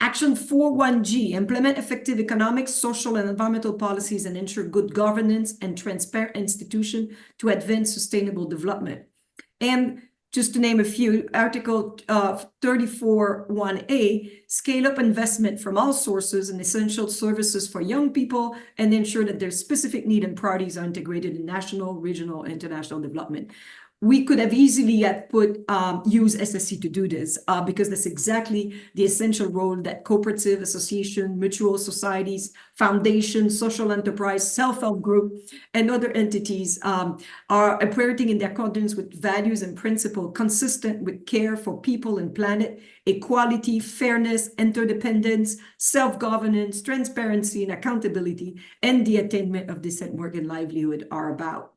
Action 4.1g, implement effective economic, social, and environmental policies and ensure good governance and transparent institutions to advance sustainable development. And just to name a few, Article 34.1a, scale up investment from all sources and essential services for young people and ensure that their specific needs and priorities are integrated in national, regional, and international development. we could have easily use SSE to do this because that's exactly the essential role that cooperative, association, mutual societies, foundations, social enterprise, self-help group, and other entities are operating in accordance with values and principles consistent with care for people and planet, equality, fairness, interdependence, self-governance, transparency, and accountability, and the attainment of decent work and livelihood are about.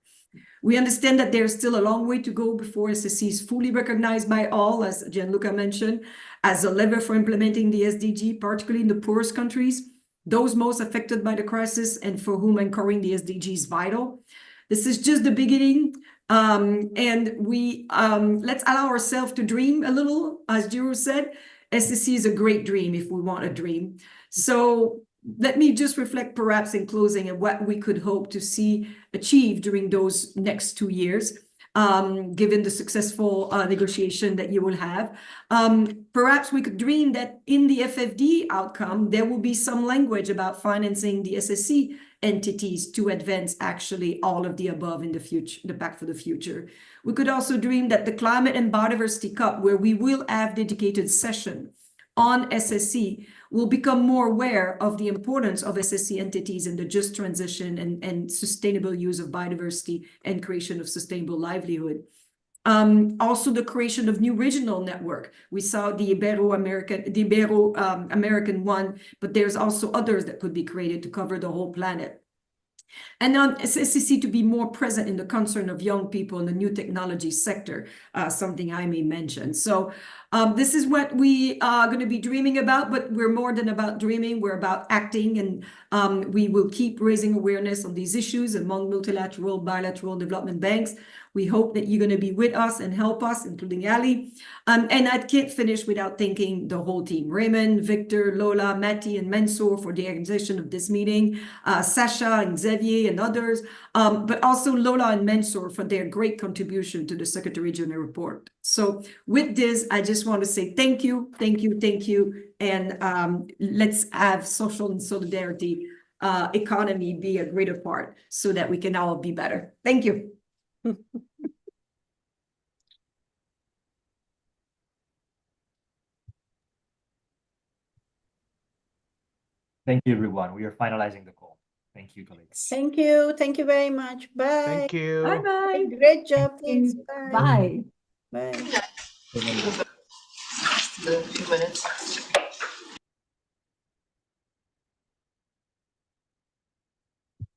We understand that there's still a long way to go before SSE is fully recognized by all, as Gianluca mentioned, as a lever for implementing the SDG, particularly in the poorest countries, those most affected by the crisis and for whom anchoring the SDG is vital. This is just the beginning, and let's allow ourselves to dream a little. As Giro said, SSE is a great dream if we want a dream. So let me just reflect perhaps in closing on what we could hope to see achieved during those next 2 years, given the successful negotiation that you will have. Perhaps we could dream that in the FFD outcome, there will be some language about financing the SSE entities to advance actually all of the above in the future, the Pact for the Future. We could also dream that the Climate and Biodiversity Cup, where we will have dedicated session on SSE, will become more aware of the importance of SSE entities in the just transition and sustainable use of biodiversity and creation of sustainable livelihood. Also, the creation of new regional network. We saw the Ibero-American one, but there's also others that could be created to cover the whole planet. And on SSE to be more present in the concern of young people in the new technology sector, something I may mention. So this is what we are going to be dreaming about, but we're more than about dreaming, we're about acting, and we will keep raising awareness on these issues among multilateral, bilateral development banks. We hope that you're going to be with us and help us, including Ali. And I can't finish without thanking the whole team, Raymond, Victor, Lola, Matti, and Mansour for the organization of this meeting, Sasha and Xavier and others, but also Lola and Mansour for their great contribution to the Secretary General report. So with this, I just want to say thank you, thank you, thank you, and let's have social and solidarity economy be a greater part so that we can all be better. Thank you. Thank you, everyone. We are finalizing the call. Thank you, colleagues. Thank you. Thank you very much. Bye. Thank you. Bye-bye. Great job. Thanks. Bye. Bye. Bye. A few minutes.